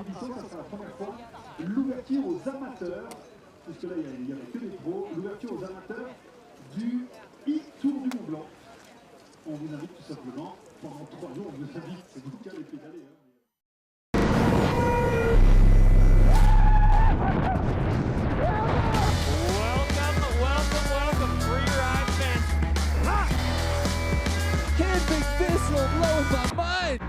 exhibition, ça sera la première fois, l'ouverture aux amateurs, puisque là il n'y avait que des pros, l'ouverture aux amateurs du e-Tour du Mont Blanc. On vous invite tout simplement, pendant 3 jours, on vous invite, c'est vous qui allez pédaler. Welcome, Free Ride fans. Can't think this will blow my mind.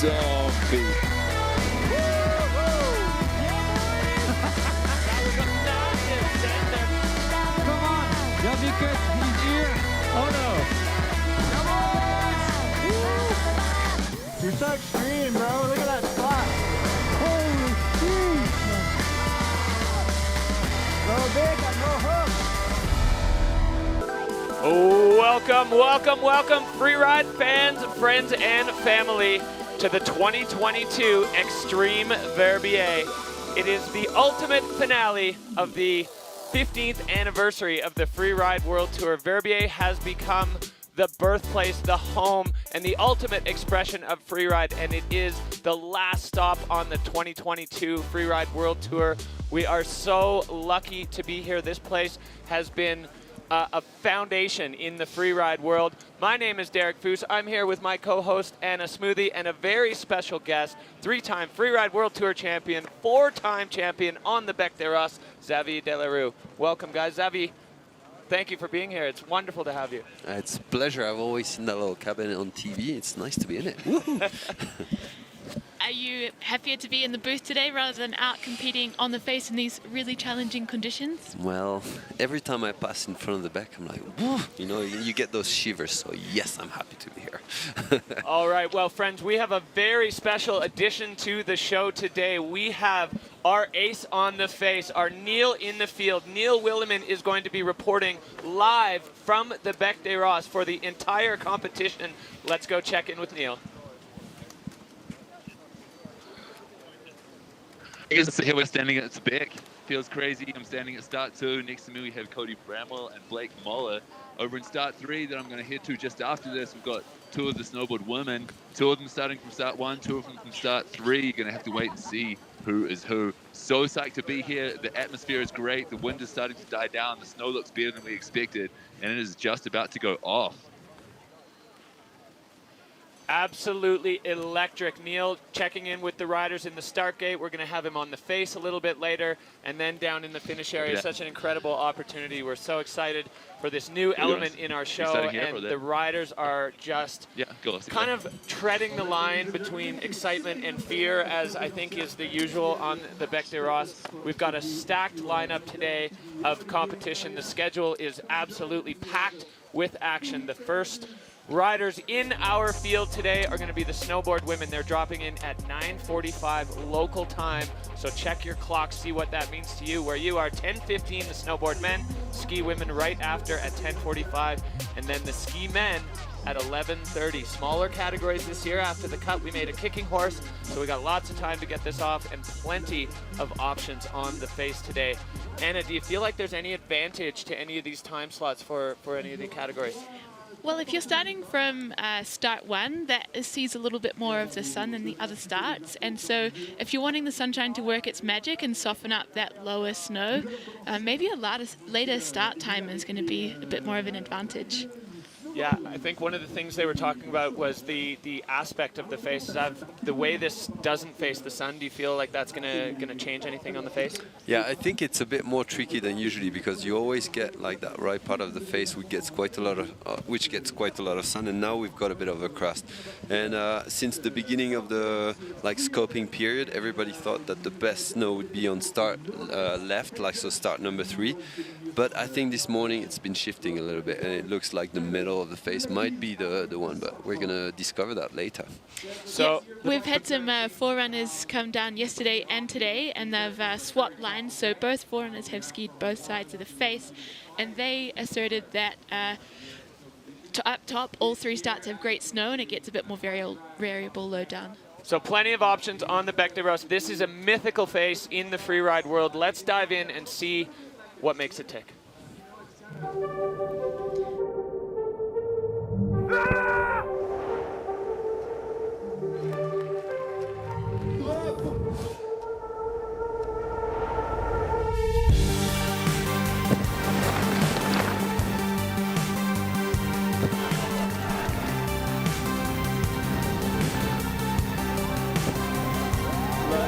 Don't be. Come on, Javikus, he's here. Oh no. You're so extreme, bro. Look at that spot. Holy shit. Go big and go home. Welcome, Free Ride fans, friends, and family to the 2022 Extreme Verbier. It is the ultimate finale of the 15th anniversary of the Free Ride World Tour. Verbier has become the birthplace, the home, and the ultimate expression of freeride, and it is the last stop on the 2022 Freeride World Tour. We are so lucky to be here. This place has been a foundation in the freeride world. My name is Derek Foose. I'm here with my co-host Anna Smoothie and a very special guest, 3-time Freeride World Tour champion, 4-time champion on the Bec des Rosses, Xavier Delarue. Welcome, guys. Xavier, thank you for being here. It's wonderful to have you. It's a pleasure. I've always seen that little cabin on TV. It's nice to be in it. Are you happier to be in the booth today rather than out competing on the face in these really challenging conditions? Well, every time I pass in front of the Bec, I'm like, woo! You know, you get those shivers. So yes, I'm happy to be here. All right, well, friends, we have a very special addition to the show today. We have our ace on the face, our Neil in the field. Neil Williman is going to be reporting live from the Bec des Rosses for the entire competition. Let's go check in with Neil. Here we're standing at the Bec. Feels crazy. I'm standing at start 2. Next to me we have Cody Bramwell and Blake Moller. Over in start 3 that I'm going to head to just after this, we've got 2 of the snowboard women. 2 of them starting from start 1, 2 of them from start 3. You're going to have to wait and see who is who. So psyched to be here. The atmosphere is great. The wind is starting to die down. The snow looks better than we expected. And it is just about to go off. Absolutely electric. Neil checking in with the riders in the start gate. We're going to have him on the face a little bit later, and then down in the finish area. Such an incredible opportunity. We're so excited for this new element in our show, and the riders are just kind of treading the line between excitement and fear, as I think is the usual on the Bec des Rosses. We've got a stacked lineup today of competition. The schedule is absolutely packed with action. The first riders in our field today are going to be the snowboard women. They're dropping in at 9:45 local time. So check your clock, see what that means to you. Where you are, 10:15 the snowboard men, ski women right after at 10:45, and then the ski men at 11:30. Smaller categories this year. After the cut, we made a kicking horse, so we got lots of time to get this off and plenty of options on the face today. Anna, do you feel like there's any advantage to any of these time slots for any of the categories? Well, if you're starting from start 1, that sees a little bit more of the sun than the other starts. And so if you're wanting the sunshine to work its magic and soften up that lower snow, maybe a later start time is going to be a bit more of an advantage. Yeah, I think one of the things they were talking about was the aspect of the face. The way this doesn't face the sun, do you feel like that's gonna change anything on the face? Yeah, I think it's a bit more tricky than usually because you always get like that right part of the face which gets quite a lot of sun, and now we've got a bit of a crust. And since the beginning of the scoping period, everybody thought that the best snow would be on start left, so start number 3. But I think this morning it's been shifting a little bit, and it looks like the middle of the face might be the one, but we're gonna discover that later. So we've had some forerunners come down yesterday and today, and they've swapped lines. So both forerunners have skied both sides of the face, and they asserted that up top all 3 starts have great snow, and it gets a bit more variable low down. So plenty of options on the Bec des Roses. This is a mythical face in the freeride world. Let's dive in and see what makes it tick.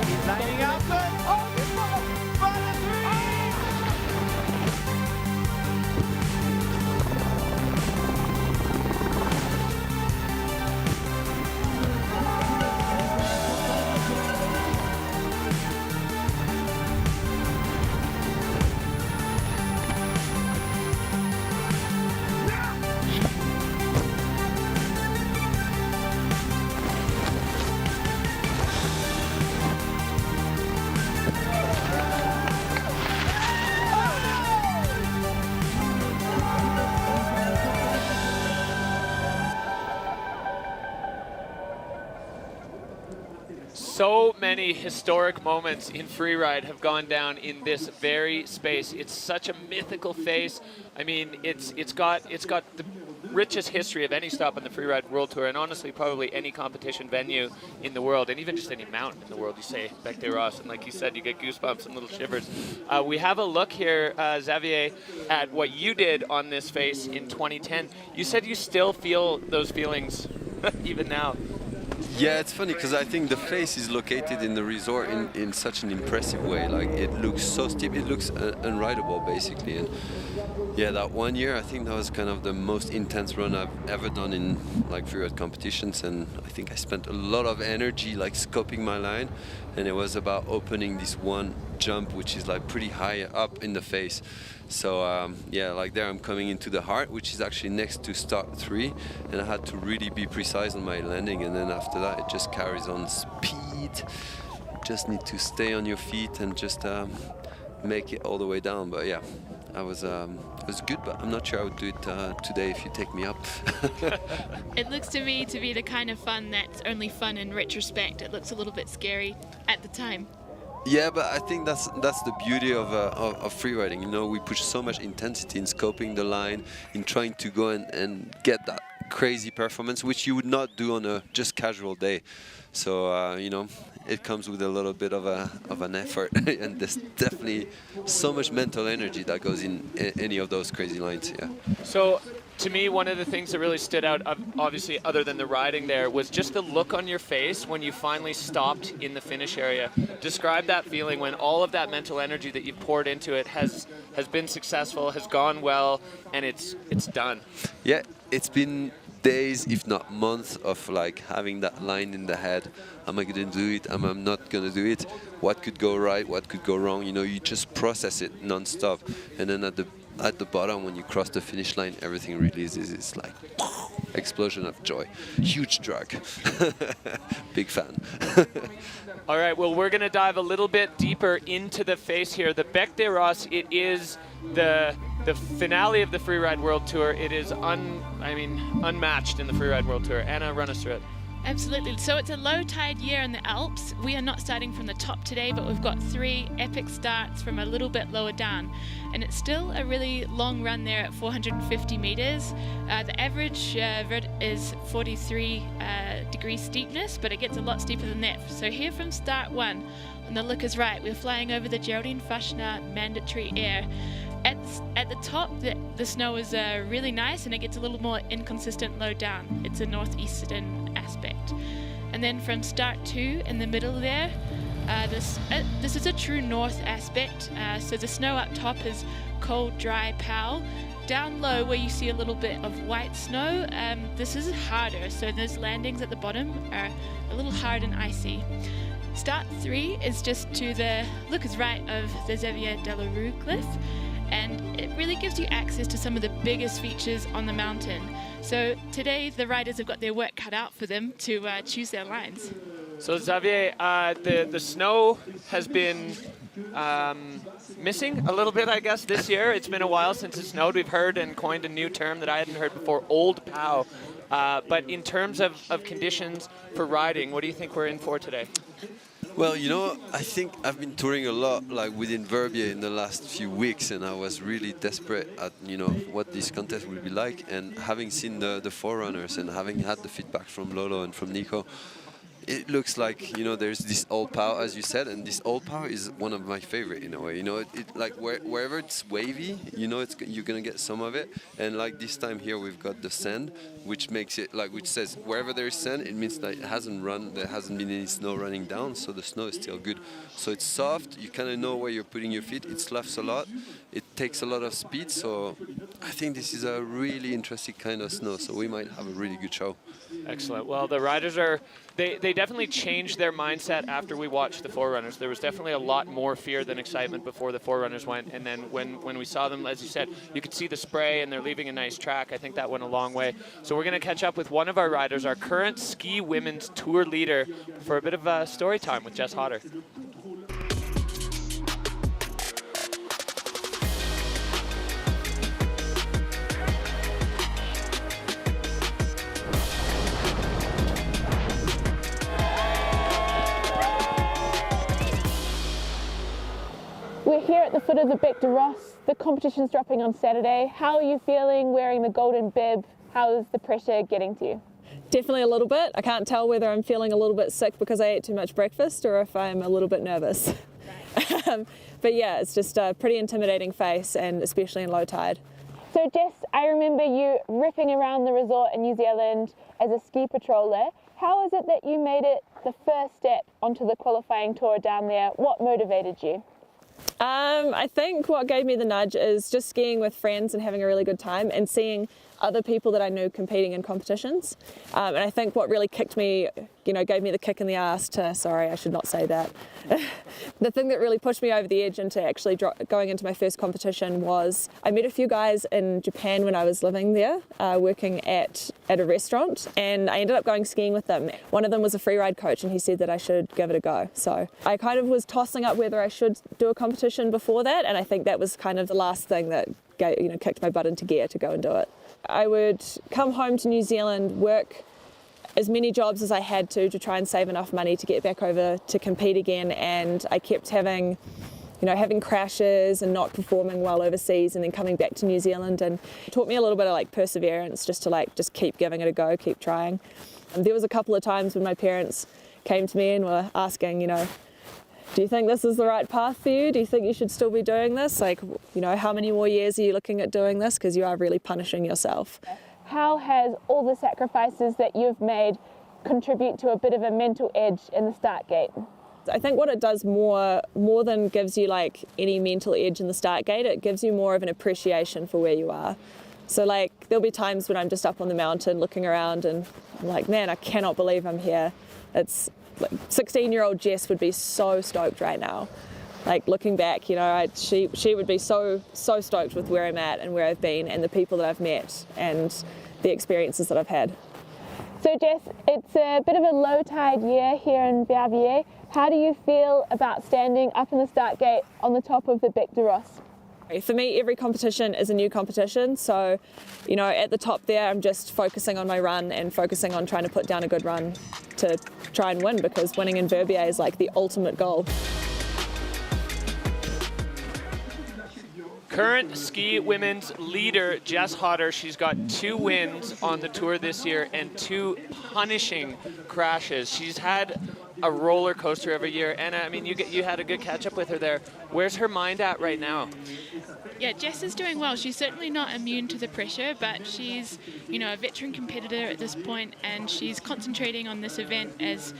He's lining up. Oh, for the three! So many historic moments in freeride have gone down in this very space. It's such a mythical face. I mean, it's got the richest history of any stop on the Freeride World Tour, and honestly, probably any competition venue in the world, and even just any mountain in the world. You say Bec des Roses, and like you said, you get goosebumps and little shivers. We have a look here, Xavier, at what you did on this face in 2010. You said you still feel those feelings even now. Yeah, it's funny because I think the face is located in the resort in such an impressive way. Like, it looks so steep, it looks unrideable basically. And yeah, that one year I think that was kind of the most intense run I've ever done in like freeride competitions, and I think I spent a lot of energy like scoping my line, and it was about opening this one jump which is like pretty high up in the face. So yeah, like there I'm coming into the heart, which is actually next to start 3, and I had to really be precise on my landing, and then after that it just carries on speed. Just need to stay on your feet and just make it all the way down. But yeah, it was good, but I'm not sure I would do it today if you take me up. It looks to me to be the kind of fun that's only fun in retrospect. It looks a little bit scary at the time. Yeah, but I think that's the beauty of freeriding. You know, we push so much intensity in scoping the line, in trying to go and get that crazy performance, which you would not do on a just casual day. So you know, it comes with a little bit of an effort, and there's definitely so much mental energy that goes in any of those crazy lines. Yeah. So, to me, one of the things that really stood out, obviously, other than the riding there, was just the look on your face when you finally stopped in the finish area. Describe that feeling when all of that mental energy that you've poured into it has been successful, has gone well, and it's done. Yeah, it's been days, if not months, of like having that line in the head. Am I going to do it? Am I not going to do it? What could go right? What could go wrong? You know, you just process it non-stop, and then at the bottom, when you cross the finish line, everything releases. It's like explosion of joy. Huge drug. Big fan. All right, well, we're going to dive a little bit deeper into the face here. The Bec des Roses, it is the finale of the Freeride World Tour. It is unmatched in the Freeride World Tour. Anna, run us through it. Absolutely. So it's a low tide year in the Alps. We are not starting from the top today, but we've got 3 epic starts from a little bit lower down. And it's still a really long run there at 450 meters. The average is 43 degree steepness, but it gets a lot steeper than that. So here from start 1, on the look is right, we're flying over the Geraldine Fachner mandatory air. At the top, the snow is really nice, and it gets a little more inconsistent low down. It's a northeastern aspect. And then from start 2, in the middle there, this is a true north aspect. So the snow up top is cold, dry pow. Down low, where you see a little bit of white snow, this is harder. So those landings at the bottom are a little hard and icy. Start 3 is just to the look is right of the Xavier Delarue cliff, and it really gives you access to some of the biggest features on the mountain. So today the riders have got their work cut out for them to choose their lines. So Xavier, the snow has been missing a little bit, I guess, this year. It's been a while since it snowed. We've heard and coined a new term that I hadn't heard before, old pow. But in terms of conditions for riding, what do you think we're in for today? Well, you know, I think I've been touring a lot, like within Verbier in the last few weeks, and I was really desperate at, you know, what this contest will be like. And having seen the forerunners and having had the feedback from Lolo and from Nico, it looks like, you know, there's this old power, as you said, and this old power is one of my favorite in a way. You know, it like wherever it's wavy, you know, you're gonna get some of it. And like this time here, we've got the sand, which makes it like, which says wherever there is sand, it means that it hasn't run, there hasn't been any snow running down, so the snow is still good. So it's soft. You kind of know where you're putting your feet. It sloughs a lot. It takes a lot of speed. So I think this is a really interesting kind of snow. So we might have a really good show. Excellent. Well, the riders are, they definitely changed their mindset after we watched the Forerunners. There was definitely a lot more fear than excitement before the Forerunners went. And then when we saw them, as you said, you could see the spray and they're leaving a nice track. I think that went a long way. So we're going to catch up with one of our riders, our current ski women's tour leader, for a bit of story time with Jess Hodder. We're here at the foot of the Bec de Ros. The competition's dropping on Saturday. How are you feeling wearing the golden bib? How's the pressure getting to you? Definitely a little bit. I can't tell whether I'm feeling a little bit sick because I ate too much breakfast or if I'm a little bit nervous. But yeah, it's just a pretty intimidating face, and especially in low tide. So Jess, I remember you ripping around the resort in New Zealand as a ski patroller. How is it that you made it the first step onto the qualifying tour down there? What motivated you? I think what gave me the nudge is just skiing with friends and having a really good time and seeing other people that I knew competing in competitions. And I think what really kicked me, gave me the kick in the ass to, sorry, I should not say that. The thing that really pushed me over the edge into actually going into my first competition was I met a few guys in Japan when I was living there, working at a restaurant, and I ended up going skiing with them. One of them was a freeride coach, and he said that I should give it a go. So I kind of was tossing up whether I should do a competition before that, and I think that was kind of the last thing that kicked my butt into gear to go and do it. I would come home to New Zealand, work as many jobs as I had to try and save enough money to get back over to compete again, and I kept having crashes and not performing well overseas, and then coming back to New Zealand, and it taught me a little bit of perseverance, just to keep giving it a go, keep trying. And there was a couple of times when my parents came to me and were asking, do you think this is the right path for you? Do you think you should still be doing this? How many more years are you looking at doing this? Because you are really punishing yourself. How has all the sacrifices that you've made contribute to a bit of a mental edge in the start gate? I think what it does more than gives you any mental edge in the start gate, it gives you more of an appreciation for where you are. So there'll be times when I'm just up on the mountain looking around and I'm like, man, I cannot believe I'm here. It's 16-year-old Jess would be so stoked right now. Looking back, she would be so stoked with where I'm at and where I've been and the people that I've met and the experiences that I've had. So Jess, it's a bit of a low tide year here in Verbier. How do you feel about standing up in the start gate on the top of the Bec de Ros? For me, every competition is a new competition. So, at the top there, I'm just focusing on my run and focusing on trying to put down a good run to try and win, because winning in Verbier is the ultimate goal. Current ski women's leader, Jess Hodder. She's got 2 wins on the tour this year and 2 punishing crashes. She's had a roller coaster every year. Anna, I mean, you had a good catch up with her there. Where's her mind at right now? Yeah, Jess is doing well. She's certainly not immune to the pressure, but she's, a veteran competitor at this point, and she's concentrating on this event as,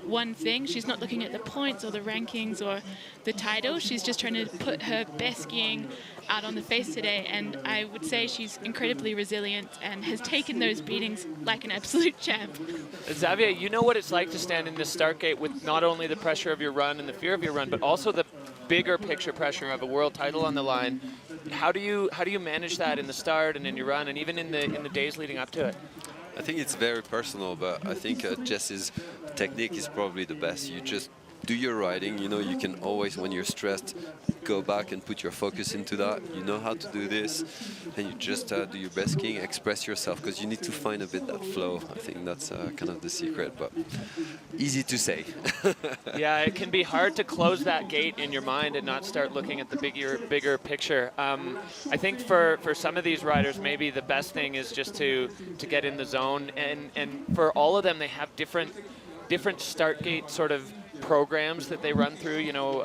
one thing. She's not looking at the points or the rankings or the title. She's just trying to put her best skiing out on the face today, and I would say she's incredibly resilient and has taken those beatings like an absolute champ. Xavier, you know what it's like to stand in this start gate with not only the pressure of your run and the fear of your run, but also the bigger picture pressure of a world title on the line. How do you manage that in the start and in your run and even in the days leading up to it? I think it's very personal, but I think Jess's technique is probably the best. You just do your riding. You know, you can always, when you're stressed, go back and put your focus into that. You know how to do this, and you just do your best skiing, express yourself, because you need to find a bit that flow. I think that's kind of the secret, but easy to say. Yeah, it can be hard to close that gate in your mind and not start looking at the bigger picture. I think for some of these riders, maybe the best thing is just to get in the zone, and for all of them, they have different start gate sort of programs that they run through, you know,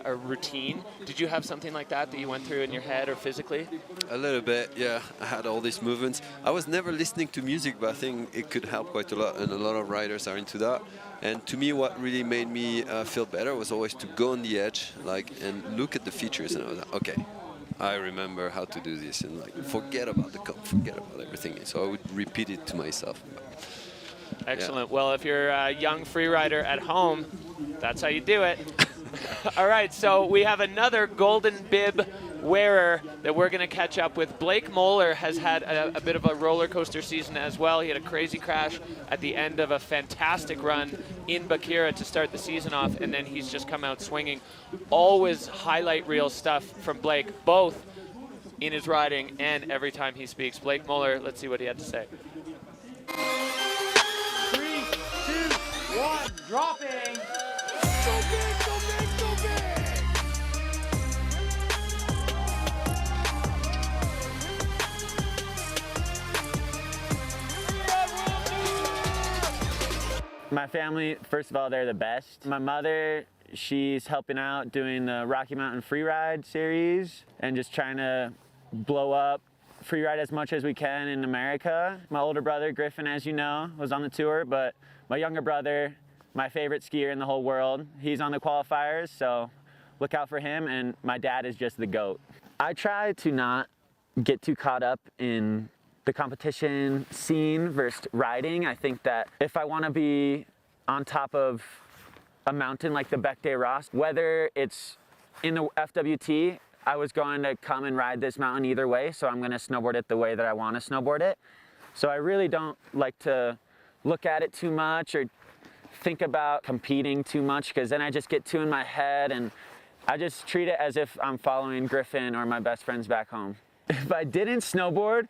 a routine. Did you have something like that you went through in your head or physically? A little bit, yeah. I had all these movements. I was never listening to music, but I think it could help quite a lot, and a lot of riders are into that. And to me, what really made me feel better was always to go on the edge, like, and look at the features, and I was like, okay, I remember how to do this, and like, forget about the cup, forget about everything. So I would repeat it to myself. Excellent. Yeah. Well, if you're a young freerider at home, that's how you do it. All right, so we have another golden bib wearer that we're going to catch up with. Blake Moeller has had a bit of a roller coaster season as well. He had a crazy crash at the end of a fantastic run in Bakira to start the season off, and then he's just come out swinging. Always highlight reel stuff from Blake, both in his riding and every time he speaks. Blake Moeller, let's see what he had to say. 3, 2, 1, dropping. So big, so big, so big. My family, first of all, they're the best. My mother, she's helping out doing the Rocky Mountain Freeride series and just trying to blow up freeride as much as we can in America. My older brother, Griffin, as you know, was on the tour, but my younger brother, my favorite skier in the whole world, he's on the qualifiers, so look out for him, and my dad is just the GOAT. I try to not get too caught up in the competition scene versus riding. I think that if I want to be on top of a mountain like the Bec des Ros, whether it's in the FWT, I was going to come and ride this mountain either way, so I'm going to snowboard it the way that I want to snowboard it. So I really don't like to look at it too much or think about competing too much, because then I just get too in my head, and I just treat it as if I'm following Griffin or my best friends back home. If I didn't snowboard,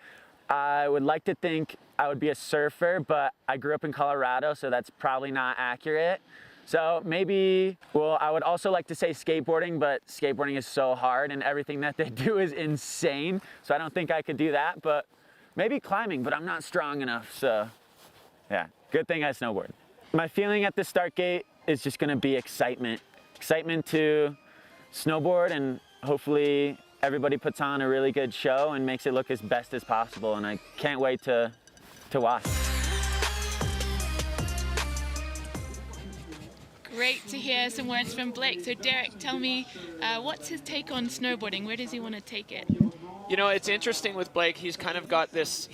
I would like to think I would be a surfer, but I grew up in Colorado, so that's probably not accurate. So maybe, well, I would also like to say skateboarding, but skateboarding is so hard and everything that they do is insane. So I don't think I could do that, but maybe climbing, but I'm not strong enough. So yeah, good thing I snowboard. My feeling at the start gate is just gonna be excitement. Excitement to snowboard, and hopefully everybody puts on a really good show and makes it look as best as possible. And I can't wait to watch. Great to hear some words from Blake. So Derek, tell me, what's his take on snowboarding? Where does he want to take it? You know, it's interesting with Blake. He's kind of got this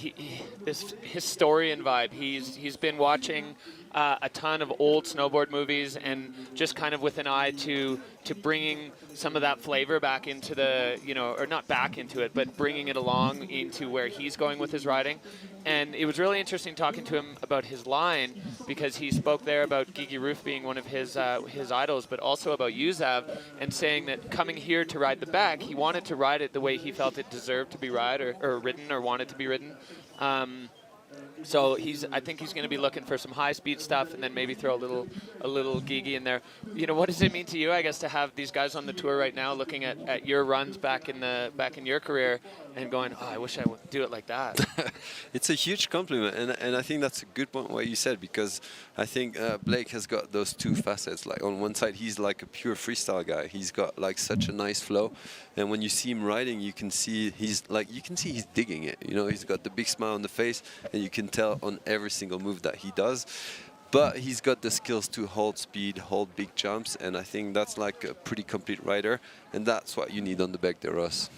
this historian vibe. He's been watching a ton of old snowboard movies, and just kind of with an eye to bringing some of that flavor back into the, you know, or not back into it, but bringing it along into where he's going with his riding. And it was really interesting talking to him about his line, because he spoke there about Gigi Roof being one of his idols, but also about Yuzav, and saying that coming here to ride the Bec, he wanted to ride it the way he felt it deserved to be ridden or ridden, or wanted to be ridden. So I think he's going to be looking for some high-speed stuff, and then maybe throw a little Gigi in there. You know, what does it mean to you, I guess, to have these guys on the tour right now, looking at your runs back in your career, and going, oh, I wish I would do it like that? It's a huge compliment, and I think that's a good point what you said, because I think Blake has got those two facets. Like on one side, he's like a pure freestyle guy. He's got like such a nice flow, and when you see him riding, you can see he's digging it. You know, he's got the big smile on the face, and you can tell on every single move that he does. But he's got the skills to hold speed, hold big jumps, and I think that's like a pretty complete rider, and that's what you need on the Bec des Ros.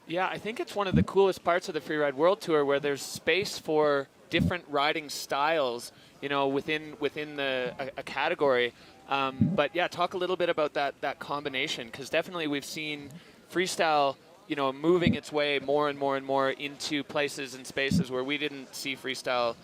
Yeah, I think it's one of the coolest parts of the Freeride World Tour, where there's space for different riding styles, you know, within a category. But yeah, talk a little bit about that combination, because definitely we've seen freestyle, you know, moving its way more and more and more into places and spaces where we didn't see freestyle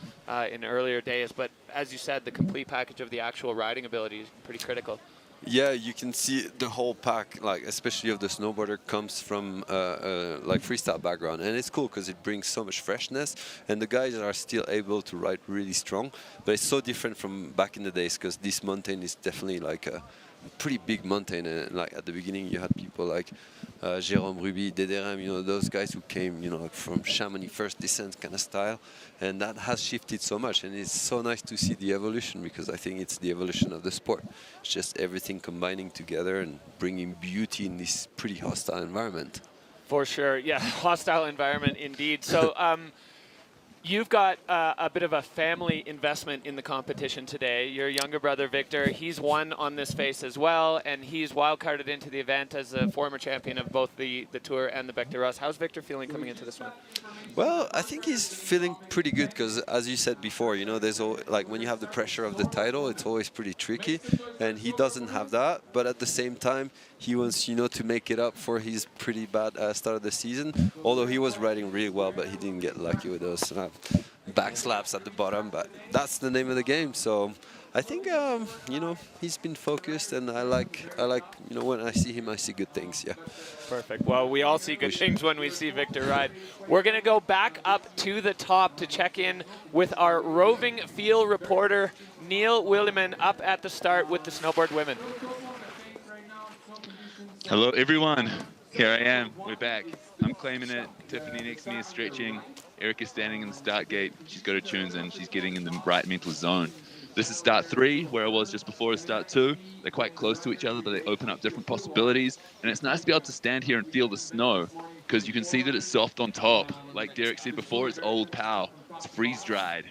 in earlier days. But as you said, the complete package of the actual riding ability is pretty critical. Yeah, you can see the whole pack, like especially of the snowboarder, comes from like freestyle background, and it's cool because it brings so much freshness, and the guys are still able to ride really strong. But it's so different from back in the days because this mountain is definitely like a pretty big mountain, and like at the beginning you had people like Jérôme Ruby, Dederem, you know, those guys who came, you know, like from Chamonix first descent kind of style, and that has shifted so much, and it's so nice to see the evolution because I think it's the evolution of the sport. It's just everything combining together and bringing beauty in this pretty hostile environment. For sure, yeah, hostile environment indeed. So you've got a bit of a family investment in the competition today. Your younger brother, Victor, he's won on this face as well, and he's wildcarded into the event as a former champion of both the Tour and the Bec de Ross. How's Victor feeling coming into this one? Well, I think he's feeling pretty good because, as you said before, you know, there's like when you have the pressure of the title, it's always pretty tricky, and he doesn't have that. But at the same time, he wants, you know, to make it up for his pretty bad start of the season. Although he was riding really well, but he didn't get lucky with those back slaps at the bottom. But that's the name of the game. So I think, you know, he's been focused, and I like, you know, when I see him, I see good things. Yeah. Perfect. Well, we all see good things when we see Victor ride. We're going to go back up to the top to check in with our roving field reporter, Neil Williman, up at the start with the snowboard women. Hello, everyone. Here I am. We're back. I'm claiming it. Tiffany next to me is stretching. Erica's standing in the start gate. She's got her tunes in. She's getting in the right mental zone. This is start 3, where I was just before start 2. They're quite close to each other, but they open up different possibilities. And it's nice to be able to stand here and feel the snow, because you can see that it's soft on top. Like Derek said before, it's old POW. It's freeze-dried.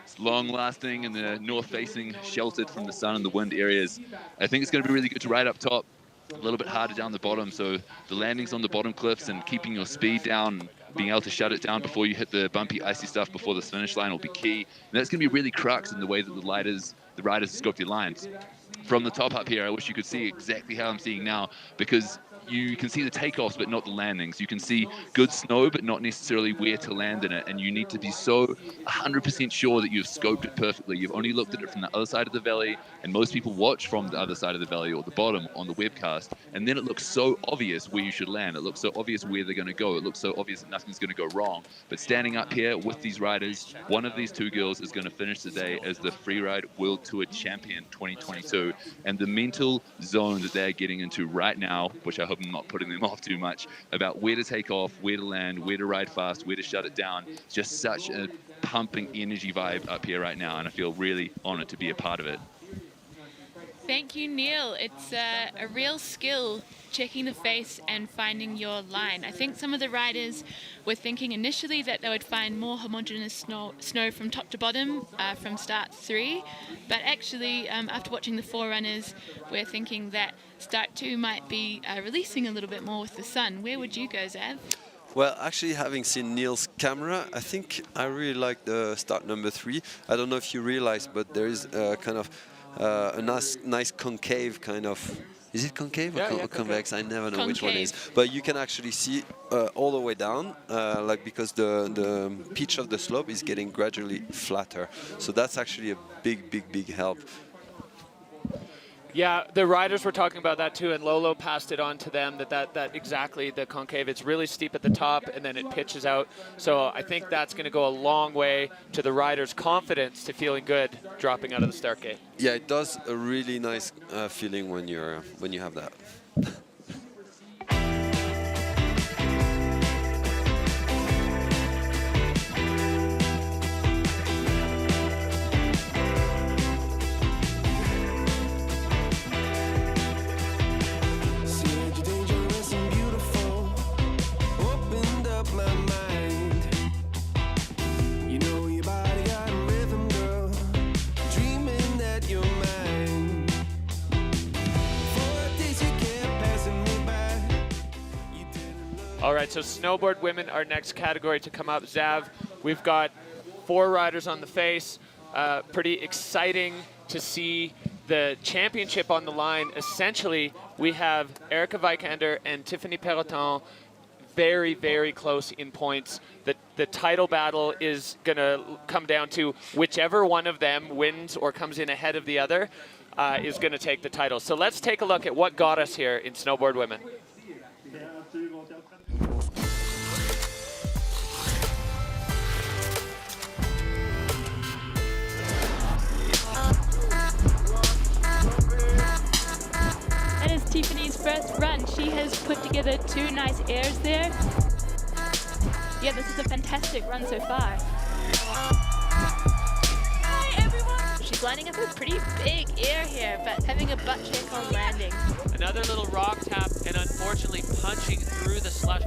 It's long-lasting and the north-facing, sheltered from the sun and the wind areas. I think it's going to be really good to ride up top. A little bit harder down the bottom, so the landings on the bottom cliffs and keeping your speed down, being able to shut it down before you hit the bumpy, icy stuff before the finish line will be key. And that's going to be really crux in the way that the riders scope their lines. From the top up here, I wish you could see exactly how I'm seeing now, because you can see the takeoffs but not the landings. You can see good snow but not necessarily where to land in it, and you need to be so 100% sure that you've scoped it perfectly. You've only looked at it from the other side of the valley, and most people watch from the other side of the valley or the bottom on the webcast, and then it looks so obvious where you should land. It looks so obvious where they're going to go. It looks so obvious that nothing's going to go wrong. But standing up here with these riders, one of these two girls is going to finish today as the Freeride World Tour Champion 2022, and the mental zone that they're getting into right now, which I hope I'm not putting them off too much, about where to take off, where to land, where to ride fast, where to shut it down. It's just such a pumping energy vibe up here right now, and I feel really honored to be a part of it. Thank you, Neil. It's a real skill checking the face and finding your line. I think some of the riders were thinking initially that they would find more homogeneous snow from top to bottom from start 3, but actually after watching the forerunners, we're thinking that start 2 might be releasing a little bit more with the sun. Where would you go, Zav? Well, actually, having seen Neil's camera, I think I really like the start number 3. I don't know if you realize, but there is kind of a nice concave kind of. Is it concave or convex? I never know which one it is. But you can actually see all the way down, like because the pitch of the slope is getting gradually flatter. So that's actually a big help. Yeah, the riders were talking about that too, and Lolo passed it on to them that exactly the concave. It's really steep at the top, and then it pitches out. So I think that's going to go a long way to the riders' confidence to feeling good dropping out of the start gate. Yeah, it does a really nice feeling when you have that. All right, so snowboard women, our next category to come up. Zav, we've got 4 riders on the face. Pretty exciting to see the championship on the line. Essentially, we have Erica Vikander and Tiffany Peloton very close in points. The title battle is going to come down to whichever one of them wins or comes in ahead of the other. is going to take the title. So let's take a look at what got us here in snowboard women. That is Tiffany's first run. She has put together 2 nice airs there. Yeah, this is a fantastic run so far. Hi, everyone! She's lining up a pretty big air here, but having a butt check on landing. Another little rock tap, and unfortunately punching through the slush.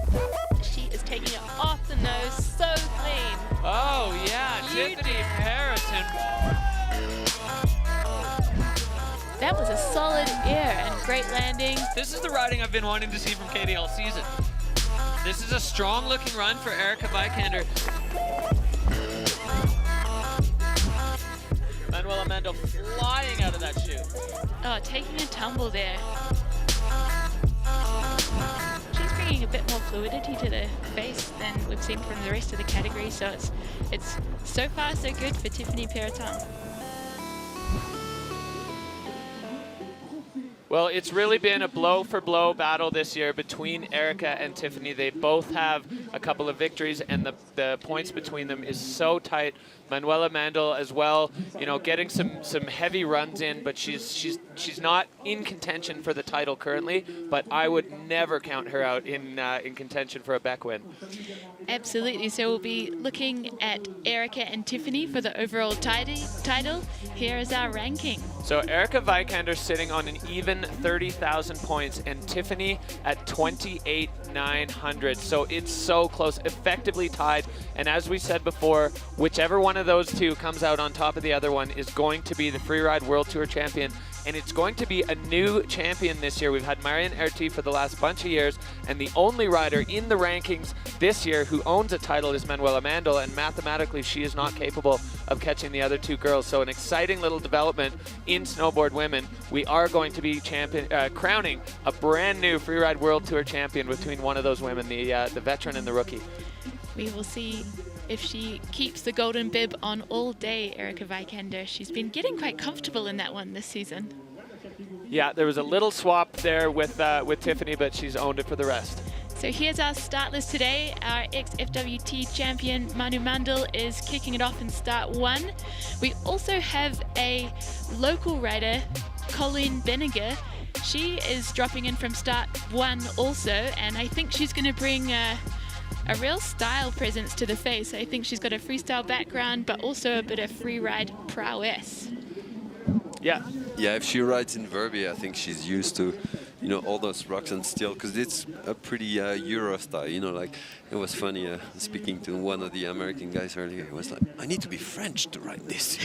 She is taking it off the nose so clean. Oh, yeah, Tiffany Pereton. That was a solid air and great landing. This is the riding I've been wanting to see from Katie all season. This is a strong looking run for Erica Vikander. Manuela Mendel flying out of that chute. Oh, taking a tumble there. She's bringing a bit more fluidity to the face than we've seen from the rest of the category, so it's so far so good for Tiffany Pereton. Well, it's really been a blow-for-blow battle this year between Erica and Tiffany. They both have a couple of victories, and the points between them is so tight. Manuela Mandel as well, you know, getting some heavy runs in, but she's not in contention for the title currently. But I would never count her out in contention for a Beck win. Absolutely. So we'll be looking at Erica and Tiffany for the overall title. Here is our ranking. So Erica Vikander sitting on an even 30,000 points, and Tiffany at 28,900. So it's so close, effectively tied. And as we said before, whichever one of those two comes out on top of the other one is going to be the Freeride World Tour champion. And it's going to be a new champion this year. We've had Marion Erti for the last bunch of years, and the only rider in the rankings this year who owns a title is Manuela Mandel, and mathematically she is not capable of catching the other two girls. So an exciting little development in snowboard women. We are going to be crowning a brand new Freeride World Tour champion between one of those women, the veteran and the rookie. We will see if she keeps the golden bib on all day, Erica Vikander. She's been getting quite comfortable in that one this season. Yeah, there was a little swap there with Tiffany, but she's owned it for the rest. So here's our start list today. Our ex-FWT champion, Manu Mandel, is kicking it off in start 1. We also have a local rider, Colleen Benninger. She is dropping in from start 1 also, and I think she's going to bring a real style presence to the face. I think she's got a freestyle background, but also a bit of free ride prowess. Yeah. Yeah, if she rides in Verbier, I think she's used to, you know, all those rocks and steel, because it's a pretty Euro style, you know, like, it was funny speaking to one of the American guys earlier. He was like, I need to be French to ride this.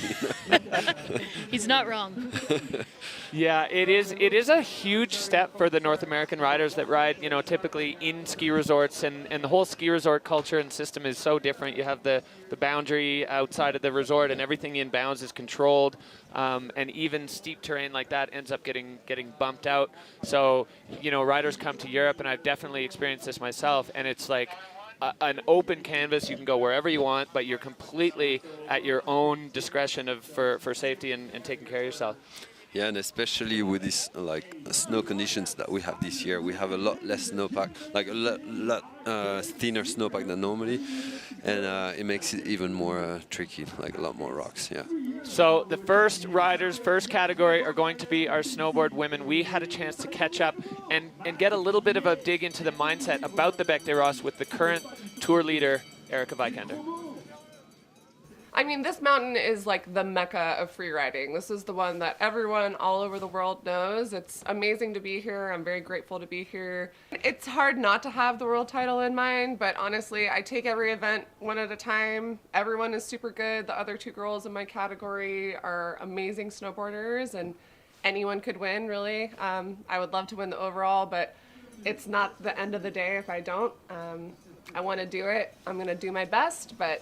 He's not wrong. Yeah, it is a huge step for the North American riders that ride, you know, typically in ski resorts, and the whole ski resort culture and system is so different. You have the boundary outside of the resort, and everything in bounds is controlled, and even steep terrain like that ends up getting bumped out. So, you know, riders come to Europe, and I've definitely experienced this myself, and it's like an open canvas. You can go wherever you want, but you're completely at your own discretion for safety and taking care of yourself. Yeah, and especially with these snow conditions that we have this year, we have a lot less snowpack, like a lot thinner snowpack than normally, and it makes it even more tricky, like a lot more rocks. Yeah. So the first riders, first category, are going to be our snowboard women. We had a chance to catch up and get a little bit of a dig into the mindset about the Bec des Rosses with the current tour leader, Erica Vikander. I mean, this mountain is like the mecca of free riding. This is the one that everyone all over the world knows. It's amazing to be here. I'm very grateful to be here. It's hard not to have the world title in mind, but honestly, I take every event one at a time. Everyone is super good. The other two girls in my category are amazing snowboarders, and anyone could win, really. I would love to win the overall, but it's not the end of the day if I don't. I want to do it. I'm going to do my best, but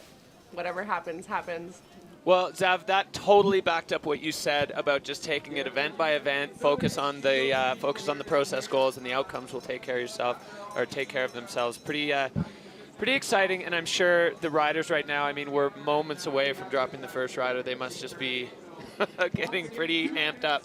whatever happens, happens. Well, Zav, that totally backed up what you said about just taking it event by event, focus on the process goals, and the outcomes will take care of themselves. Pretty exciting, and I'm sure the riders right now, I mean, we're moments away from dropping the first rider. They must just be getting pretty amped up.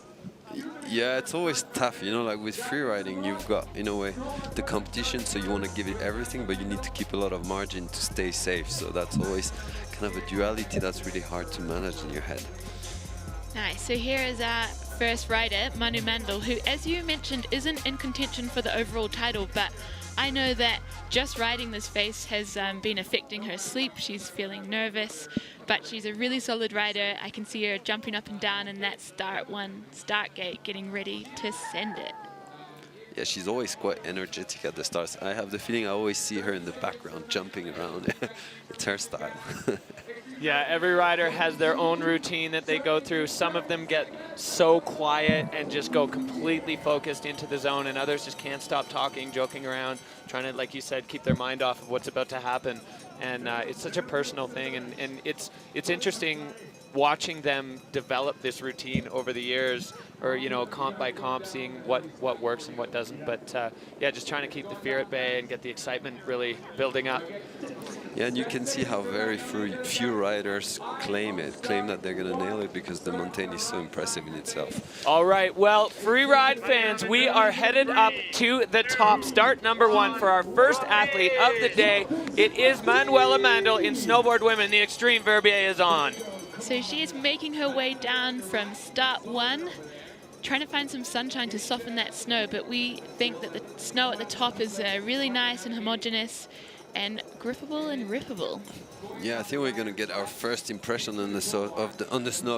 Yeah, it's always tough, you know, like with free riding, you've got, in a way, the competition, so you want to give it everything, but you need to keep a lot of margin to stay safe. So that's always kind of a duality that's really hard to manage in your head. Nice. So here is our first rider, Manu Mandel, who, as you mentioned, isn't in contention for the overall title, but I know that just riding this face has been affecting her sleep. She's feeling nervous, but she's a really solid rider. I can see her jumping up and down in that start gate, getting ready to send it. Yeah, she's always quite energetic at the starts. I have the feeling I always see her in the background jumping around. It's her style. Yeah, every rider has their own routine that they go through. Some of them get so quiet and just go completely focused into the zone, and others just can't stop talking, joking around, trying to, like you said, keep their mind off of what's about to happen. And it's such a personal thing, and it's interesting watching them develop this routine over the years, or, you know, comp by comp, seeing what works and what doesn't. But yeah, just trying to keep the fear at bay and get the excitement really building up. Yeah, and you can see how very few riders claim that they're going to nail it, because the mountain is so impressive in itself. All right, well, free ride fans, we are headed up to the top. Start number 1 for our first athlete of the day. It is Manuela Mandel in snowboard women. The Extreme Verbier is on. So she is making her way down from start 1, trying to find some sunshine to soften that snow, but we think that the snow at the top is really nice and homogeneous and grippable and rippable. Yeah, I think we're going to get our first impression on the snow of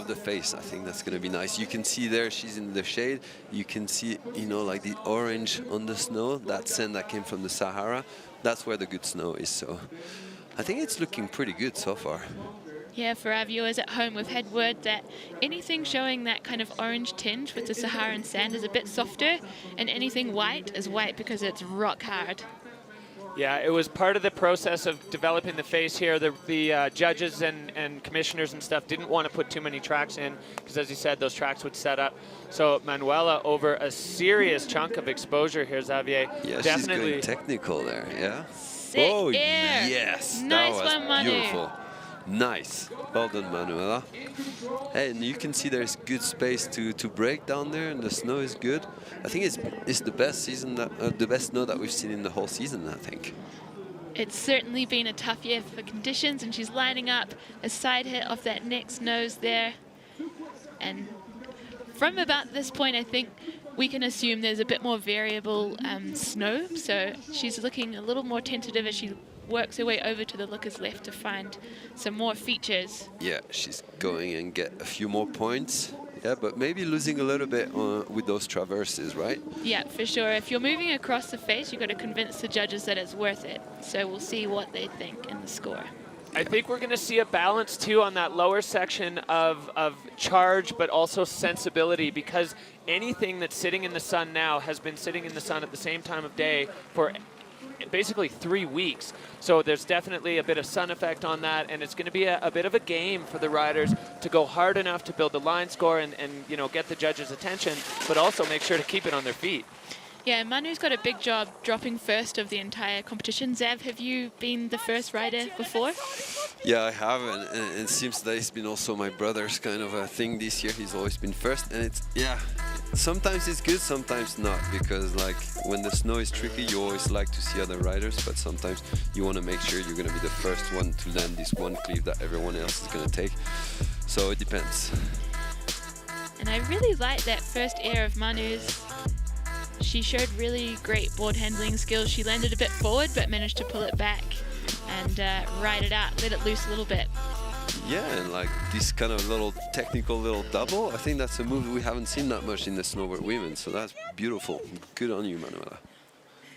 the face. I think that's going to be nice. You can see there she's in the shade. You can see, you know, like the orange on the snow, that sand that came from the Sahara. That's where the good snow is. So I think it's looking pretty good so far. Yeah, for our viewers at home, we've had word that anything showing that kind of orange tinge with the Saharan sand is a bit softer, and anything white is white because it's rock hard. Yeah, it was part of the process of developing the face here. The judges and commissioners and stuff didn't want to put too many tracks in, because, as you said, those tracks would set up. So Manuela, over a serious chunk of exposure here, Xavier. Yeah, definitely she's going technical there, yeah? Sick oh, air. yes. Nice that was one, Manu. beautiful. Nice. Well done, Manuela. Hey, and you can see there's good space to break down there, and the snow is good. I think it's the best the best snow that we've seen in the whole season, I think. It's certainly been a tough year for conditions, and she's lining up a side hit off that next nose there. And from about this point, I think we can assume there's a bit more variable snow. So she's looking a little more tentative as she works her way over to the looker's left to find some more features. Yeah, she's going and get a few more points. Yeah, but maybe losing a little bit with those traverses, right? Yeah, for sure. If you're moving across the face, you've got to convince the judges that it's worth it. So we'll see what they think in the score. I think we're going to see a balance, too, on that lower section of charge, but also sensibility, because anything that's sitting in the sun now has been sitting in the sun at the same time of day for basically 3 weeks. So there's definitely a bit of sun effect on that, and it's going to be a bit of a game for the riders to go hard enough to build the line score and you know, get the judges' attention, but also make sure to keep it on their feet. Yeah, Manu's got a big job dropping first of the entire competition. Zav, have you been the first rider before? Yeah, I have, and it seems that it's been also my brother's kind of a thing this year. He's always been first, and it's, yeah, sometimes it's good, sometimes not, because like when the snow is tricky, you always like to see other riders, but sometimes you want to make sure you're going to be the first one to land this one cliff that everyone else is going to take. So it depends. And I really like that first air of Manu's. She showed really great board handling skills. She landed a bit forward, but managed to pull it back and ride it out, let it loose a little bit. Yeah, and like this kind of little technical little double, I think that's a move we haven't seen that much in the snowboard women, so that's beautiful. Good on you, Manuela.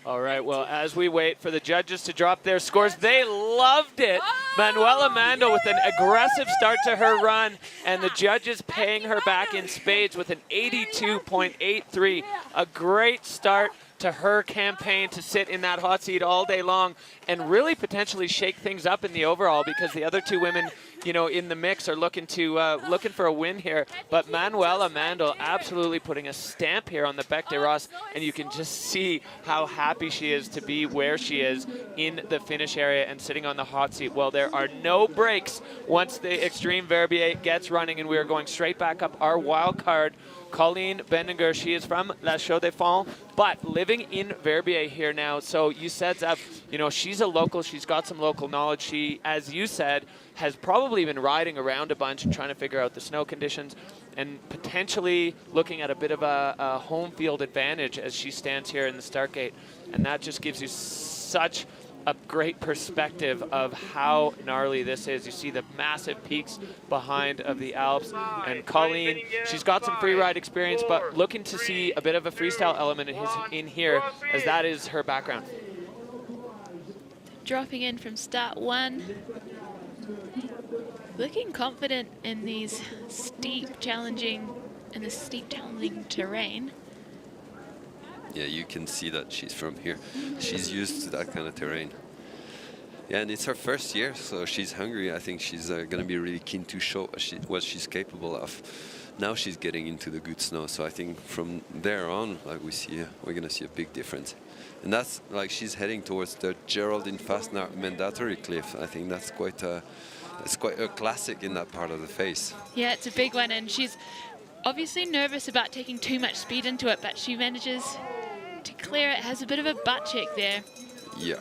All right, well, as we wait for the judges to drop their scores, they loved it. Manuela Mandel with an aggressive start to her run, and the judges paying her back in spades with an 82.83. A great start to her campaign to sit in that hot seat all day long and really potentially shake things up in the overall, because the other two women, you know, in the mix are looking for a win here. But Manuela Mandel absolutely putting a stamp here on the Bec des Roses, and you can just see how happy she is to be where she is in the finish area and sitting on the hot seat. Well, there There are no breaks once the Extreme Verbier gets running, and we are going straight back up our wild card. Colleen Bendinger, she is from La Chaux-de-Fonds, but living in Verbier here now. So you said, Zev, you know, she's a local. She's got some local knowledge. She, as you said, has probably been riding around a bunch and trying to figure out the snow conditions and potentially looking at a bit of a home field advantage as she stands here in the start gate. And that just gives you such a great perspective of how gnarly this is. You see the massive peaks behind of the Alps. And Colleen, she's got some free ride experience, but looking to see a bit of a freestyle element in here, as that is her background. Dropping in from start 1. Looking confident in these steep, challenging terrain. Yeah, you can see that she's from here. She's used to that kind of terrain. Yeah, and it's her first year, so she's hungry. I think she's going to be really keen to show what she's capable of. Now she's getting into the good snow, so I think from there on, like we're going to see a big difference. And that's like she's heading towards the Geraldine Fastnaer mandatory cliff. I think that's quite a classic in that part of the face. Yeah, it's a big one, and she's obviously nervous about taking too much speed into it, but she manages to clear it. Has a bit of a butt check there. Yeah,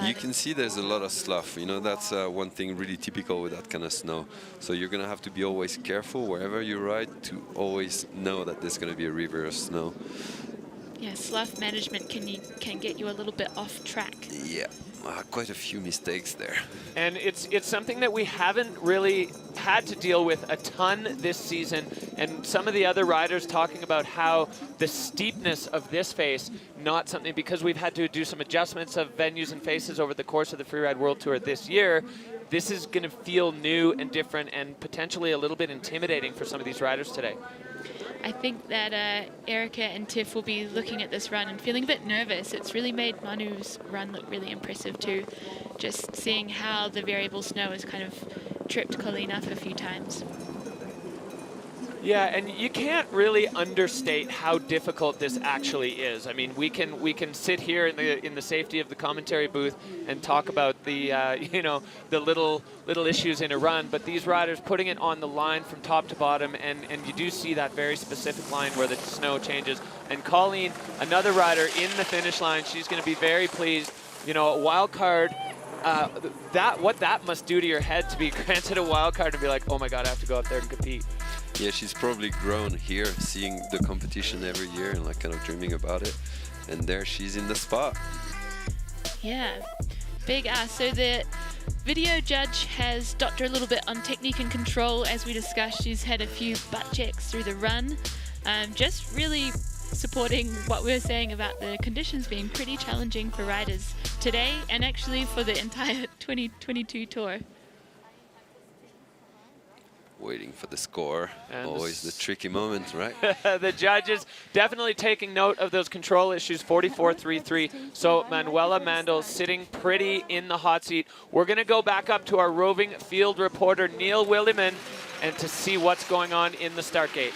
you can see there's a lot of slough. You know, that's one thing really typical with that kind of snow. So you're going to have to be always careful wherever you ride to always know that there's going to be a river of snow. Yeah, slough management can get you a little bit off track. Yeah, quite a few mistakes there. And it's something that we haven't really had to deal with a ton this season. And some of the other riders talking about how the steepness of this face, not something, because we've had to do some adjustments of venues and faces over the course of the Freeride World Tour this year. This is going to feel new and different and potentially a little bit intimidating for some of these riders today. I think that Erica and Tiff will be looking at this run and feeling a bit nervous. It's really made Manu's run look really impressive too, just seeing how the variable snow has kind of tripped Colleen up a few times. Yeah, and you can't really understate how difficult this actually is. I mean, we can sit here in the safety of the commentary booth and talk about the the little issues in a run, but these riders putting it on the line from top to bottom, and you do see that very specific line where the snow changes. And Colleen, another rider in the finish line, she's going to be very pleased. You know, a wild card. What that must do to your head to be granted a wild card and be like, oh my God, I have to go up there and compete. Yeah, she's probably grown here, seeing the competition every year and like kind of dreaming about it. And there she's in the spot. Yeah, big ass. So the video judge has docked her a little bit on technique and control. As we discussed, she's had a few butt checks through the run. Just really supporting what we were saying about the conditions being pretty challenging for riders today and actually for the entire 2022 tour. Waiting for the score, and always the tricky moment, right? The judges definitely taking note of those control issues, 44.33. So Manuela Mandel sitting pretty in the hot seat. We're going to go back up to our roving field reporter, Neil Williman, and to see what's going on in the start gate.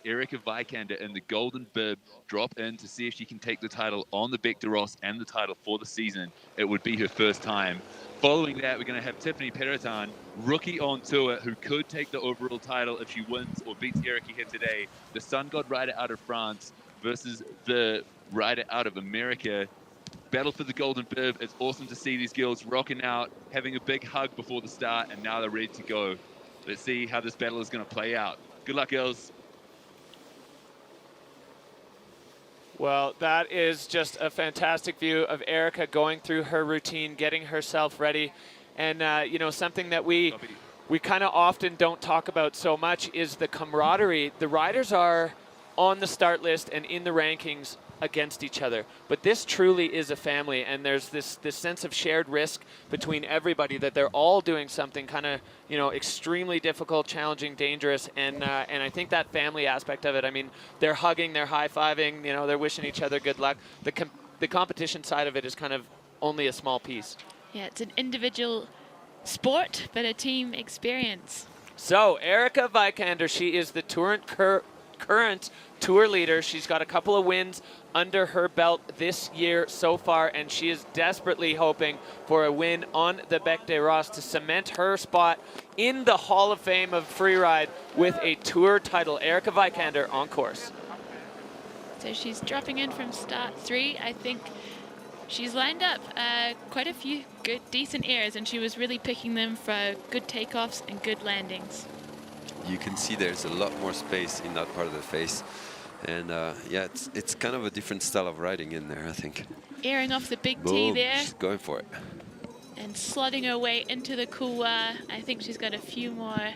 Erica Vikander in the golden bib drop in to see if she can take the title on the Bec de Ross and the title for the season. It would be her first time. Following that, we're going to have Tiffany Peloton, rookie on tour, who could take the overall title if she wins or beats Erica here today. The Sun God rider out of France versus the rider out of America. Battle for the golden bib. It's awesome to see these girls rocking out, having a big hug before the start, and now they're ready to go. Let's see how this battle is going to play out. Good luck, girls. Well, that is just a fantastic view of Erica going through her routine, getting herself ready. And, you know, something that we kind of often don't talk about so much is the camaraderie. The riders are on the start list and in the rankings against each other. But this truly is a family, and there's this sense of shared risk between everybody, that they're all doing something kind of, you know, extremely difficult, challenging, dangerous, and I think that family aspect of it, I mean, they're hugging, they're high-fiving, you know, they're wishing each other good luck. The competition side of it is kind of only a small piece. Yeah, it's an individual sport, but a team experience. So, Erica Vikander, she is the current tour leader. She's got a couple of wins under her belt this year so far, and she is desperately hoping for a win on the Bec des Roses to cement her spot in the Hall of Fame of freeride with a tour title. Erica Vikander on course. So she's dropping in from start 3. I think she's lined up quite a few good, decent airs, and she was really picking them for good takeoffs and good landings. You can see there's a lot more space in that part of the face. And yeah, it's kind of a different style of riding in there, I think. Airing off the big T Boom, there. she's going for it. And slotting her way into the couloir. I think she's got a few more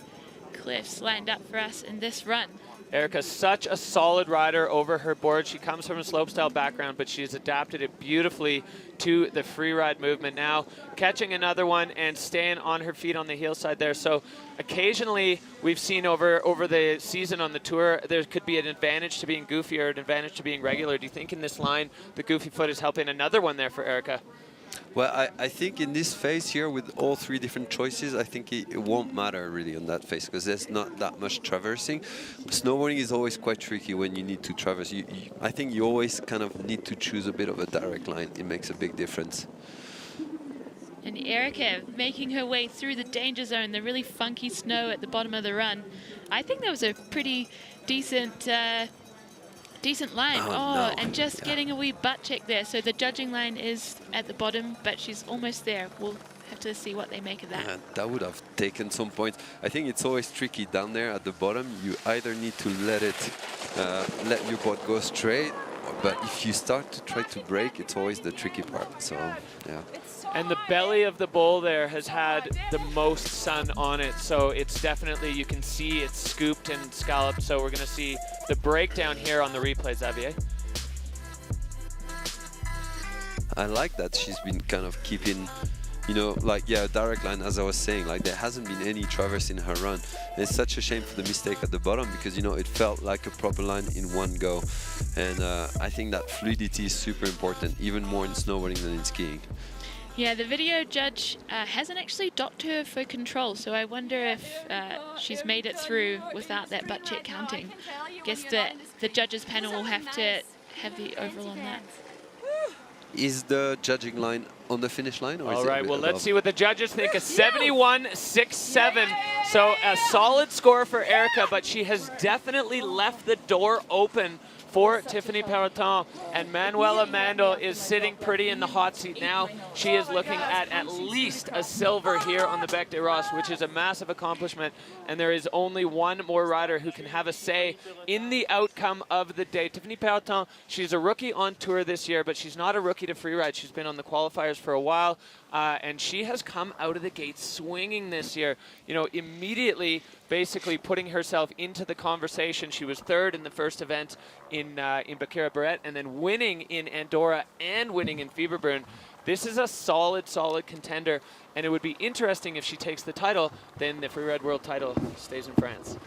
cliffs lined up for us in this run. Erica's such a solid rider over her board. She comes from a slopestyle background, but she's adapted it beautifully to the freeride movement. Now catching another one and staying on her feet on the heel side there. So occasionally we've seen over the season on the tour, there could be an advantage to being goofy or an advantage to being regular. Do you think in this line the goofy foot is helping? Another one there for Erica. Well, I think in this phase here with all 3 different choices, I think it won't matter really on that phase because there's not that much traversing. Snowboarding is always quite tricky when you need to traverse. I think you always kind of need to choose a bit of a direct line. It makes a big difference. And Erica making her way through the danger zone, the really funky snow at the bottom of the run. I think that was a pretty decent line. No. And just getting a wee butt check there. So the judging line is at the bottom, but she's almost there. We'll have to see what they make of that. That would have taken some points. I think it's always tricky down there at the bottom. You either need to let your board go straight, but if you start to try to brake, it's always the tricky part. So, yeah. And the belly of the bowl there has had the most sun on it, so it's definitely, you can see it's scooped and scalloped. So we're going to see the breakdown here on the replay, Xavier. I like that she's been kind of keeping, you know, like, yeah, direct line, as I was saying, like there hasn't been any traverse in her run. And it's such a shame for the mistake at the bottom because, you know, it felt like a proper line in one go. And I think that fluidity is super important, even more in snowboarding than in skiing. Yeah, the video judge hasn't actually docked her for control, so I wonder if she's made it through without that butt check counting. Guess the judges panel will have to have the overall on that. Is the judging line on the finish line? Or All is right, it well, let's above? see what the judges think. A 71.67. So a solid score for Erica, but she has definitely left the door open for Tiffany Peloton, and Manuela Mandel is sitting pretty in the hot seat now. She is looking at least a silver here on the Bec des Roses, which is a massive accomplishment, and there is only one more rider who can have a say in the outcome of the day. Tiffany Peloton, she's a rookie on tour this year, but she's not a rookie to freeride. She's been on the qualifiers for a while, and she has come out of the gate swinging this year, you know, immediately basically putting herself into the conversation. She was third in the first event in Baccarat-Barret, and then winning in Andorra and winning in Fieberbrunn. This is a solid contender, and it would be interesting if she takes the title, then the freeride world title stays in France.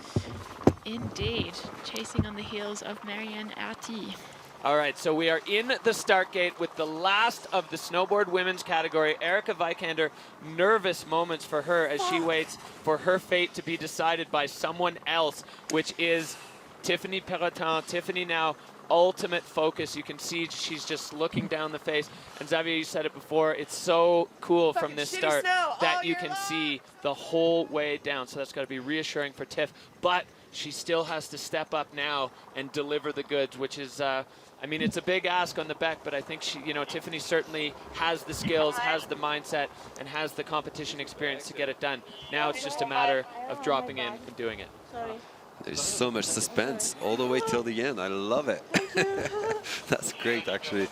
Indeed, chasing on the heels of Marianne Arty. All right, so we are in the start gate with the last of the snowboard women's category. Erica Vikander, nervous moments for her as she waits for her fate to be decided by someone else, which is Tiffany Peloton. Tiffany now ultimate focus. You can see she's just looking down the face. And Xavier, you said it before, it's so cool from this start that you can see the whole way down. So that's got to be reassuring for Tiff. But she still has to step up now and deliver the goods, which is, I mean, it's a big ask on the Bec, but I think she, you know, Tiffany certainly has the skills, has the mindset, and has the competition experience to get it done. Now it's just a matter of dropping in and doing it. There's so much suspense all the way till the end. I love it. That's great, actually.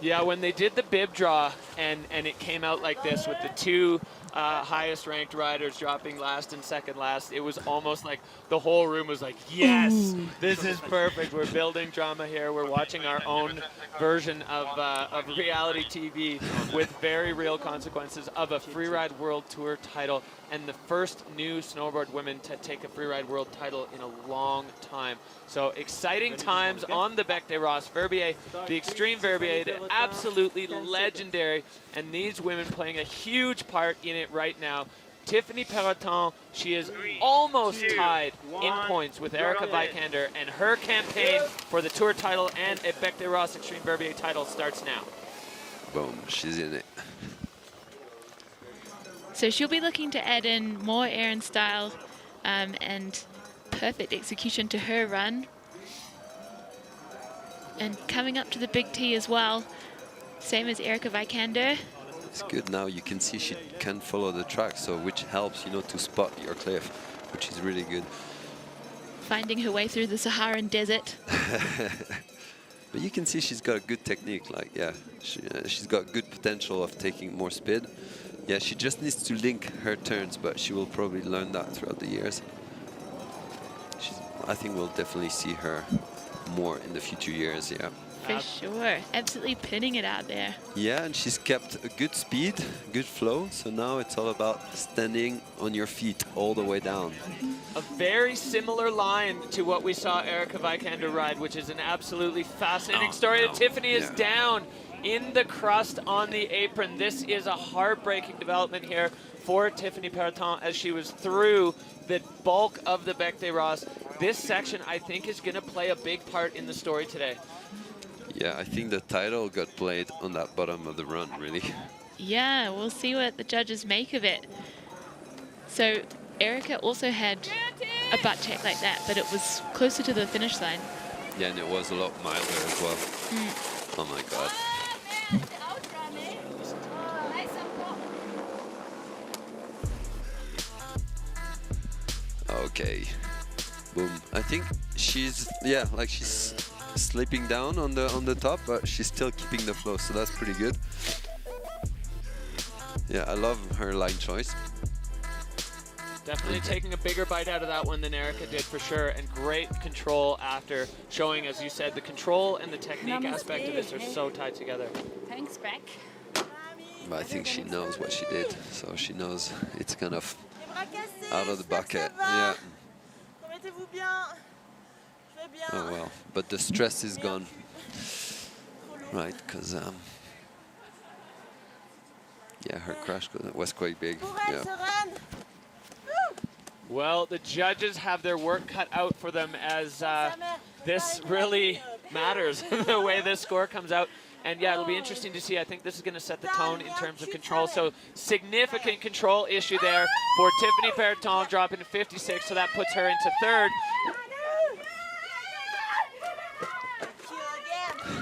Yeah, when they did the bib draw and it came out like this with the two highest ranked riders dropping last and second last, it was almost like the whole room was like, yes, this is perfect. We're building drama here. We're watching our own version of reality TV with very real consequences of a Freeride World Tour title and the first new snowboard women to take a Freeride World title in a long time. So exciting times on the Bec des Roses. Verbier, the Extreme Verbier, absolutely legendary, and these women playing a huge part in it right now. Tiffany Peloton, she is almost tied in points with Erica Vikander, and her campaign for the Tour title and a Bec des Ross Extreme Verbier title starts now. Boom, she's in it. So she'll be looking to add in more air and style and perfect execution to her run. And coming up to the big T as well, same as Erica Vikander. It's good now. You can see she can follow the track, so which helps, you know, to spot your cliff, which is really good. Finding her way through the Saharan desert. But you can see she's got a good technique. Like, yeah, she's got good potential of taking more speed. Yeah, she just needs to link her turns, but she will probably learn that throughout the years. I think we'll definitely see her more in the future years, yeah. For sure. Absolutely pinning it out there. Yeah, and she's kept a good speed, good flow. So now it's all about standing on your feet all the way down. A very similar line to what we saw Erica Vikander ride, which is an absolutely fascinating story. Tiffany is down in the crust on the apron. This is a heartbreaking development here for Tiffany Peloton as she was through the bulk of the Bec des Ross. This section, I think, is going to play a big part in the story today. Yeah, I think the title got played on that bottom of the run, really. Yeah, we'll see what the judges make of it. So Erica also had a butt check like that, but it was closer to the finish line. Yeah, and it was a lot milder as well. Oh my God. Okay. Boom. I think she's, yeah, like she's slipping down on the top, but she's still keeping the flow, so that's pretty good. Yeah, I love her line choice. Definitely taking a bigger bite out of that one than Erica did for sure, and great control after showing, as you said, the control and the technique aspect of this are so tied together. Thanks, Bec. But I think she knows what she did, so she knows it's kind of out of the bucket. Yeah. Oh well, but the stress is gone, right? Because yeah, her crash was quite big. Yeah. Well, the judges have their work cut out for them as this really matters, the way this score comes out. And yeah, it'll be interesting to see. I think this is going to set the tone in terms of control. So significant control issue there for Tiffany Peloton, dropping to 56, so that puts her into third.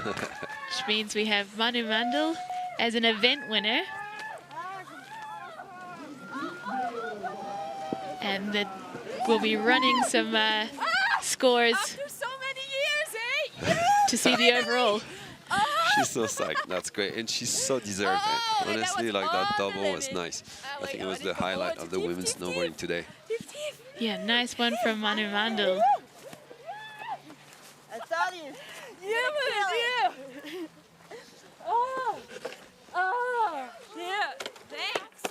Which means we have Manu Mandl as an event winner. And we'll be running some scores So many years, to see the overall. She's so psyched. That's great, and she's so deserving. Honestly, like that double was nice. I think it was the highlight of the women's snowboarding today. Yeah, nice one from Manu Mandl. Yeah, thanks.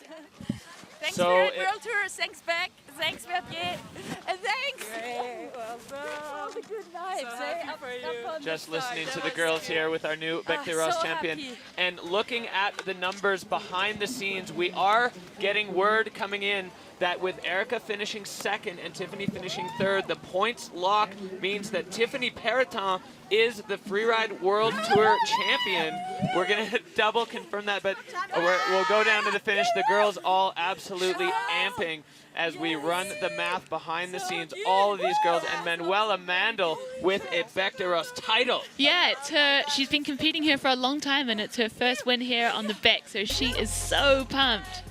Thanks, So Spirit World Tour. Thanks, Bec. Thanks, Verbier. And thanks. All the good vibes. Just listening to the girls here with our new Bec des Ross champion. happy. And looking at the numbers behind the scenes, we are getting word coming in that with Erica finishing second and Tiffany finishing third, the points lock means that Tiffany Peloton is the Freeride World Tour champion. We're going to double confirm that, but we'll go down to the finish. The girls all absolutely amping as we run the math behind the scenes. All of these girls, and Manuela Mandl with a Bec des Ross title. Yeah, it's her. She's been competing here for a long time, and it's her first win here on the Bec, so she is so pumped.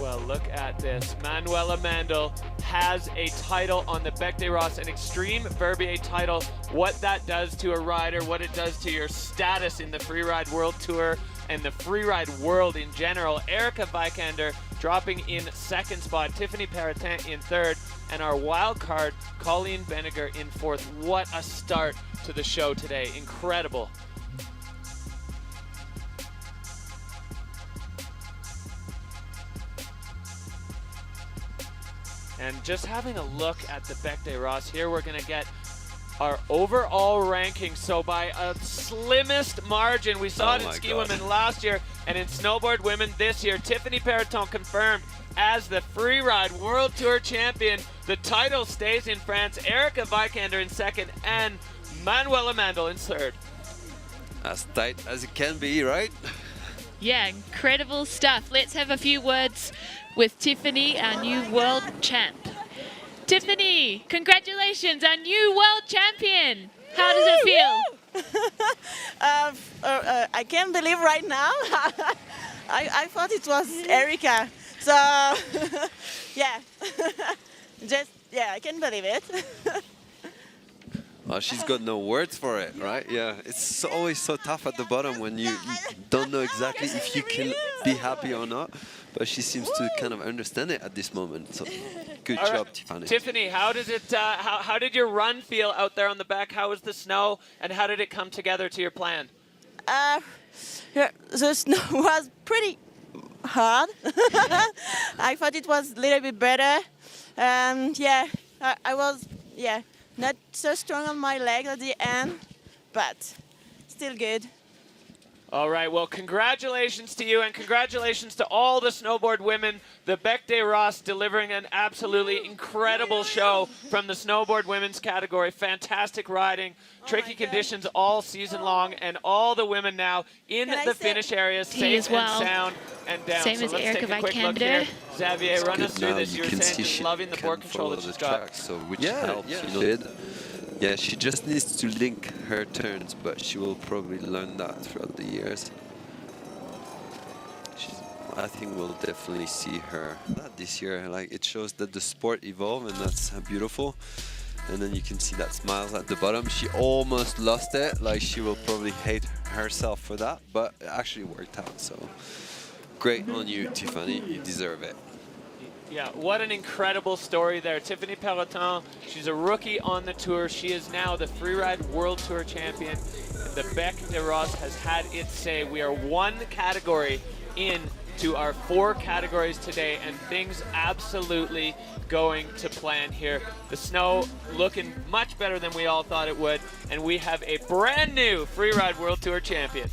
Well, look at this. Manuela Mandl has a title on the Bec des Ross, an Extreme Verbier title. What that does to a rider, what it does to your status in the Freeride World Tour and the Freeride world in general. Erica Vikander dropping in second spot, Tiffany Peloton in third, and our wild card, Colleen Benninger in fourth. What a start to the show today. Incredible. And just having a look at the Bec des Ross, here we're going to get our overall ranking. So by a slimmest margin, we saw it in Ski Women last year, And in snowboard women this year, Tiffany Peloton confirmed as the Freeride World Tour champion. The title stays in France. Erica Vikander in second and Manuela Mandel in third. As tight as it can be, right? Yeah, incredible stuff. Let's have a few words with Tiffany, our new world champ. Tiffany, congratulations, our new world champion. How does it feel? I can't believe right now. I thought it was Erica. So, yeah. I can't believe it. Well, she's got no words for it, right? Yeah, it's always so tough at the bottom when you don't know exactly if you can be happy or not. But she seems to kind of understand it at this moment. So, good job, Tiffany. Tiffany, how does it? How did your run feel out there on the back? How was the snow, and how did it come together to your plan? The snow was pretty hard. I thought it was a little bit better. I was not so strong on my legs at the end, but still good. All right, well, congratulations to you and congratulations to all the snowboard women. The Bec des Roses delivering an absolutely incredible show from the snowboard women's category. Fantastic riding, tricky conditions all season long, and all the women now in the finish areas, safe and sound and down. Same as Erica Vikander. Xavier, run us through this. You You were can saying see she's she loving the board can control that follow she's the got. track, so which helps. She did. Yeah, she just needs to link her turns, but she will probably learn that throughout the years. I think we'll definitely see her this year. Like, it shows that the sport evolved, and that's beautiful. And then you can see that smiles at the bottom. She almost lost it. Like, she will probably hate herself for that, but it actually worked out. So great on you, Tiffany. You deserve it. Yeah, what an incredible story there. Tiffany Peloton, she's a rookie on the tour. She is now the Freeride World Tour champion. The Bec des Roses has had its say. We are one category in to our 4 categories today, and things absolutely going to plan here. The snow looking much better than we all thought it would, and we have a brand new Freeride World Tour champion.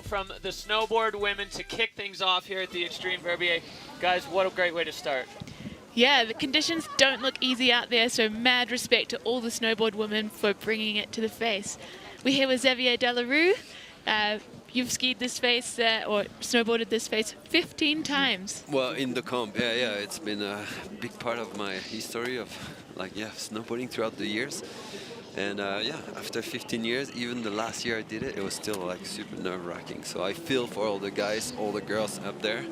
From the snowboard women to kick things off here at the Extreme Verbier. Guys, what a great way to start. Yeah, the conditions don't look easy out there, so mad respect to all the snowboard women for bringing it to the face. We're here with Xavier Delarue. You've skied this face, or snowboarded this face 15 times. Well, in the comp, yeah, it's been a big part of my history of, snowboarding throughout the years. And after 15 years, even the last year I did it, it was still super nerve-wracking. So I feel for all the guys, all the girls up there,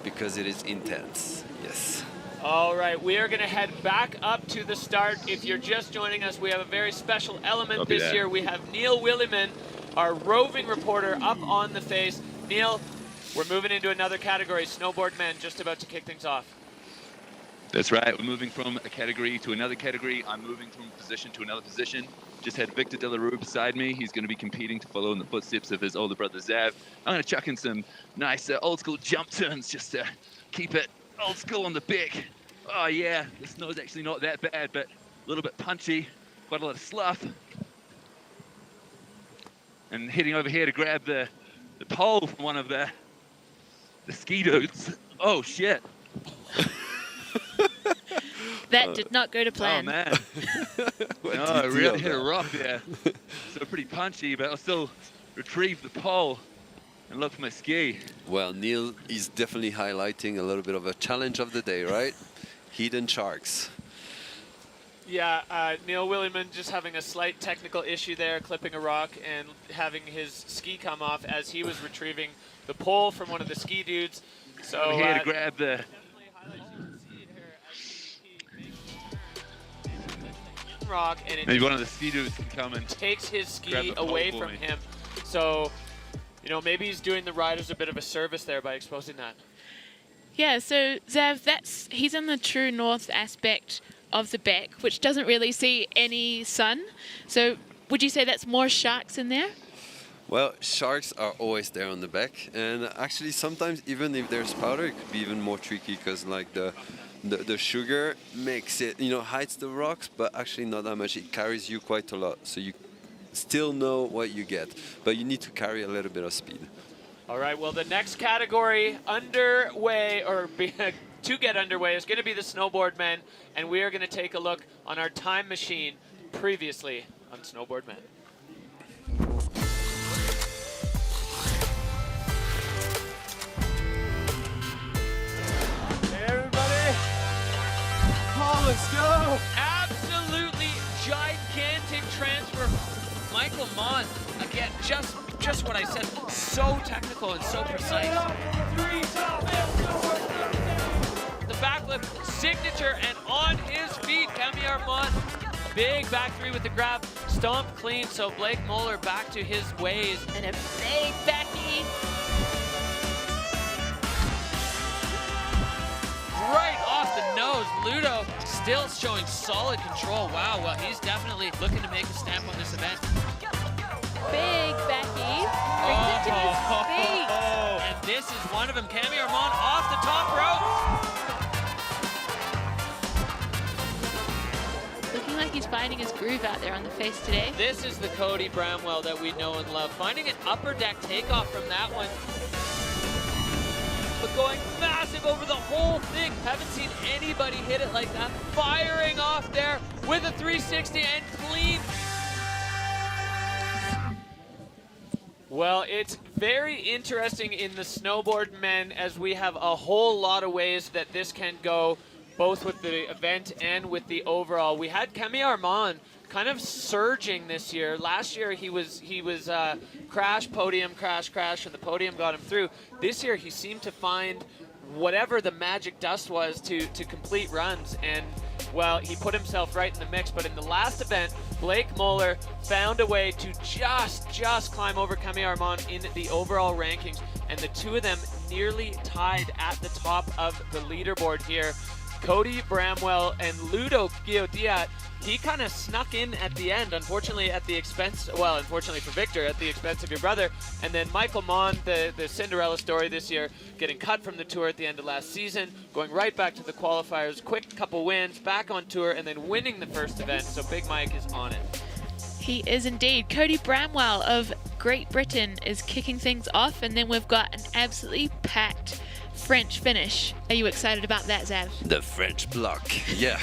because it is intense. Yes. All right, we are going to head back up to the start. If you're just joining us, we have a very special element this year. We have Neil Williman, our roving reporter, up on the face. Neil, we're moving into another category, snowboard men, just about to kick things off. That's right. We're moving from a category to another category. I'm moving from position to another position. Just had Victor Delarue beside me. He's going to be competing to follow in the footsteps of his older brother, Zav. I'm going to chuck in some nice old school jump turns just to keep it old school on the Bec. Oh, yeah. The snow's actually not that bad, but a little bit punchy. Quite a lot of slough. And heading over here to grab the pole from one of the ski dudes. Oh, shit. That did not go to plan. Oh, man. I really hit a rock there. So pretty punchy, but I'll still retrieve the pole and look for my ski. Well, Neil is definitely highlighting a little bit of a challenge of the day, right? Hidden sharks. Yeah, Neil Williman just having a slight technical issue there, clipping a rock and having his ski come off as he was retrieving the pole from one of the ski dudes. So I'm here to grab the. rock, and it Maybe one of the ski dudes can come and takes his grab ski the pole away for from me. him. So, you know, maybe he's doing the riders a bit of a service there by exposing that. Yeah, so Zav, he's in the true north aspect of the back, which doesn't really see any sun. So would you say that's more sharks in there? Well, sharks are always there on the back, and actually sometimes even if there's powder, it could be even more tricky because like the sugar makes it, you know, hides the rocks, but actually not that much. It carries you quite a lot, so you still know what you get, but you need to carry a little bit of speed. All right, well, the next category underway, or to get underway, is going to be the snowboard men, and we are going to take a look on our time machine previously on Snowboard Men. Hey, everybody. Oh, let's go. Absolutely gigantic transfer. Michael Mon, again, just what I said, so technical and so precise. The backflip signature and on his feet, Camille Armand. Big back three with the grab, stomp clean, so Blake Moeller back to his ways. And a big Becky. Right off the nose, Ludo still showing solid control. Wow, well, he's definitely looking to make a stamp on this event. Big Becky. Brings it to his feet. And this is one of them. Camille Armand off the top rope. Looking like he's finding his groove out there on the face today. This is the Cody Bramwell that we know and love. Finding an upper deck takeoff from that one. But going massive over the whole thing. Haven't seen anybody hit it like that. Firing off there with a 360 and clean. Well, it's very interesting in the snowboard men as we have a whole lot of ways that this can go, both with the event and with the overall. We had Camille Armand kind of surging this year. Last year he was crash, podium, crash, and the podium got him through. This year he seemed to find whatever the magic dust was to complete runs, and well, he put himself right in the mix. But in the last event, Blake Moeller found a way to just climb over Camille Armand in the overall rankings, and the two of them nearly tied at the top of the leaderboard here. Cody Bramwell and Ludo Guillaudiat, he kind of snuck in at the end, unfortunately at the expense, well, unfortunately for Victor, at the expense of your brother. And then Michael Mon, the Cinderella story this year, getting cut from the tour at the end of last season, going right back to the qualifiers, quick couple wins, back on tour, and then winning the first event. So Big Mike is on it. He is indeed. Cody Bramwell of Great Britain is kicking things off, and then we've got an absolutely packed French finish. Are you excited about that, Zav? The French block, yeah.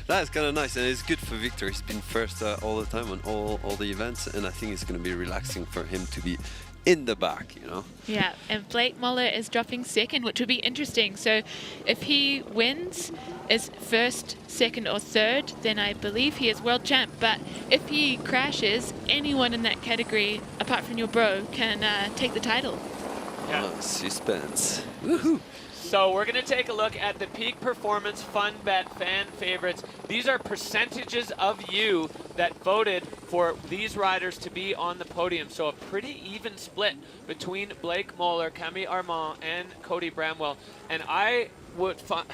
That's kind of nice, and it's good for Victor. He's been first all the time on all the events, and I think it's going to be relaxing for him to be in the back, you know? Yeah, and Blake Moeller is dropping second, which would be interesting. So if he wins as first, second or third, then I believe he is world champ. But if he crashes, anyone in that category, apart from your bro, can take the title. Yeah. Suspense. Woohoo! So we're going to take a look at the Peak Performance Fun Bet fan favorites. These are percentages of you that voted for these riders to be on the podium. So a pretty even split between Blake Moeller, Camille Armand, and Cody Bramwell. And I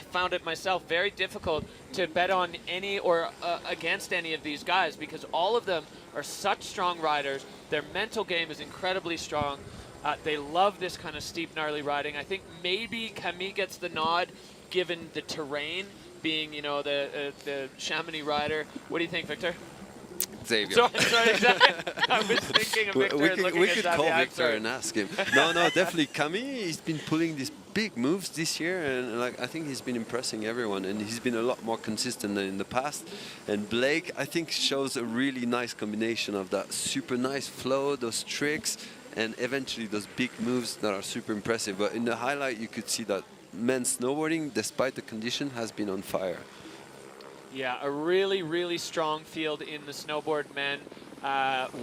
found it myself very difficult to bet on any or against any of these guys, because all of them are such strong riders. Their mental game is incredibly strong. They love this kind of steep, gnarly riding. I think maybe Camille gets the nod given the terrain, being, you know, the Chamonix rider. What do you think, Victor? Xavier. Sorry, exactly. I was thinking of Victor. We could call Victor and ask him. No, definitely Camille. He's been pulling these big moves this year, and like I think he's been impressing everyone, and he's been a lot more consistent than in the past. And Blake, I think, shows a really nice combination of that super nice flow, those tricks, and eventually those big moves that are super impressive. But in the highlight, you could see that men's snowboarding, despite the condition, has been on fire. Yeah, a really strong field in the snowboard men.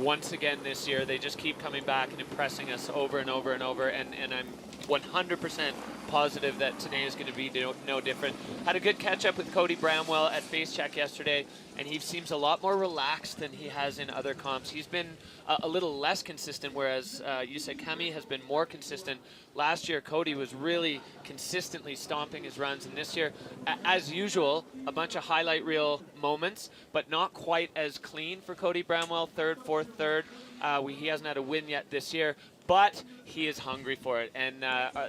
Once again this year, they just keep coming back and impressing us over and over and over. And I'm 100% positive that today is going to be no different. Had a good catch-up with Cody Bramwell at Face Check yesterday, and he seems a lot more relaxed than he has in other comps. He's been a little less consistent, whereas Jussi Kami has been more consistent. Last year, Cody was really consistently stomping his runs, and this year, as usual, a bunch of highlight reel moments, but not quite as clean for Cody Bramwell. Third, fourth, third. He hasn't had a win yet this year, but he is hungry for it. And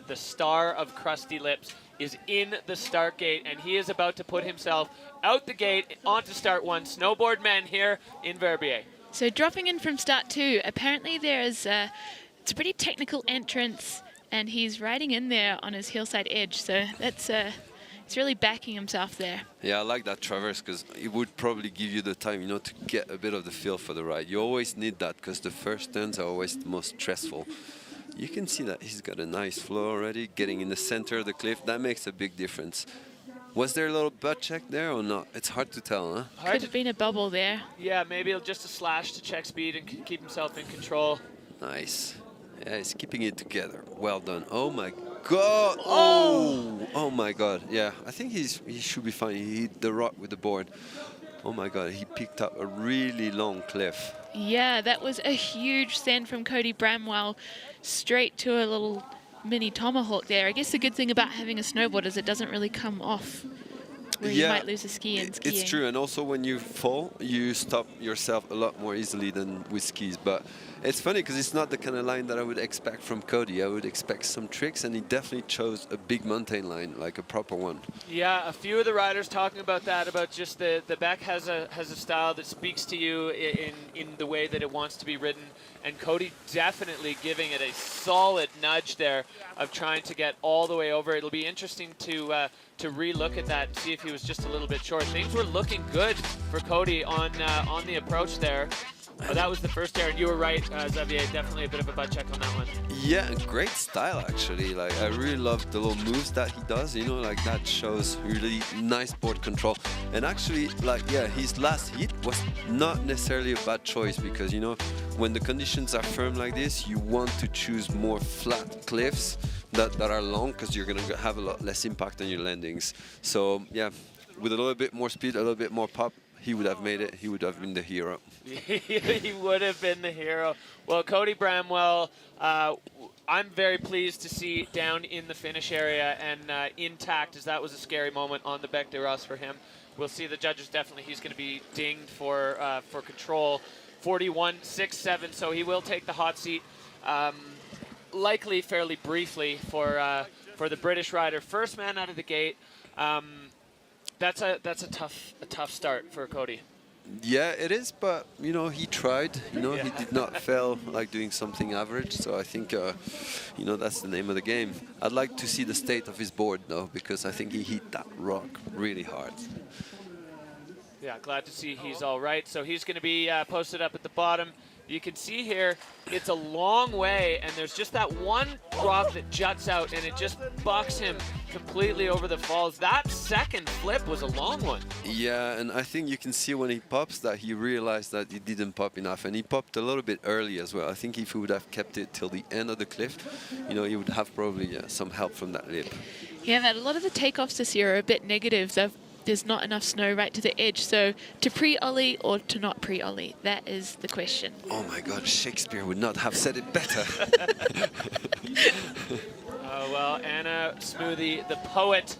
the star of Crusty Lips is in the start gate, and he is about to put himself out the gate onto start 1. Snowboard men here in Verbier. So dropping in from start 2, apparently there is it's a pretty technical entrance, and he's riding in there on his hillside edge. So that's he's really backing himself there. Yeah, I like that traverse because it would probably give you the time, to get a bit of the feel for the ride. You always need that because the first turns are always the most stressful. You can see that he's got a nice flow already, getting in the center of the cliff. That makes a big difference. Was there a little butt check there or not? It's hard to tell, huh? Could have been a bubble there. Yeah, maybe just a slash to check speed and keep himself in control. Nice. Yeah, he's keeping it together. Well done. Oh my God. Oh my God. Yeah, I think he should be fine. He hit the rock with the board. Oh my God, he picked up a really long cliff. Yeah, that was a huge send from Cody Bramwell, straight to a little mini tomahawk there. I guess the good thing about having a snowboard is it doesn't really come off, where you might lose a ski in skiing. It's true, and also when you fall, you stop yourself a lot more easily than with skis. But it's funny because it's not the kind of line that I would expect from Cody. I would expect some tricks, and he definitely chose a big mountain line, like a proper one. Yeah, a few of the riders talking about that, about just the Beck has a style that speaks to you in the way that it wants to be ridden, and Cody definitely giving it a solid nudge there of trying to get all the way over. It'll be interesting to re-look at that and see if he was just a little bit short. Things were looking good for Cody on the approach there. But that was the first air, and you were right, Xavier, definitely a bit of a butt check on that one. Yeah, great style actually. Like, I really love the little moves that he does, like that shows really nice board control. And actually, his last hit was not necessarily a bad choice because, when the conditions are firm like this, you want to choose more flat cliffs that are long because you're going to have a lot less impact on your landings. So, yeah, with a little bit more speed, a little bit more pop, he would have made it. He would have been the hero. He would have been the hero. Well, Cody Bramwell, I'm very pleased to see down in the finish area and intact, as that was a scary moment on the Bec des Roses for him. We'll see the judges definitely. He's going to be dinged for control. 41.67, so he will take the hot seat, likely fairly briefly for the British rider. First man out of the gate. That's a tough start for Cody. Yeah, it is, but he tried. He did not fail like doing something average. So I think that's the name of the game. I'd like to see the state of his board though, because I think he hit that rock really hard. Yeah, glad to see he's all right. So he's going to be posted up at the bottom. You can see here, it's a long way, and there's just that one drop that juts out, and it just bucks him completely over the falls. That second flip was a long one. Yeah, and I think you can see when he pops that he realized that he didn't pop enough, and he popped a little bit early as well. I think if he would have kept it till the end of the cliff, he would have probably some help from that lip. Yeah, a lot of the takeoffs this year are a bit negative. There's not enough snow right to the edge, so to pre-ollie or to not pre-ollie, that is the question. Oh my God, Shakespeare would not have said it better. Well, Anna Smoothie, the poet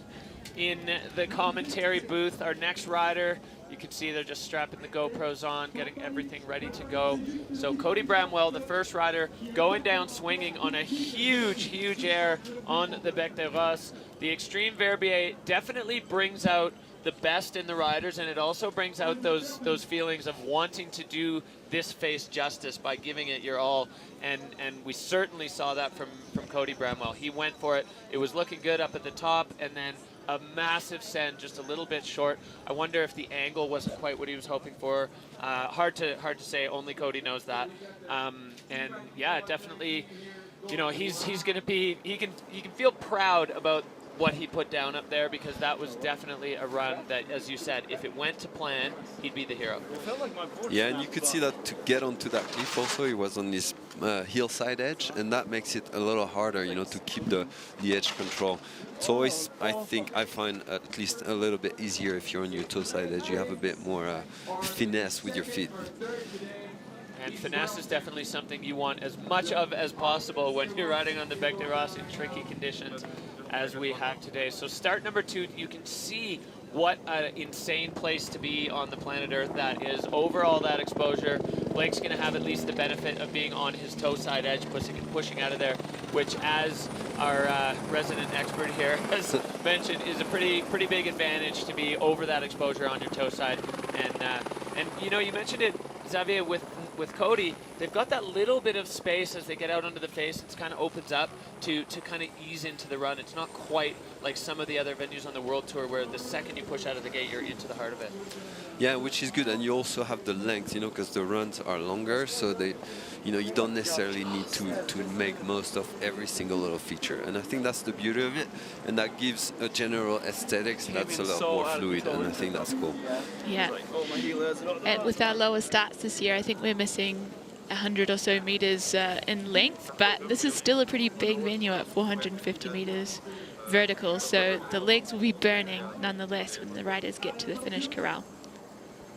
in the commentary booth, our next rider. You can see they're just strapping the GoPros on, getting everything ready to go. So Cody Bramwell, the first rider, going down swinging on a huge air on the Bec des Roses. The Extreme Verbier definitely brings out the best in the riders, and it also brings out those feelings of wanting to do this face justice by giving it your all, and we certainly saw that from Cody Bramwell. He went for it. It was looking good up at the top, and then a massive send, just a little bit short. I wonder if the angle wasn't quite what he was hoping for. Hard to say. Only Cody knows that. And yeah, definitely, he's going to be. He can feel proud about what he put down up there, because that was definitely a run that, as you said, if it went to plan, he'd be the hero. Yeah, and you could see that to get onto that cliff also, he was on this hillside edge, and that makes it a little harder, you know, to keep the edge control. It's always, I think, I find at least a little bit easier if you're on your toe side edge. You have a bit more finesse with your feet. And finesse is definitely something you want as much of as possible when you're riding on the Bec des Roses in tricky conditions as we have today. So start number 2, you can see what an insane place to be on the planet Earth that is. Over all that exposure, Blake's going to have at least the benefit of being on his toe side edge, pushing out of there, which, as our resident expert here has mentioned, is a pretty big advantage to be over that exposure on your toe side. And you know, you mentioned it, Xavier, with Cody, they've got that little bit of space as they get out onto the face. It kind of opens up to kind of ease into the run. It's not quite like some of the other venues on the World Tour where the second you push out of the gate, you're into the heart of it. Yeah, which is good, and you also have the length, you know, because the runs are longer, so they, you know, you don't necessarily need to make most of every single little feature, and I think that's the beauty of it, and that gives a general aesthetics that's a lot more fluid, and I think that's cool. Yeah, and with our lower starts this year, I think we're missing 100 or so meters in length, but this is still a pretty big venue at 450 meters vertical, so the legs will be burning nonetheless when the riders get to the finish corral.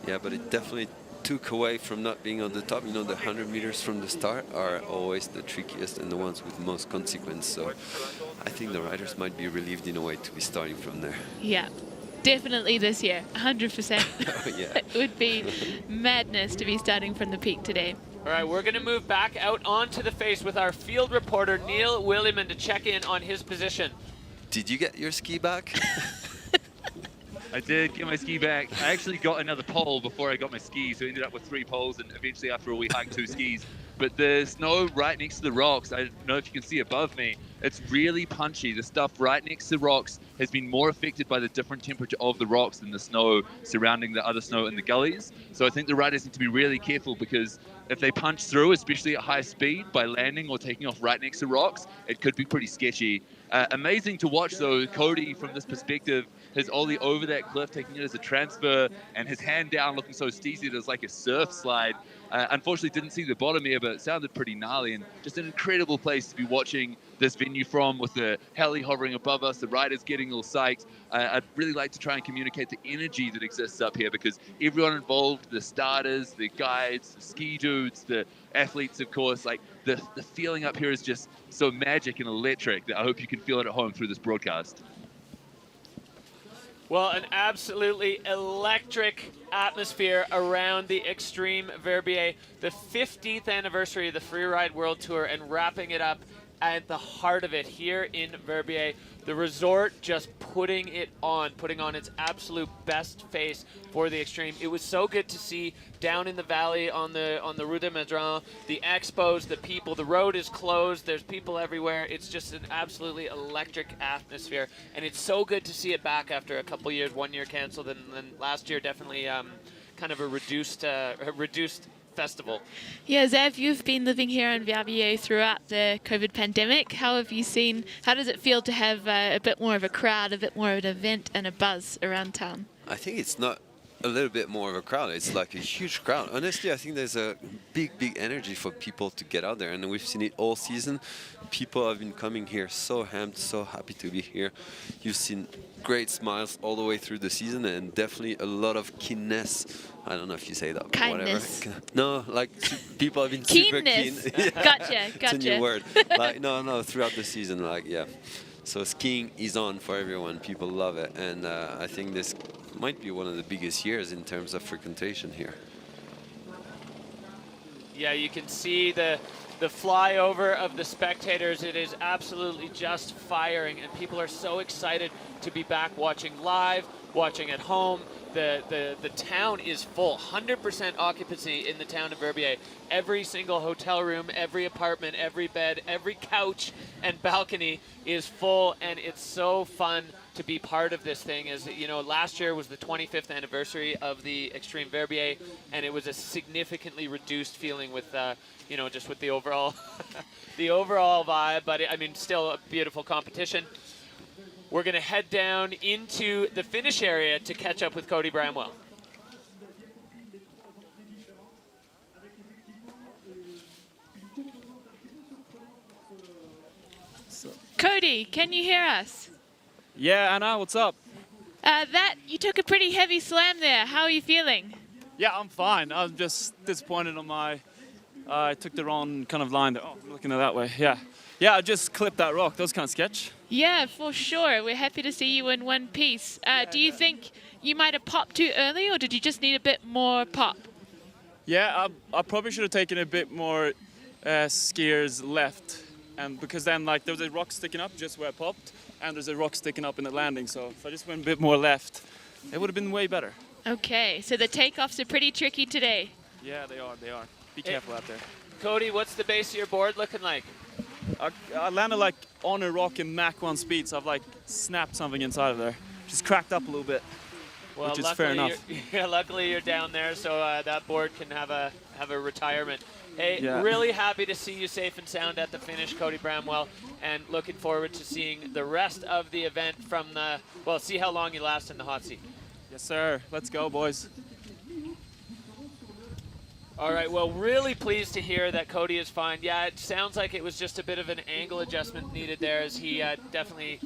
Yeah, but it definitely took away from not being on the top. You know, the 100 meters from the start are always the trickiest and the ones with most consequence. So I think the riders might be relieved in a way to be starting from there. Yeah, definitely this year, 100%. Yeah. It would be madness to be starting from the peak today. All right, we're going to move back out onto the face with our field reporter, Neil Williman, to check in on his position. Did you get your ski back? I did get my ski back. I actually got another pole before I got my skis, so I ended up with 3 poles, and eventually after all we hiked 2 skis. But the snow right next to the rocks, I don't know if you can see above me, it's really punchy. The stuff right next to the rocks has been more affected by the different temperature of the rocks than the snow surrounding the other snow in the gullies. So I think the riders need to be really careful, because if they punch through, especially at high speed, by landing or taking off right next to rocks, it could be pretty sketchy. Amazing to watch, though, Cody, from this perspective, his ollie over that cliff, taking it as a transfer, and his hand down looking so steezy it was like a surf slide. Unfortunately, didn't see the bottom here, but it sounded pretty gnarly, and just an incredible place to be watching this venue from, with the heli hovering above us, the riders getting all psyched. I'd really like to try and communicate the energy that exists up here, because everyone involved, the starters, the guides, the ski dudes, the athletes, of course, like the feeling up here is just so magic and electric that I hope you can feel it at home through this broadcast. Well, an absolutely electric atmosphere around the Extreme Verbier, the 50th anniversary of the Freeride World Tour, and wrapping it up at the heart of it here in Verbier. The resort just putting on its absolute best face for the Extreme. It was so good to see down in the valley on the Rue de Madron, the expos, the people. The road is closed. There's people everywhere. It's just an absolutely electric atmosphere, and it's so good to see it back after a couple years. 1 year canceled, and then last year definitely kind of a reduced festival. Yeah, Zev, you've been living here in Verbier throughout the COVID pandemic. How does it feel to have a bit more of a crowd, a bit more of an event and a buzz around town? I think it's not a little bit more of a crowd. It's like a huge crowd. Honestly, I think there's a big energy for people to get out there, and we've seen it all season. People have been coming here so amped, so happy to be here. You've seen great smiles all the way through the season, and definitely a lot of keenness. I don't know if you say that, but kindness. whatever. No, like people have been super keen. Yeah. Gotcha. It's a new word. Like no, throughout the season, like yeah. So skiing is on for everyone. People love it, and I think this might be one of the biggest years in terms of frequentation here. Yeah, you can see the flyover of the spectators. It is absolutely just firing, and people are so excited to be back watching live, watching at home. The town is full, 100% occupancy in the town of Verbier. Every single hotel room, every apartment, every bed, every couch and balcony is full, and it's so fun to be part of this thing. As you know, last year was the 25th anniversary of the Extreme Verbier, and it was a significantly reduced feeling with just with the overall the overall vibe, but I mean, still a beautiful competition. we're going to head down into the finish area to catch up with Cody Bramwell. Cody, can you hear us? Yeah, Anna, what's up? You took a pretty heavy slam there. How are you feeling? Yeah, I'm fine. I'm just disappointed on my... I took the wrong kind of line there. Oh, I'm looking at that way. Yeah. Yeah, I just clipped that rock. That was kind of sketch. Yeah, for sure. We're happy to see you in one piece. Do you think you might have popped too early, or did you just need a bit more pop? Yeah, I probably should have taken a bit more skiers left. And because then, like, there was a rock sticking up just where I popped, and there's a rock sticking up in the landing. So if I just went a bit more left, it would have been way better. Okay, so the takeoffs are pretty tricky today. Yeah, they are. They are. Be careful out there. Cody, what's the base of your board looking like? I landed like on a rock in Mach 1 speed, so I've like snapped something inside of there. Just cracked up a little bit, Well, which is fair enough. Luckily you're down there, so that board can have a retirement. Hey, Yeah. really happy to see you safe and sound at the finish, Cody Bramwell, and looking forward to seeing the rest of the event from the, well, see how long you last in the hot seat. Yes, sir. Let's go, boys. All right, well, really pleased to hear that Cody is fine. Yeah, it sounds like it was just a bit of an angle adjustment needed there, as he definitely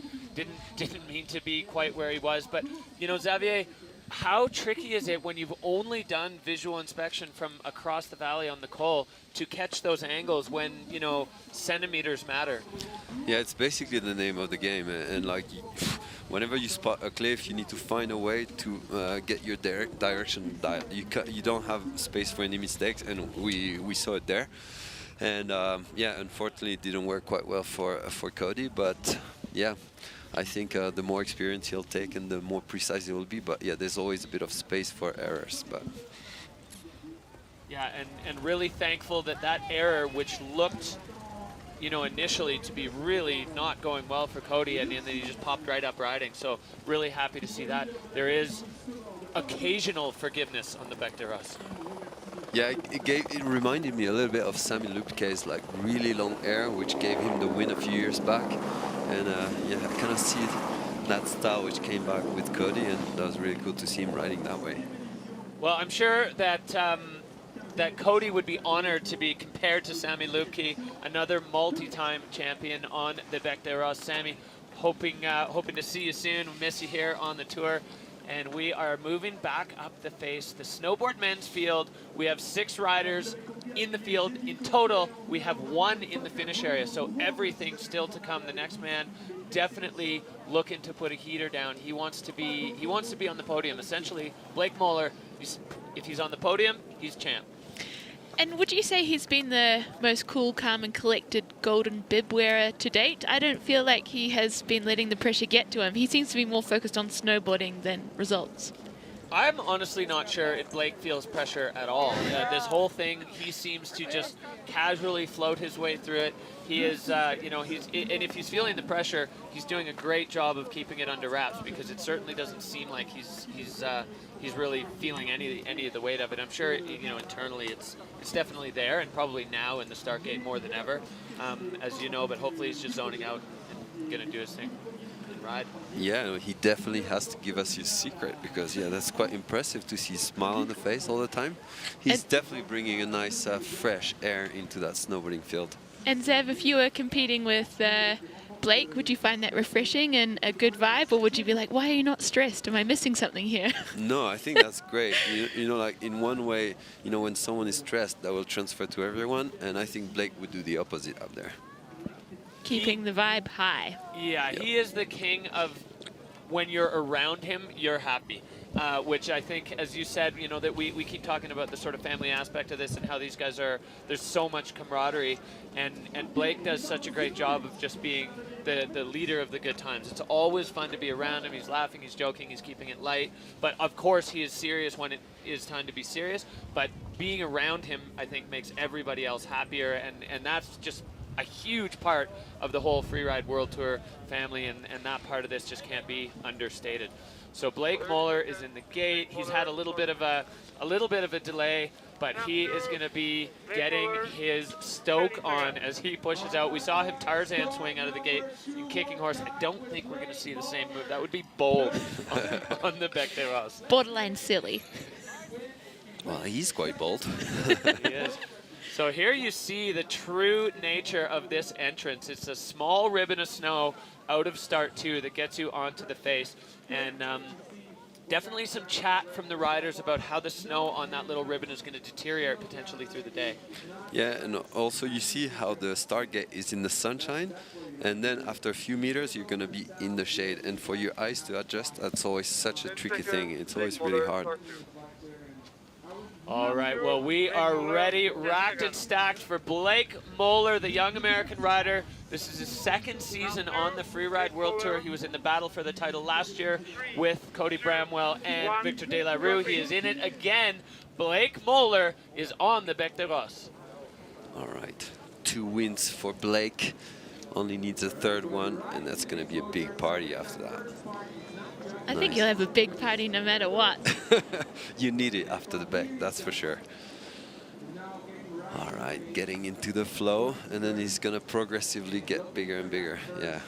didn't mean to be quite where he was. But, you know, Xavier, how tricky is it when you've only done visual inspection from across the valley on the Col to catch those angles when, you know, centimeters matter? Yeah, it's basically the name of the game, and like whenever you spot a cliff, you need to find a way to get your direction dialed. You don't have space for any mistakes, and we saw it there. And yeah, unfortunately, it didn't work quite well for Cody, but yeah. I think the more experience he'll take and the more precise he will be. But yeah, there's always a bit of space for errors. But yeah, and really thankful that error, which looked, you know, initially to be really not going well for Cody, and then he just popped right up riding. So really happy to see that. There is occasional forgiveness on the Bec des Roses. yeah, it reminded me a little bit of Sami Lübke's like really long air, which gave him the win a few years back. And yeah, I kind of see that style which came back with Cody, and that was really cool to see him riding that way. Well, I'm sure that that Cody would be honored to be compared to Sami Lübke, another multi-time champion on the Bec des Roses. Sami, hoping to see you soon. We miss you here on the tour. And we are moving back up the face, the snowboard men's field. We have 6 riders in the field. In total, we have 1 in the finish area, so everything still to come. The next man definitely looking to put a heater down. He wants to be on the podium. Essentially, Blake Moller, if he's on the podium, he's champ. And would you say he's been the most cool, calm and collected golden bib wearer to date? I don't feel like he has been letting the pressure get to him. He seems to be more focused on snowboarding than results. I'm honestly not sure if Blake feels pressure at all. This whole thing, he seems to just casually float his way through it. He is, you know, and if he's feeling the pressure, he's doing a great job of keeping it under wraps, because it certainly doesn't seem like he's really feeling any of the weight of it. I'm sure, you know, internally it's definitely there, and probably now in the start gate more than ever, as you know. But hopefully he's just zoning out and gonna do his thing and ride. Yeah, he definitely has to give us his secret, because yeah, that's quite impressive to see a smile on the face all the time. He's definitely bringing a nice fresh air into that snowboarding field. And Zev, if you were competing with Blake, would you find that refreshing and a good vibe, or would you be like, why are you not stressed? Am I missing something here? No, I think that's great. You know, like in one way, you know, when someone is stressed, that will transfer to everyone, and I think Blake would do the opposite up there. Keeping the vibe high. Yeah, he is the king of when you're around him, you're happy. Which I think, as you said, you know, that we keep talking about the sort of family aspect of this and how these guys are, there's so much camaraderie, and Blake does such a great job of just being the leader of the good times. It's always fun to be around him. He's laughing, he's joking, he's keeping it light, but of course he is serious when it is time to be serious. But being around him, I think, makes everybody else happier, and that's just a huge part of the whole Freeride World Tour family, and that part of this just can't be understated. So Blake Moeller is in the gate. He's had a little bit of a delay, but he is going to be getting his stoke on as he pushes out. We saw him Tarzan swing out of the gate in Kicking Horse. I don't think we're going to see the same move. That would be bold on the Bec des Roses. Borderline silly. Well, he's quite bold. He is. So here you see the true nature of this entrance. It's a small ribbon of snow out of start 2 that gets you onto the face. And definitely some chat from the riders about how the snow on that little ribbon is going to deteriorate potentially through the day. Yeah, and also you see how the start gate is in the sunshine, and then after a few meters you're going to be in the shade. And for your eyes to adjust, that's always such a tricky thing. It's always really hard. All right, well, we are ready, racked and stacked for Blake Moeller, the young American rider. This is his second season on the Freeride World Tour. He was in the battle for the title last year with Cody Bramwell and Victor De La Rue. He is in it again. Blake Moeller is on the Bec des Roses. All right, 2 wins for Blake. Only needs a 3rd one, and that's going to be a big party after that. I think you'll have a big party no matter what. You need it after the Bec, that's for sure. All right, getting into the flow, and then he's going to progressively get bigger and bigger. Yeah.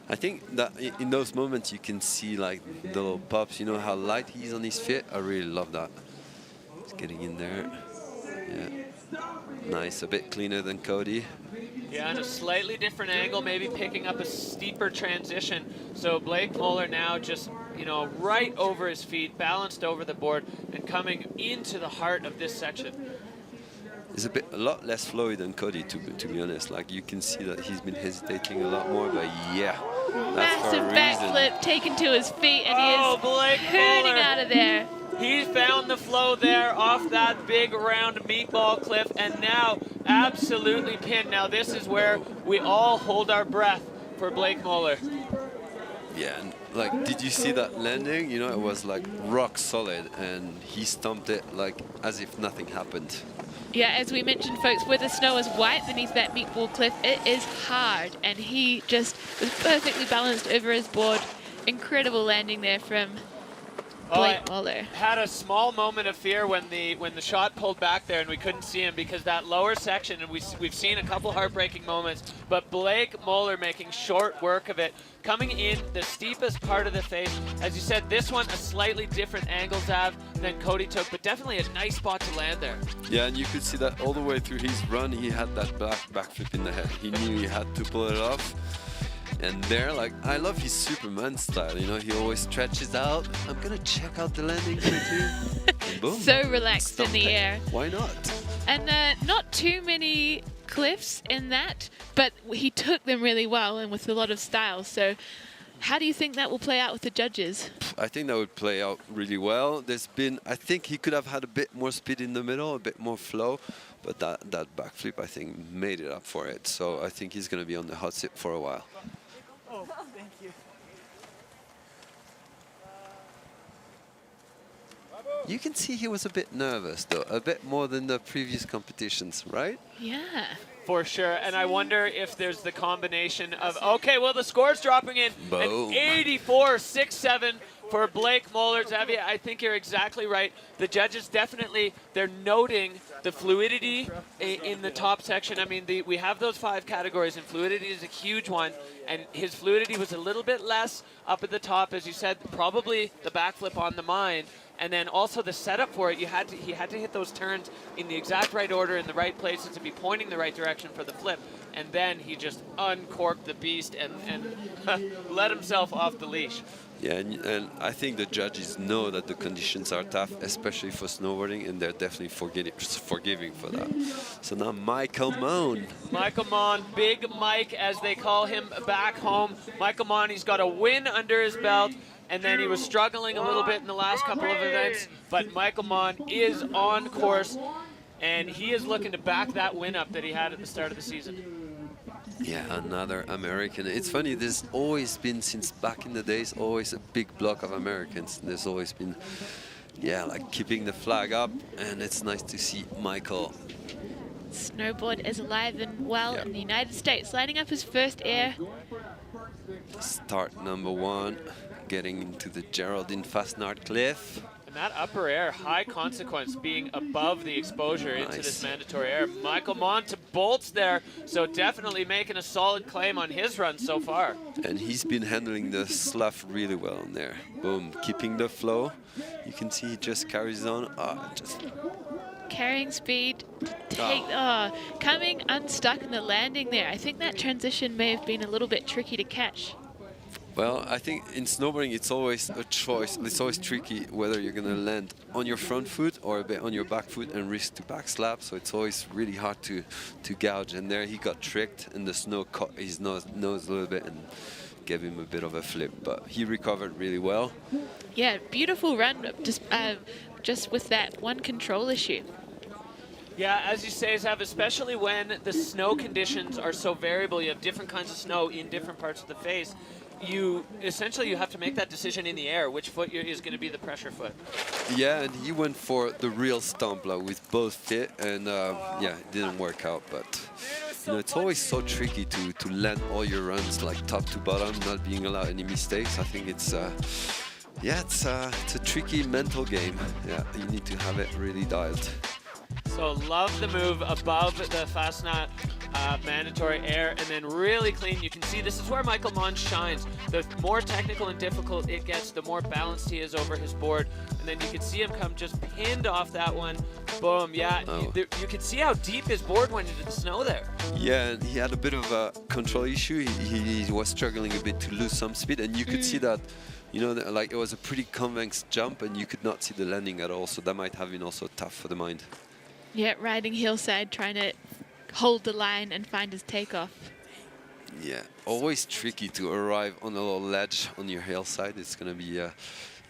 I think that in those moments you can see like the little pops, you know how light he is on his feet? I really love that. He's getting in there. Yeah. Nice, a bit cleaner than Cody. Yeah, and a slightly different angle, maybe picking up a steeper transition. So Blake Moeller now just, you know, right over his feet, balanced over the board, and coming into the heart of this section. It's a lot less flowy than Cody, to be honest. Like, you can see that he's been hesitating a lot more, but yeah, that's for a Massive reason. backflip taken to his feet, and he is Blake hurting Moeller. out of there. He found the flow there off that big round meatball cliff, and now absolutely pinned. Now this is where we all hold our breath for Blake Moeller. Yeah, and like, did you see that landing? You know, it was like rock solid, and he stomped it like as if nothing happened. Yeah, as we mentioned, folks, where the snow is white beneath that meatball cliff, it is hard, and he just was perfectly balanced over his board. Incredible landing there from Blake Moeller. Had a small moment of fear when the shot pulled back there and we couldn't see him, because that lower section, and we've seen a couple heartbreaking moments, but Blake Moeller making short work of it, coming in the steepest part of the face. As you said, this one a slightly different angle, Zav, than Cody took, but definitely a nice spot to land there. Yeah, and you could see that all the way through his run, he had that backflip in the head. He knew he had to pull it off. And there, like, I love his Superman style, you know, he always stretches out. I'm gonna check out the landing quickly. And boom. So relaxed in the air. Why not? And not too many cliffs in that, but he took them really well and with a lot of style. So how do you think that will play out with the judges? I think that would play out really well. I think he could have had a bit more speed in the middle, a bit more flow, but that backflip, I think, made it up for it. So I think he's gonna be on the hot seat for a while. Oh, thank you. You can see he was a bit nervous, though, a bit more than the previous competitions, right? Yeah. For sure, and I wonder if there's the combination of, okay, well, the score's dropping in, Boom. an 84-6-7 for Blake Moeller. Xavier, I think you're exactly right. The judges definitely, they're noting the fluidity in the top section. I mean, we have those 5 categories, and fluidity is a huge one, and his fluidity was a little bit less up at the top, as you said, probably the backflip on the mind. And then also the setup for it, he had to hit those turns in the exact right order, in the right places, to be pointing the right direction for the flip. And then he just uncorked the beast and let himself off the leash. Yeah, and I think the judges know that the conditions are tough, especially for snowboarding, and they're definitely forgiving for that. So now Michael Moan. Michael Mon, Big Mike, as they call him back home. Michael Mon, he's got a win under his belt. And then he was struggling a little bit in the last couple of events, but Michael Mon is on course, and he is looking to back that win up that he had at the start of the season. Yeah, another American. It's funny, there's always been, since back in the days, always a big block of Americans. There's always been, yeah, like keeping the flag up, and it's nice to see Michael. Snowboard is alive and well in the United States, lining up his first air. Start number 1. getting into the Geraldine Fastnard cliff. And that upper air, high consequence, being above the exposure into this mandatory air. Michael Mont bolts there, so definitely making a solid claim on his run so far. And he's been handling the slough really well in there. Boom, keeping the flow. You can see he just carries on. Carrying speed, coming unstuck in the landing there. I think that transition may have been a little bit tricky to catch. Well, I think in snowboarding it's always a choice. It's always tricky whether you're going to land on your front foot or a bit on your back foot and risk to back slap. So it's always really hard to gouge. And there he got tricked and the snow caught his nose a little bit and gave him a bit of a flip. But he recovered really well. Yeah, beautiful run, just with that one control issue. Yeah, as you say, Zav, especially when the snow conditions are so variable, you have different kinds of snow in different parts of the face. You have to make that decision in the air, which foot is going to be the pressure foot. Yeah, and he went for the real Stampla with both feet, and yeah, it didn't work out. But you know, it's always so tricky to land all your runs like top to bottom, not being allowed any mistakes. I think it's it's a tricky mental game. Yeah, you need to have it really dialed. So love the move above the Fastnat mandatory air, and then really clean. You can see this is where Michael Mont shines. The more technical and difficult it gets, the more balanced he is over his board. And then you can see him come just pinned off that one. Boom, yeah. You can see how deep his board went into the snow there. Yeah, and he had a bit of a control issue. He was struggling a bit to lose some speed, and you could see that, you know, like it was a pretty convex jump, and you could not see the landing at all. So that might have been also tough for the mind. Yeah, riding hillside, trying to hold the line and find his takeoff. Yeah, always tricky to arrive on a little ledge on your hillside. It's going to be, yeah,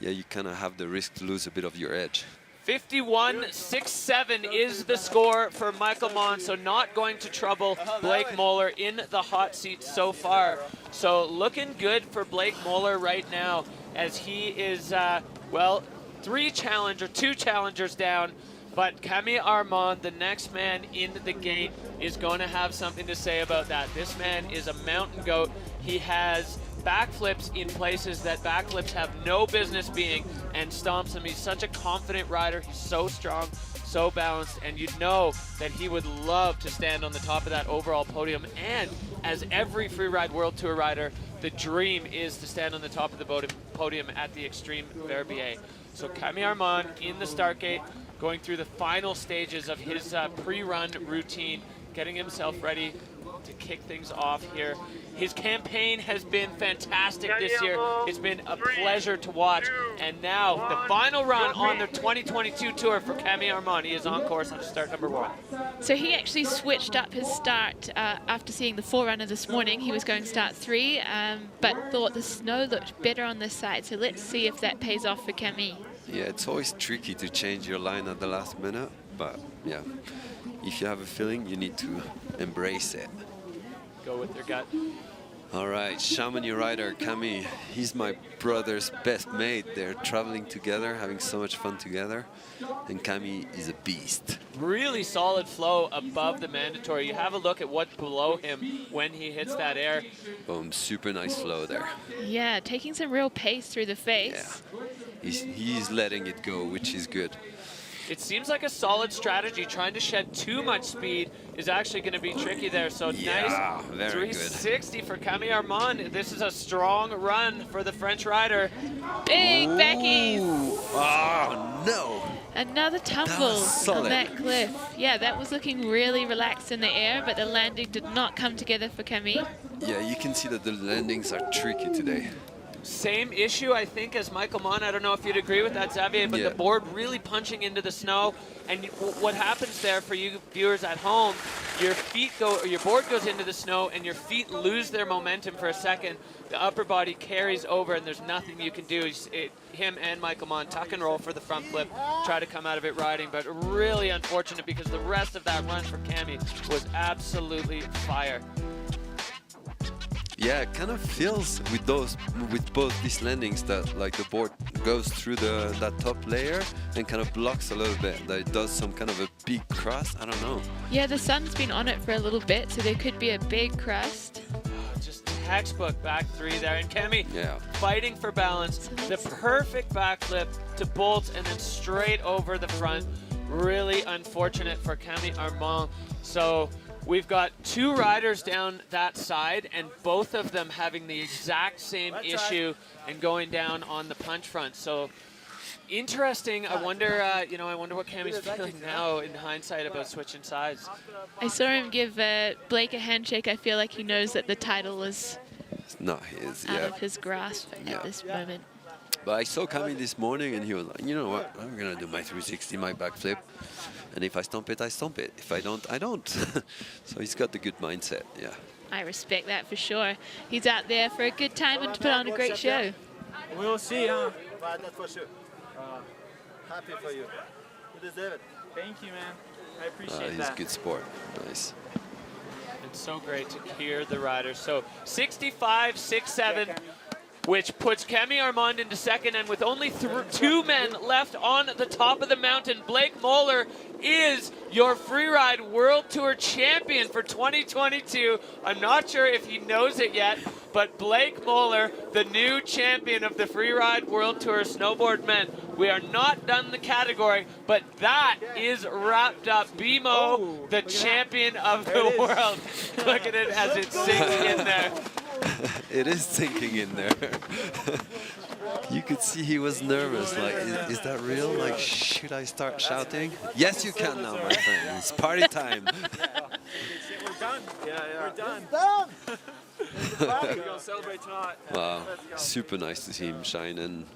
you kind of have the risk to lose a bit of your edge. 51-6-7 is the score for Michael Mont, so not going to trouble Blake Moeller in the hot seat so far. So looking good for Blake Moeller right now, as he is, two challengers down. But Camille Armand, the next man in the gate, is going to have something to say about that. This man is a mountain goat. He has backflips in places that backflips have no business being and stomps them. He's such a confident rider. He's so strong, so balanced, and you'd know that he would love to stand on the top of that overall podium. And as every Freeride World Tour rider, the dream is to stand on the top of the podium at the Extreme Verbier. So Camille Armand in the start gate, going through the final stages of his pre-run routine, getting himself ready to kick things off here. His campaign has been fantastic this year. It's been a pleasure to watch. And now the final run on the 2022 tour for Camille Armand. He is on course on start number 1. So he actually switched up his start after seeing the Forerunner this morning. He was going start 3, but thought the snow looked better on this side. So let's see if that pays off for Camille. Yeah, it's always tricky to change your line at the last minute, but yeah, if you have a feeling, you need to embrace it. Go with your gut. All right, Chamonix rider Camille, he's my brother's best mate. They're traveling together, having so much fun together, and Camille is a beast. Really solid flow above the mandatory. You have a look at what's below him when he hits that air. Boom, super nice flow there. Yeah, taking some real pace through the face. Yeah, he's letting it go, which is good. It seems like a solid strategy. Trying to shed too much speed is actually going to be tricky there. So yeah, nice very 360 for Camille Armand. This is a strong run for the French rider. Big Beckies. Oh, no. Another tumble on that cliff. Yeah, that was looking really relaxed in the air, but the landing did not come together for Camille. Yeah, you can see that the landings are tricky today. Same issue, I think, as Michael Mont. I don't know if you'd agree with that, Xavier, but the board really punching into the snow. And what happens there for you viewers at home, your board goes into the snow and your feet lose their momentum for a second. The upper body carries over and there's nothing you can do. Him and Michael Mont tuck and roll for the front flip, try to come out of it riding, but really unfortunate because the rest of that run for Camille was absolutely fire. Yeah, it kind of feels with both these landings that like the board goes through that top layer and kind of blocks a little bit. That it does some kind of a big crust. I don't know. Yeah, the sun's been on it for a little bit, so there could be a big crust. Just textbook back three there. And Kemi Yeah. fighting for balance. The perfect backflip to bolt and then straight over the front. Really unfortunate for Kemi Armand. So we've got two riders down that side, and both of them having the exact same issue and going down on the punch front. So interesting. I wonder, I wonder what Kami's feeling now in hindsight about switching sides. I saw him give Blake a handshake. I feel like he knows that the title is It's not his, out yeah. of his grasp at this moment. But I saw Kami this morning, and he was like, you know what, I'm going to do my 360, my backflip. And if I stomp it, I stomp it. If I don't, I don't. So he's got the good mindset, yeah. I respect that for sure. He's out there for a good time and to put on a great show. We'll see, huh? But that's for sure. Happy for you. You deserve it. Thank you, man. I appreciate He's that. a good sport. Nice. It's so great to hear the riders. So 65-6-7, which puts Kemi Armand into second, and with only two men left on the top of the mountain, Blake Moeller is your Freeride World Tour champion for 2022. I'm not sure if he knows it yet, but Blake Moeller, the new champion of the Freeride World Tour Snowboard Men. We are not done the category, but that is wrapped up. BMO, the champion of the world. Look at it as it sinks in there. It is sinking in there. You could see he was nervous. Like, is that real? Like, should I start shouting? Yes, you can now, my friend. It's party time. We're done. Yeah. We're done. We're going to celebrate tonight. Wow, super nice to see him shine, and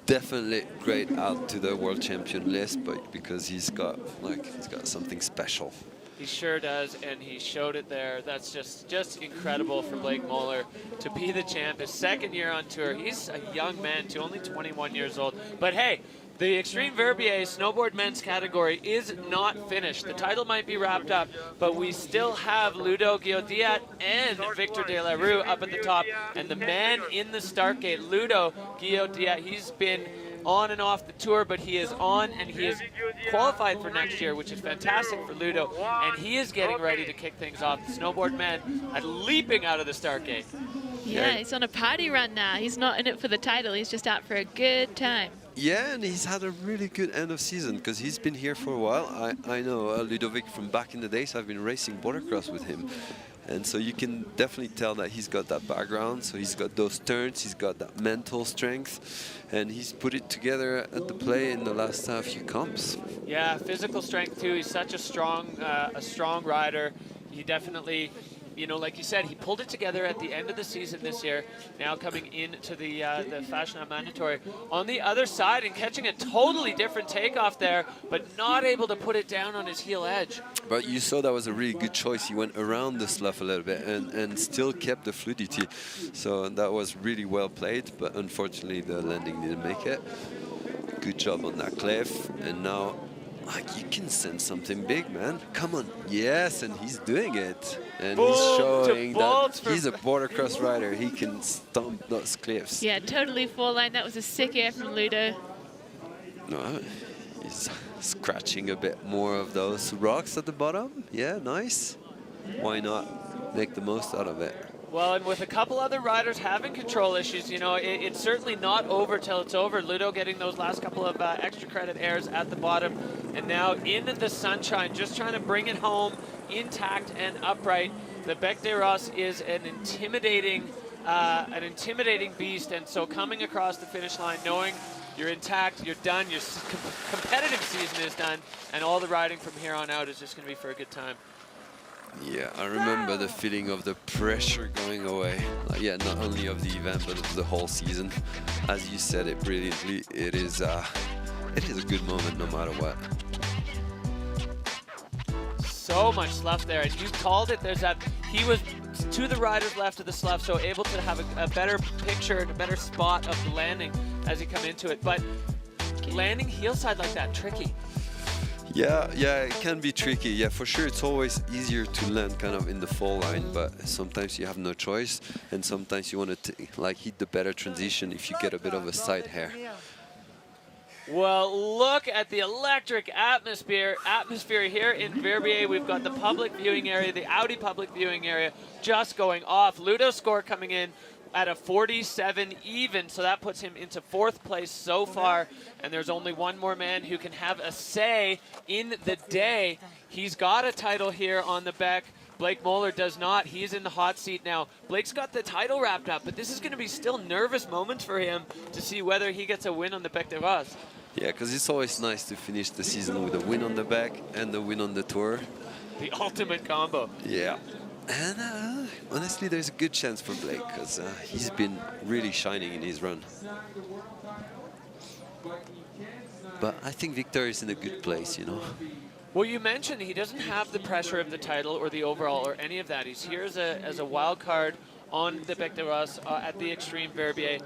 definitely great out to the world champion list, but because he's got something special. He sure does, and he showed it there. That's just incredible for Blake Moeller to be the champ. His second year on tour. He's a young man, too, only 21 years old. But hey, the Extreme Verbier snowboard men's category is not finished. The title might be wrapped up, but we still have Ludo Guillaudiat and Victor De La Rue up at the top. And the man in the start gate, Ludo Guillaudiat, he's been on and off the tour, but he is on and he is qualified for next year, which is fantastic for Ludo. And he is getting ready to kick things off. The snowboard man leaping out of the start gate. Yeah, he's on a party run now. He's not in it for the title. He's just out for a good time. Yeah, and he's had a really good end of season because he's been here for a while. I know Ludovic from back in the days. I've been racing Bordercross with him. And so you can definitely tell that he's got that background. So he's got those turns, he's got that mental strength, and he's put it together at the play in the last few comps. Yeah, physical strength too. He's such a strong rider. He definitely, like you said, he pulled it together at the end of the season this year. Now coming into the Fashion Out Mandatory on the other side and catching a totally different takeoff there, but not able to put it down on his heel edge. But you saw that was a really good choice. He went around the slough a little bit and still kept the fluidity. So that was really well played, but unfortunately the landing didn't make it. Good job on that cliff, and now you can sense something big, man. Come on. Yes, and he's doing it. And he's showing that he's a Bordercross rider. He can stomp those cliffs. Yeah, totally four line. That was a sick air from Ludo. No, he's scratching a bit more of those rocks at the bottom. Yeah, nice. Why not make the most out of it? Well, and with a couple other riders having control issues, it's certainly not over till it's over. Ludo getting those last couple of extra credit airs at the bottom, and now in the sunshine, just trying to bring it home intact and upright. The Bec des Roses is an intimidating beast, and so coming across the finish line, knowing you're intact, you're done, your competitive season is done, and all the riding from here on out is just going to be for a good time. Yeah, I remember the feeling of the pressure going away. Not only of the event, but of the whole season. As you said it brilliantly, it is a good moment no matter what. So much slough there, and you called it. He was to the rider's left of the slough, so able to have a better picture and a better spot of the landing as he come into it. But landing heel side like that, tricky. Yeah, it can be tricky. Yeah, for sure, it's always easier to land kind of in the fall line, but sometimes you have no choice, and sometimes you want to hit the better transition if you get a bit of a side hair. Well, look at the electric atmosphere here in Verbier. We've got the public viewing area, the Audi public viewing area just going off. Ludo's score coming in at a 47 even, so that puts him into 4th place so far, and there's only one more man who can have a say in the day. He's got a title here on the Beck. Blake Moeller does not. He's in the hot seat now. Blake's got the title wrapped up, but this is going to be still nervous moments for him to see whether he gets a win on the Bec des Roses. Yeah, because it's always nice to finish the season with a win on the Beck and the win on the Tour. The ultimate combo. Yeah. And honestly, there's a good chance for Blake because he's been really shining in his run. But I think Victor is in a good place, you know. Well, you mentioned he doesn't have the pressure of the title or the overall or any of that. He's here as a wild card on the Bec des Roses at the Extreme Verbier.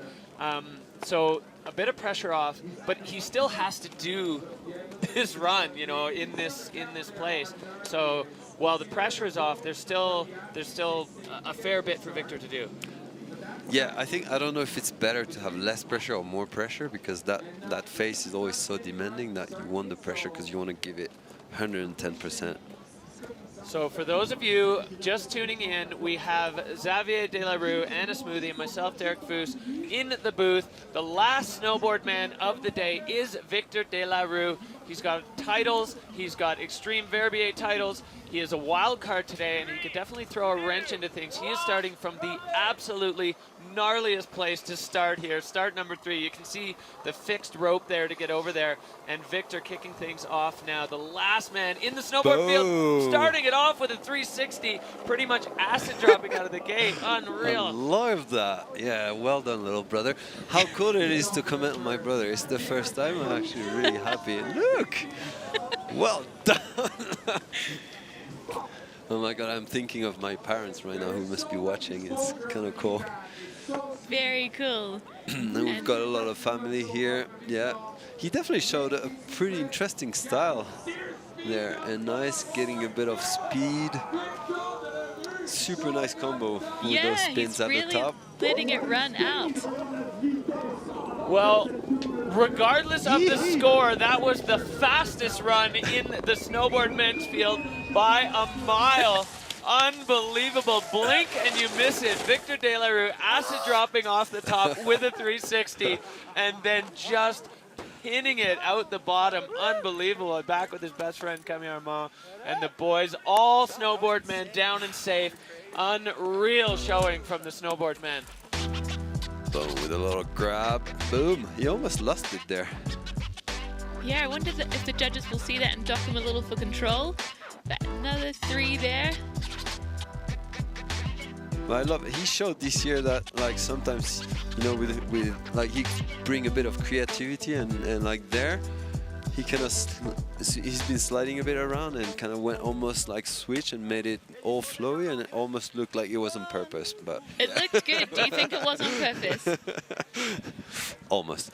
So a bit of pressure off, but he still has to do this run, you know, in this place. So while the pressure is off, there's still a fair bit for Victor to do. Yeah, I don't know if it's better to have less pressure or more pressure, because that face is always so demanding that you want the pressure because you want to give it 110%. So for those of you just tuning in, we have Xavier Delarue, Anna Smoothie, and myself, Derek Foos, in the booth. The last snowboard man of the day is Victor Delarue. He's got titles. He's got Extreme Verbier titles. He is a wild card today, and he could definitely throw a wrench into things. He is starting from the absolutely gnarliest place to start here. Start number 3. You can see the fixed rope there to get over there. And Victor kicking things off now. The last man in the snowboard field, starting it off with a 360. Pretty much acid dropping out of the gate. Unreal. I love that. Yeah, well done, little brother. How cool it is to comment on my brother. It's the first time. I'm actually really happy. And look, well done. Oh my God, I'm thinking of my parents right now who must be watching. It's kind of cool. Very cool. And we've got a lot of family here. Yeah, he definitely showed a pretty interesting style there, and nice, getting a bit of speed. Super nice combo with those spins at the top. Letting it run out. Well, regardless of the score, that was the fastest run in the snowboard men's field by a mile. Unbelievable. Blink and you miss it. Victor Delarue acid dropping off the top with a 360 and then just pinning it out the bottom. Unbelievable. Back with his best friend Camille Armand and the boys. All snowboard men down and safe. Unreal showing from the snowboard men. Boom, with a little grab. Boom. He almost lost it there. Yeah, I wonder if the judges will see that and dock him a little for control. But another 3 there. But I love it. He showed this year that, like, sometimes, you know, with like, he bring a bit of creativity and like there, he kind of, he's been sliding a bit around and kind of went almost like switch and made it all flowy, and it almost looked like it was on purpose, but. It looked good. Do you think it was on purpose? Almost.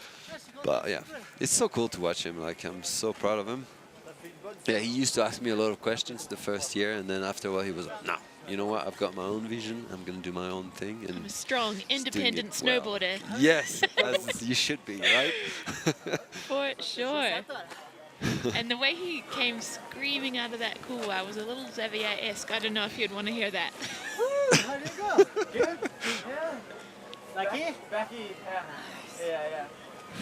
But yeah, it's so cool to watch him. Like, I'm so proud of him. Yeah, he used to ask me a lot of questions the first year, and then after a while he was like, no, you know what, I've got my own vision, I'm going to do my own thing. And I'm a strong, independent snowboarder. Well. Yes, as you should be, right? For sure. And the way he came screaming out of that couloir was a little Xavier-esque. I don't know if you'd want to hear that. Woo! How did it go? Good? Yeah. Becky? Becky, yeah. Yeah.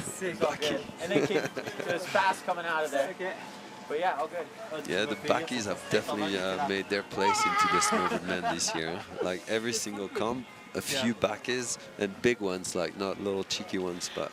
Sick. Good. And then keep just fast coming out of there. Okay. But yeah, all good. Yeah, the Backies have definitely made their place into the snowboard men this year. Like every single comp, a few Backies and big ones, like not little cheeky ones, but.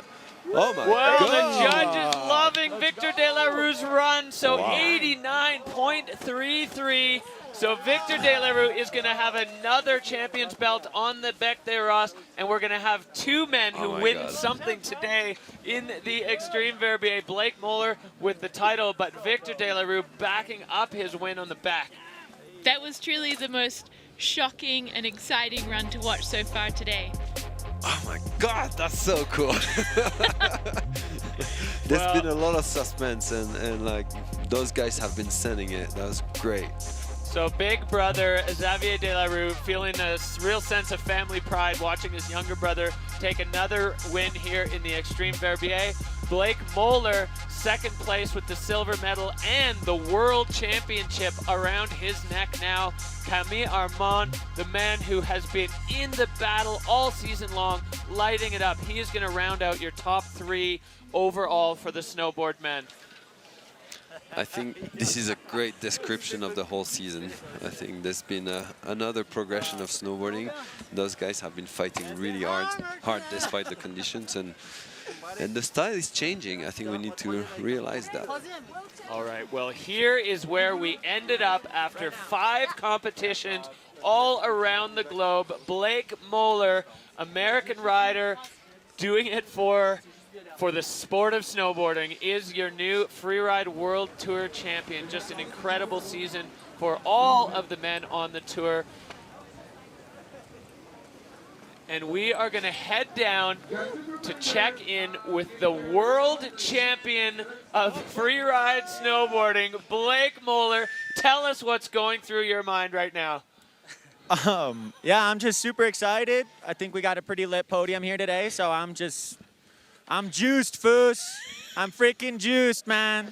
Oh my well, God. The judge is loving Victor Delarue's run, so 89.33. So Victor Delarue is going to have another champion's belt on the Bec des Roses, and we're going to have 2 men who win something today in the Extreme Verbier. Blake Moeller with the title, but Victor Delarue backing up his win on the back. That was truly the most shocking and exciting run to watch so far today. Oh my God, that's so cool. There's been a lot of suspense, and like those guys have been sending it. That was great. So big brother Xavier Delarue feeling a real sense of family pride watching his younger brother take another win here in the Extreme Verbier. Blake Moeller, second place with the silver medal and the World Championship around his neck now. Camille Armand, the man who has been in the battle all season long, lighting it up. He is going to round out your top 3 overall for the snowboard men. I think this is a great description of the whole season. I think there's been another progression of snowboarding. Those guys have been fighting really hard despite the conditions, and the style is changing. I think we need to realize that. All right, well, here is where we ended up after 5 competitions all around the globe. Blake Moeller, American rider, doing it for the sport of snowboarding, is your new Freeride World Tour champion. Just an incredible season for all of the men on the tour. And we are going to head down to check in with the world champion of freeride snowboarding, Blake Moeller. Tell us what's going through your mind right now. Yeah, I'm just super excited. I think we got a pretty lit podium here today, so I'm juiced, Foos. I'm freaking juiced, man.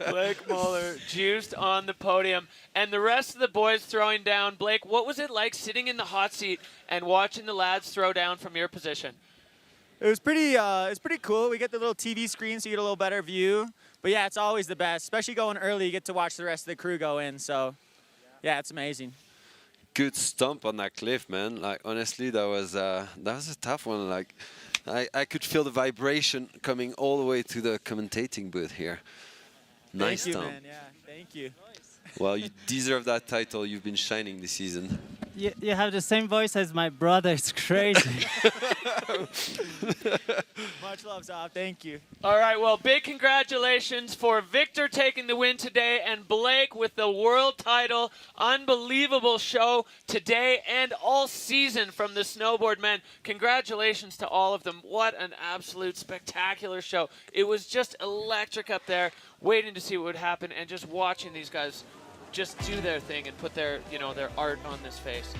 Blake Moeller, juiced on the podium. And the rest of the boys throwing down. Blake, what was it like sitting in the hot seat and watching the lads throw down from your position? It was pretty cool. We get the little TV screen so you get a little better view. But yeah, it's always the best. Especially going early, you get to watch the rest of the crew go in. So yeah, it's amazing. Good stomp on that cliff, man. Like, honestly, that was a tough one. Like, I could feel the vibration coming all the way to the commentating booth here. Nice Thank you, stomp. man. Yeah, thank you. Well, you deserve that title. You've been shining this season. You have the same voice as my brother. It's crazy. Much love, Zob. Thank you. All right, well, big congratulations for Victor taking the win today and Blake with the world title. Unbelievable show today and all season from the snowboard men. Congratulations to all of them. What an absolute spectacular show. It was just electric up there, waiting to see what would happen and just watching these guys just do their thing and put their, their art on this face.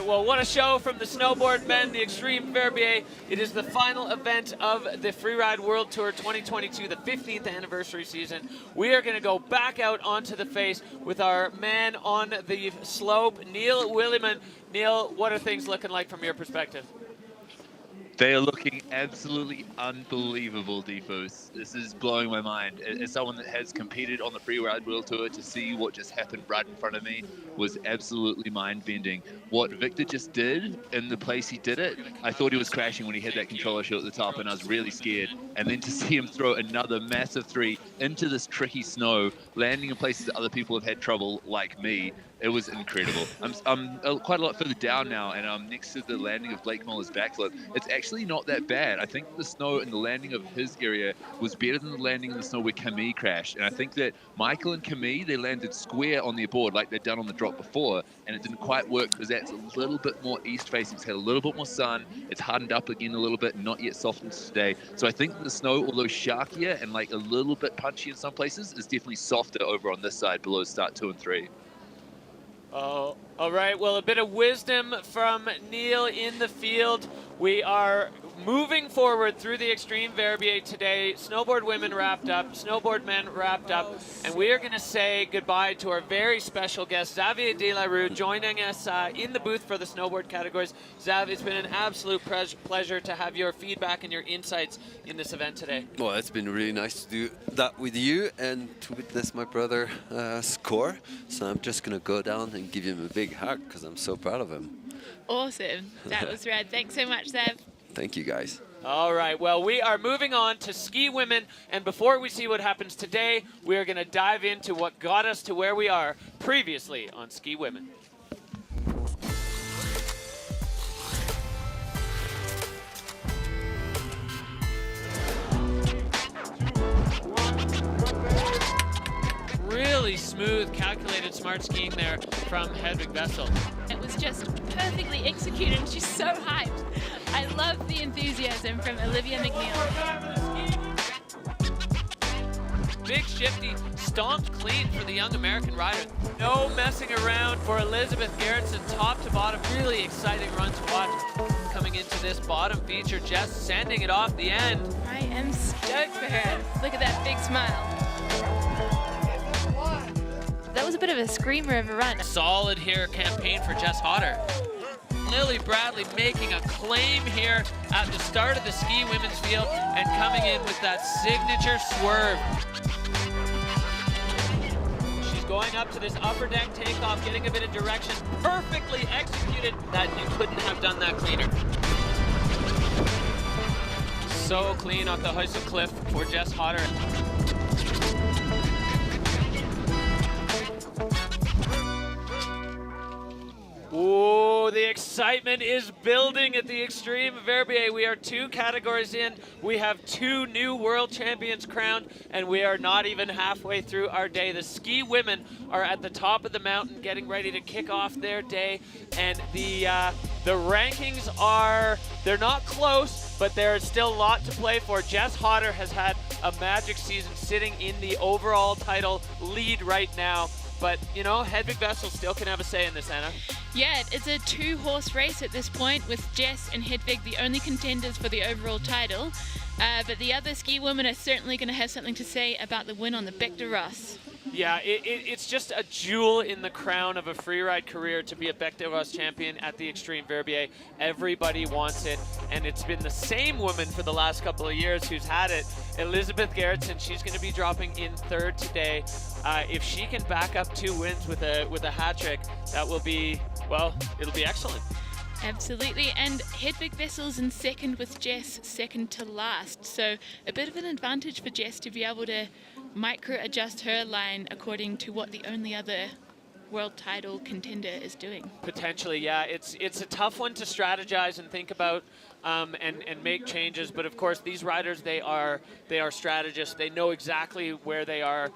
Well, what a show from the snowboard men, the Extreme Verbier. It is the final event of the Freeride World Tour 2022, the 15th anniversary season. We are going to go back out onto the face with our man on the slope, Neil Williman. Neil, what are things looking like from your perspective? They are looking absolutely unbelievable, Defus. This is blowing my mind. As someone that has competed on the Freeride World Tour, to see what just happened right in front of me was absolutely mind-bending. What Victor just did in the place he did it, I thought he was crashing when he had that controller shot at the top, and I was really scared. And then to see him throw another massive 3 into this tricky snow, landing in places that other people have had trouble, like me, it was incredible. I'm quite a lot further down now, and I'm next to the landing of Blake Muller's backflip. It's actually not that bad. I think the snow in the landing of his area was better than the landing in the snow where Camille crashed. And I think that Michael and Camille, they landed square on their board like they'd done on the drop before, and it didn't quite work because that's a little bit more east-facing. It's had a little bit more sun. It's hardened up again a little bit, not yet softened today. So I think that the snow, although sharkier and like a little bit punchy in some places, is definitely softer over on this side below start 2 and 3. Oh, all right. Well, a bit of wisdom from Neil in the field. We are moving forward through the Extreme Verbier today. Snowboard women wrapped up, snowboard men wrapped up, and we are going to say goodbye to our very special guest, Xavier Delarue, joining us in the booth for the snowboard categories. Xav, it's been an absolute pleasure to have your feedback and your insights in this event today. Well, it's been really nice to do that with you and to witness my brother score. So I'm just going to go down and give him a big hug because I'm so proud of him. Awesome. That was rad. Thanks so much, Xav. Thank you, guys. All right, well, we are moving on to ski women, and before we see what happens today, we are going to dive into what got us to where we are previously on Ski Women. Really smooth, calculated, smart skiing there from Hedvig Vessel. It was just perfectly executed. She's so hyped. I love the enthusiasm from Olivia McNeil. Big shifty, stomped clean for the young American rider. No messing around for Elizabeth Gerritsen, top to bottom. Really exciting run to watch. Coming into this bottom feature, just sending it off the end. I am stoked for her. Look at that big smile. That was a bit of a screamer of a run. Solid here campaign for Jess Hodder. Lily Bradley making a claim here at the start of the ski women's field and coming in with that signature swerve. She's going up to this upper deck takeoff, getting a bit of direction, perfectly executed. That you couldn't have done that cleaner. So clean off the Heusel Cliff for Jess Hodder. Oh, the excitement is building at the Extreme Verbier. We are 2 categories in. We have 2 new world champions crowned, and we are not even halfway through our day. The ski women are at the top of the mountain getting ready to kick off their day, and the rankings are, they're not close, but there is still a lot to play for. Jess Hodder has had a magic season, sitting in the overall title lead right now. But, you know, Hedvig Vessel still can have a say in this, Anna. Yeah, it's a 2-horse race at this point, with Jess and Hedvig the only contenders for the overall title. But the other ski women are certainly going to have something to say about the win on the Bector Ross. Yeah, it's just a jewel in the crown of a freeride career to be a Bector Ross champion at the Extreme Verbier. Everybody wants it, and it's been the same woman for the last couple of years who's had it. Elizabeth Gerritsen, she's going to be dropping in 3rd today. If she can back up 2 wins with a hat trick, that will be, well, it'll be excellent. Absolutely, and Hedvig Vessel's in 2nd with Jess 2nd to last. So a bit of an advantage for Jess to be able to micro-adjust her line according to what the only other world title contender is doing. Potentially, yeah. It's a tough one to strategize and think about and make changes. But of course, these riders, they are strategists. They know exactly where they are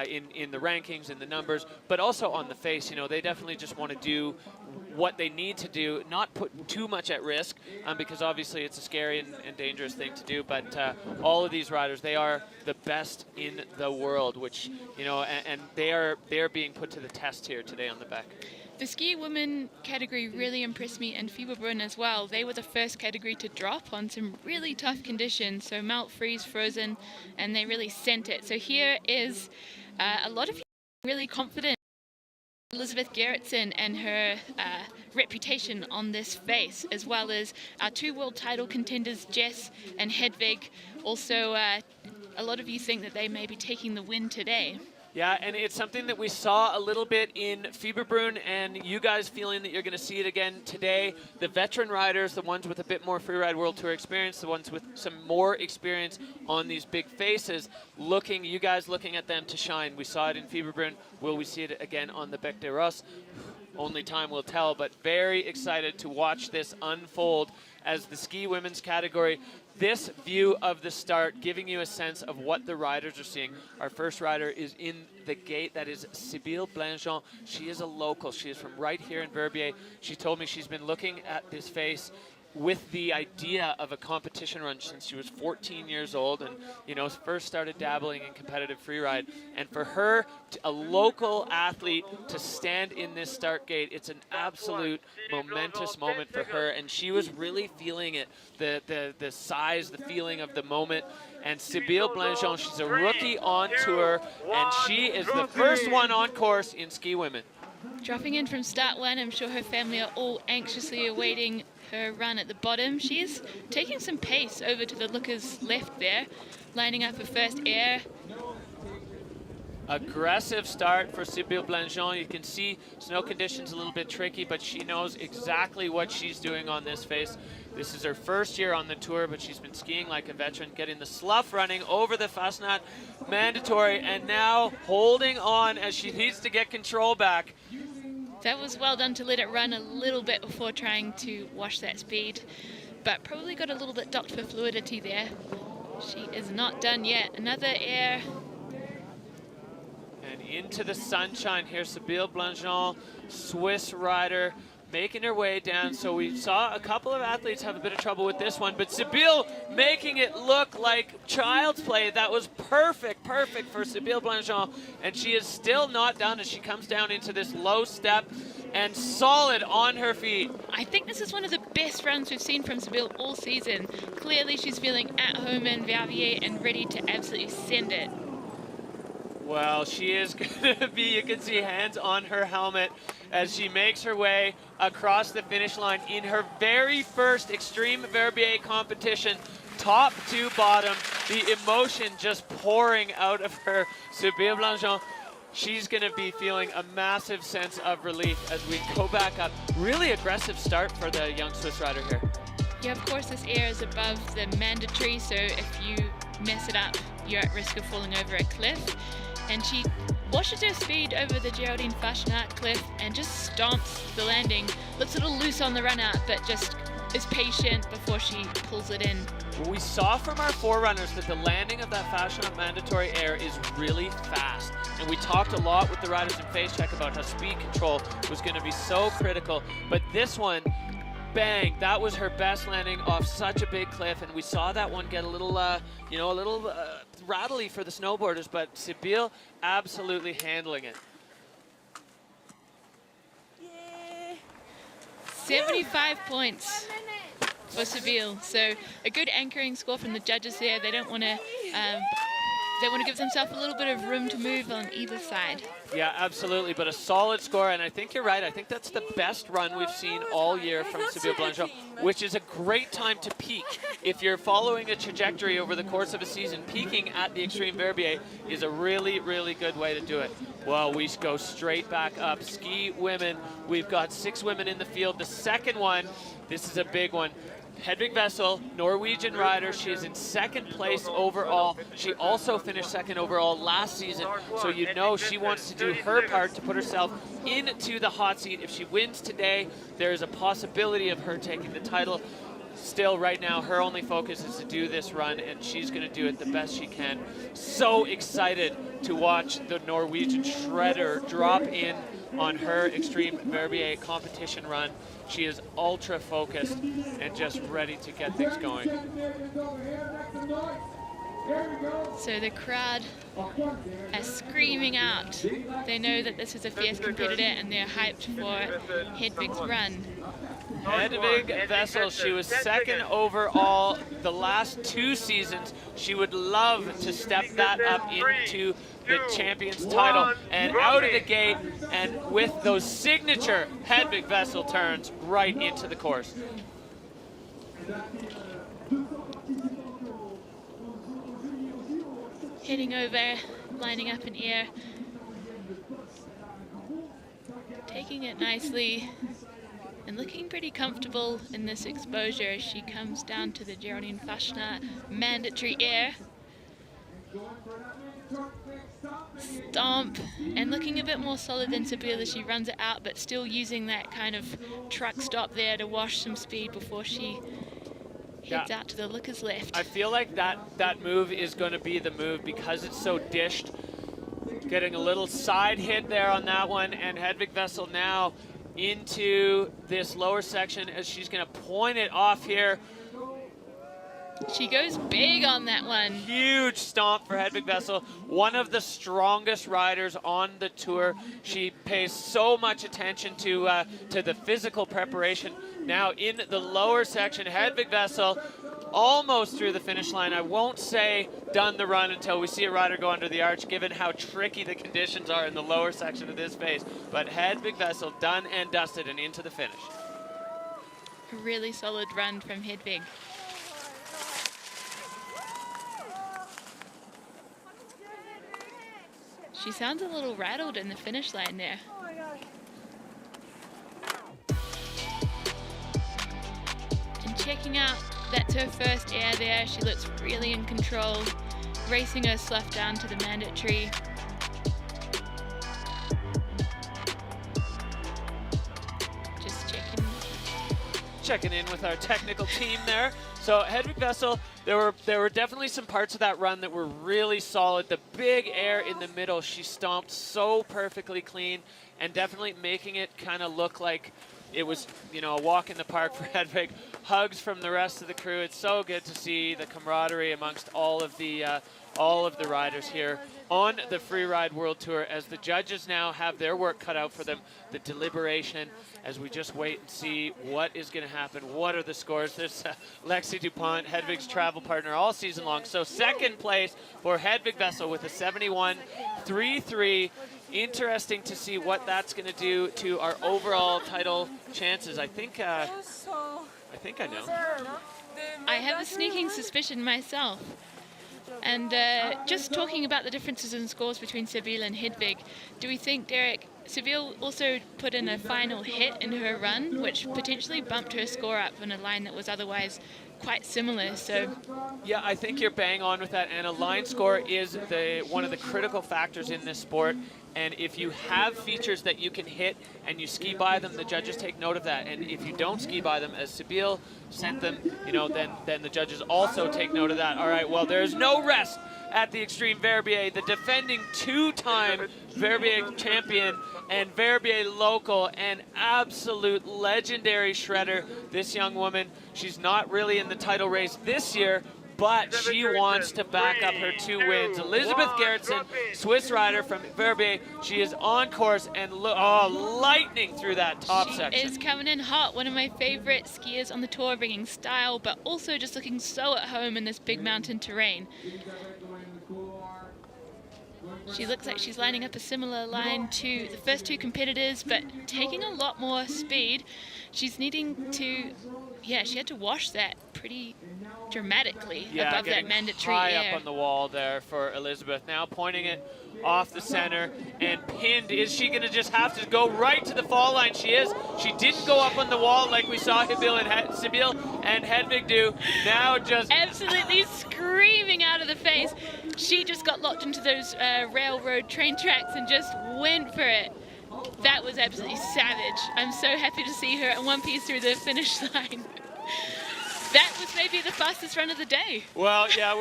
in the rankings, in the numbers, but also on the face. You know, they definitely just want to do what they need to do, not put too much at risk, because obviously it's a scary and dangerous thing to do. But all of these riders, they are the best in the world, which, you know, and they are being put to the test here today on the back. The ski women category really impressed me, and Fieberbrunn as well. They were the first category to drop on some really tough conditions, so melt, freeze, frozen, and they really sent it. So here is a lot of really confident Elizabeth Gerritsen and her reputation on this face, as well as our 2 world title contenders, Jess and Hedvig. Also, a lot of you think that they may be taking the win today. Yeah, and it's something that we saw a little bit in Fieberbrunn, and you guys feeling that you're going to see it again today. The veteran riders, the ones with a bit more Freeride World Tour experience, the ones with some more experience on these big faces, you guys looking at them to shine. We saw it in Fieberbrunn. Will we see it again on the Bec des Roses? Only time will tell, but very excited to watch this unfold as the ski women's category. This view of the start, giving you a sense of what the riders are seeing. Our first rider is in the gate. That is Sybille Blanjean. She is a local. She is from right here in Verbier. She told me she's been looking at this face with the idea of a competition run since she was 14 years old and, you know, first started dabbling in competitive freeride. And for her, a local athlete, to stand in this start gate, it's an absolute momentous moment for her. And she was really feeling it, the size, the feeling of the moment. And Sybille Blanjean, she's a rookie on tour, and she is the first one on course in ski women. Dropping in from start 1, I'm sure her family are all anxiously awaiting her run at the bottom. She is taking some pace over to the lookers left there, lining up her first air. Aggressive start for Sybille Blanjean. You can see snow conditions a little bit tricky, but she knows exactly what she's doing on this face. This is her first year on the tour, but she's been skiing like a veteran, getting the slough running over the Fasnacht mandatory, and now holding on as she needs to get control back. That was well done to let it run a little bit before trying to wash that speed, but probably got a little bit docked for fluidity there. She is not done yet. Another air. And into the sunshine here, Sybille Blanjean, Swiss rider, making her way down. So we saw a couple of athletes have a bit of trouble with this one, but Sybille making it look like child's play. That was perfect for Sybille Blanjean. And she is still not done as she comes down into this low step and solid on her feet. I think this is one of the best runs we've seen from Sybille all season. Clearly she's feeling at home in Verbier and ready to absolutely send it. Well, she is going to be, you can see hands on her helmet as she makes her way across the finish line in her very first Extreme Verbier competition, top to bottom, the emotion just pouring out of her. Sybille Blanjean, she's going to be feeling a massive sense of relief as we go back up. Really aggressive start for the young Swiss rider here. Yeah, of course this air is above the mandatory, so if you mess it up, you're at risk of falling over a cliff. And she washes her speed over the Geraldine Fasnacht cliff and just stomps the landing. Looks a little loose on the run out, but just is patient before she pulls it in. Well, we saw from our forerunners that the landing of that Fasnacht mandatory air is really fast. And we talked a lot with the riders in Face Check about how speed control was going to be so critical. But this one, bang, that was her best landing off such a big cliff. And we saw that one get a little, rattly for the snowboarders, but Sybille absolutely handling it. 75 points for Sybille. So a good anchoring score from the judges there. They don't want to give themselves a little bit of room to move on either side. Yeah, absolutely, but a solid score, and I think you're right. I think that's the best run we've seen all year from Sybille Blanjean, which is a great time to peak. If you're following a trajectory over the course of a season, peaking at the Extreme Verbier is a really, really good way to do it. Well, we go straight back up. Ski women, we've got 6 women in the field. The second one, this is a big one. Hedvig Wessel, Norwegian rider. She is in second place overall. She also finished second overall last season, so you know she wants to do her part to put herself into the hot seat. If she wins today, there is a possibility of her taking the title. Still, right now, her only focus is to do this run, and she's going to do it the best she can. So excited to watch the Norwegian shredder drop in on her Extreme Verbier competition run. She is ultra focused and just ready to get things going. So the crowd are screaming out. They know that this is a fierce competitor and they're hyped for Hedvig's run. Hedvig Vessel, she was second overall the last 2 seasons. She would love to step that up into the champion's title. And out of the gate, and with those signature Hedvig Vessel turns right into the course. Heading over, lining up in air, taking it nicely, and looking pretty comfortable in this exposure as she comes down to the Geraldine Fashna mandatory air. Stomp, and looking a bit more solid than Sibylle as she runs it out, but still using that kind of truck stop there to wash some speed before she heads out to the looker's left. I feel like that move is going to be the move because it's so dished. Getting a little side hit there on that one, and Hedvig Vessel now into this lower section as she's going to point it off here. She goes big on that one. Huge stomp for Hedvig Vessel, one of the strongest riders on the tour. She pays so much attention to the physical preparation. Now in the lower section, Hedvig Vessel almost through the finish line. I won't say done the run until we see a rider go under the arch, given how tricky the conditions are in the lower section of this phase. But Hedvig Vessel done and dusted and into the finish. A really solid run from Hedvig. She sounds a little rattled in the finish line there. And checking out, that's her first air there. She looks really in control, racing her slough down to the mandatory. Just checking in with our technical team there. So Hedvig Vessel, there were definitely some parts of that run that were really solid. The big air in the middle, she stomped so perfectly clean and definitely making it kind of look like it was, you know, a walk in the park for Hedvig. Hugs from the rest of the crew. It's so good to see the camaraderie amongst all of the riders here on the Freeride World Tour as the judges now have their work cut out for them, the deliberation, as we just wait and see what is going to happen. What are the scores? There's Lexi DuPont, Hedvig's travel partner all season long. So second place for Hedvig Vessel with a 71.33. Interesting to see what that's going to do to our overall title chances. I think I know. I have a sneaking suspicion myself. And just talking about the differences in scores between Sibylle and Hedvig, do we think, Derek, Sibylle also put in a final hit in her run, which potentially bumped her score up in a line that was otherwise quite similar? So yeah, I think you're bang on with that, and a line score is one of the critical factors in this sport. And if you have features that you can hit and you ski by them, the judges take note of that. And if you don't ski by them, as Sibylle sent them, you know, then the judges also take note of that. All right, well, there's no rest at the Extreme Verbier. The defending two-time Verbier champion and Verbier local, an absolute legendary shredder. This young woman, she's not really in the title race this year, but she wants to back up her 2 wins. Elizabeth Gerritsen, Swiss rider from Verbier, she is on course and lightning through that top section. She is coming in hot. One of my favorite skiers on the tour, bringing style, but also just looking so at home in this big mountain terrain. She looks like she's lining up a similar line to the first 2 competitors, but taking a lot more speed. She's needing to, yeah, she had to wash that pretty dramatically above that mandatory high air. Up on the wall there for Elizabeth. Now pointing it off the center and pinned. Is she going to just have to go right to the fall line? She is. She didn't go up on the wall like we saw Sibylle and Hedvig do. Now just absolutely screaming out of the face. She just got locked into those railroad train tracks and just went for it. That was absolutely savage. I'm so happy to see her in one piece through the finish line. That was maybe the fastest run of the day. Well, yeah,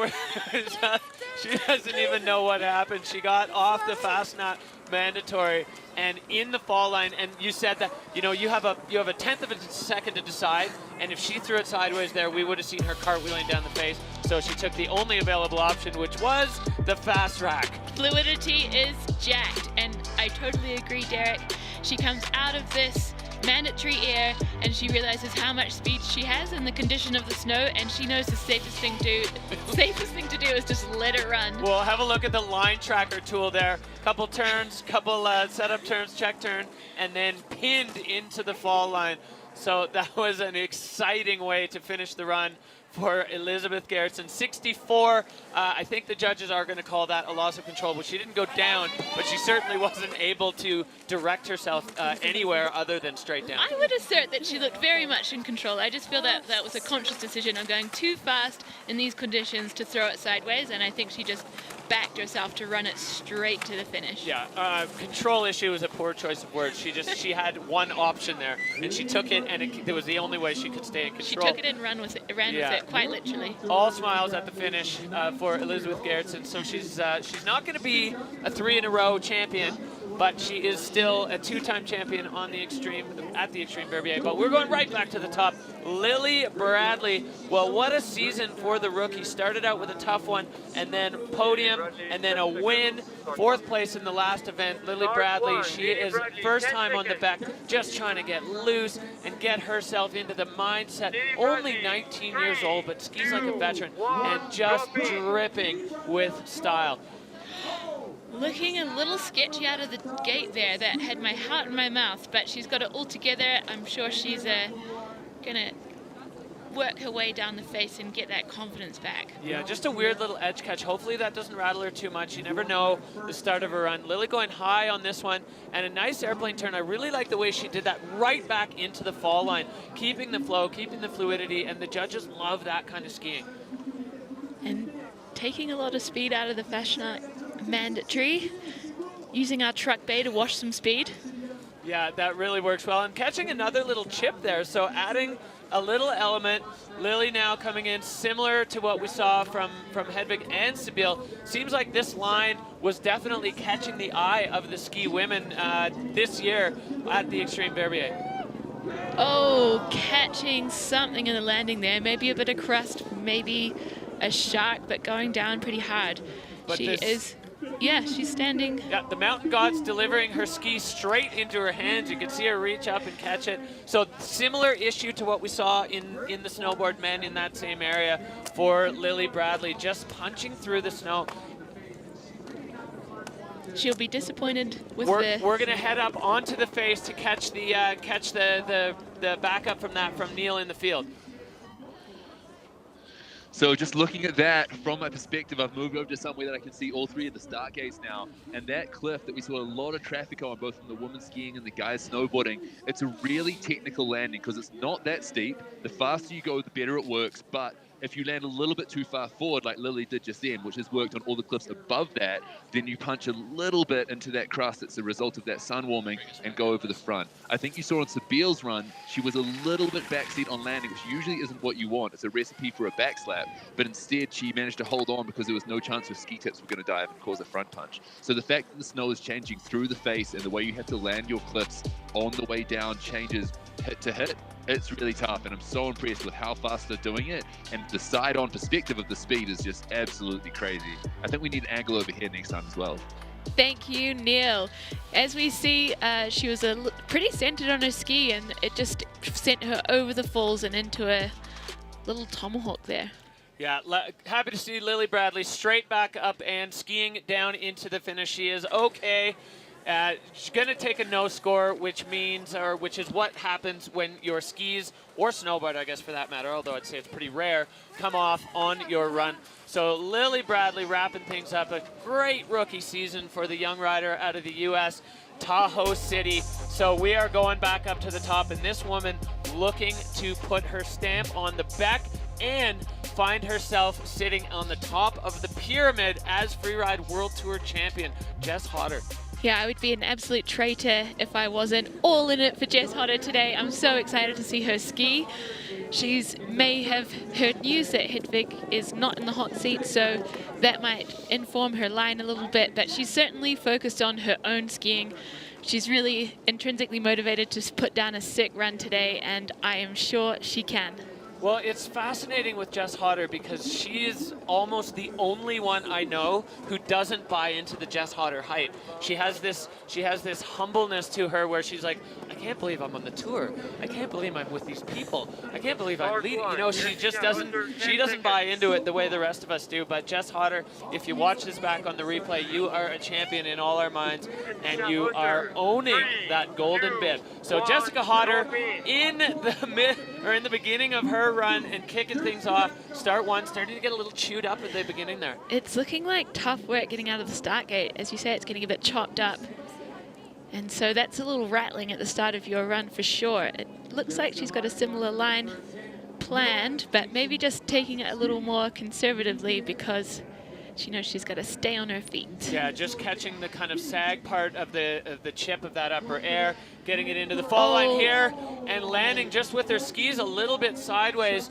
she doesn't even know what happened. She got off the Fastnat mandatory and in the fall line, and you said that, you know, you have a 1/10 of a second to decide, and if she threw it sideways there, we would have seen her cartwheeling down the face. So she took the only available option, which was the fast rack. Fluidity is jacked, and I totally agree, Derek. She comes out of this mandatory air, and she realizes how much speed she has in the condition of the snow, and she knows the safest thing to do is just let it run. Well, have a look at the line tracker tool there. Couple turns, couple setup turns, check turn, and then pinned into the fall line. So that was an exciting way to finish the run for Elizabeth Gerritsen. 64, I think the judges are going to call that a loss of control, but she didn't go down, but she certainly wasn't able to direct herself anywhere other than straight down. I would assert that she looked very much in control. I just feel that that was a conscious decision on going too fast in these conditions to throw it sideways, and I think she just backed herself to run it straight to the finish. Yeah, control issue is a poor choice of words. She had one option there, and she took it, and it was the only way she could stay in control. She took it and ran with it, quite literally. All smiles at the finish for Elizabeth Gerritsen. So she's not going to be a 3-in-a-row champion, but she is still a 2-time champion on the at the Extreme Verbier. But we're going right back to the top. Lily Bradley, well, what a season for the rookie. Started out with a tough one, and then podium, and then a win. 4th place in the last event. Lily Bradley, she is first time on the back, just trying to get loose and get herself into the mindset. Only 19 years old, but skis like a veteran, and just dripping with style. Looking a little sketchy out of the gate there. That had my heart in my mouth, but she's got it all together. I'm sure she's gonna work her way down the face and get that confidence back. Yeah, just a weird little edge catch. Hopefully that doesn't rattle her too much. You never know the start of a run. Lily going high on this one, and a nice airplane turn. I really like the way she did that right back into the fall line, keeping the flow, keeping the fluidity, and the judges love that kind of skiing. And taking a lot of speed out of the Fashion mandatory, using our truck bay to wash some speed. Yeah, that really works well. And catching another little chip there, so adding a little element. Lily now coming in similar to what we saw from Hedvig and Sabile. Seems like this line was definitely catching the eye of the ski women this year at the Extreme Verbier. Oh, catching something in the landing there. Maybe a bit of crust, maybe a shark, but going down pretty hard. But she's standing. Yeah, the mountain god's delivering her ski straight into her hands. You can see her reach up and catch it. So similar issue to what we saw in the snowboard men in that same area for Lily Bradley, just punching through the snow. She'll be disappointed with We're going to head up onto the face to catch the backup from Neil in the field. So just looking at that from my perspective, I've moved over to somewhere that I can see all 3 of the start gates now. And that cliff that we saw a lot of traffic on, both from the women skiing and the guys snowboarding, it's a really technical landing because it's not that steep. The faster you go, the better it works. But if you land a little bit too far forward, like Lily did just then, which has worked on all the cliffs above that, then you punch a little bit into that crust that's a result of that sun warming and go over the front. I think you saw on Sabile's run, she was a little bit backseat on landing, which usually isn't what you want. It's a recipe for a backslap, but instead she managed to hold on because there was no chance her ski tips were going to dive and cause a front punch. So the fact that the snow is changing through the face and the way you have to land your cliffs on the way down changes hit to hit, it's really tough, and I'm so impressed with how fast they're doing it, and the side-on perspective of the speed is just absolutely crazy. I think we need an angle over here next time as well. Thank you, Neil. As we see, she was pretty centered on her ski, and it just sent her over the falls and into a little tomahawk there. Yeah, happy to see Lily Bradley straight back up and skiing down into the finish. She is okay. She's going to take a no score, which is what happens when your skis, or snowboard, I guess, for that matter, although I'd say it's pretty rare, come off on your run. So Lily Bradley wrapping things up. A great rookie season for the young rider out of the U.S., Tahoe City. So we are going back up to the top, and this woman looking to put her stamp on the Beck and find herself sitting on the top of the pyramid as Freeride World Tour champion, Jess Hodder. Yeah, I would be an absolute traitor if I wasn't all in it for Jess Hodder today. I'm so excited to see her ski. She may have heard news that Hedvig is not in the hot seat, so that might inform her line a little bit, but she's certainly focused on her own skiing. She's really intrinsically motivated to put down a sick run today, and I am sure she can. Well, it's fascinating with Jess Hodder because she is almost the only one I know who doesn't buy into the Jess Hodder hype. She has this humbleness to her where she's like, I can't believe I'm on the tour. I can't believe I'm with these people. I can't believe I'm leading. You know, she just doesn't buy into it the way the rest of us do. But Jess Hodder, if you watch this back on the replay, you are a champion in all our minds, and you are owning that golden bib. So Jessica Hodder in the beginning of her run and kicking things off. Start 1, starting to get a little chewed up at the beginning there. It's looking like tough work getting out of the start gate. As you say, it's getting a bit chopped up. And so that's a little rattling at the start of your run for sure. It looks like she's got a similar line planned, but maybe just taking it a little more conservatively because she knows she's got to stay on her feet. Yeah, just catching the kind of sag part of the chip of that upper air, getting it into the fall line here, and landing just with her skis a little bit sideways.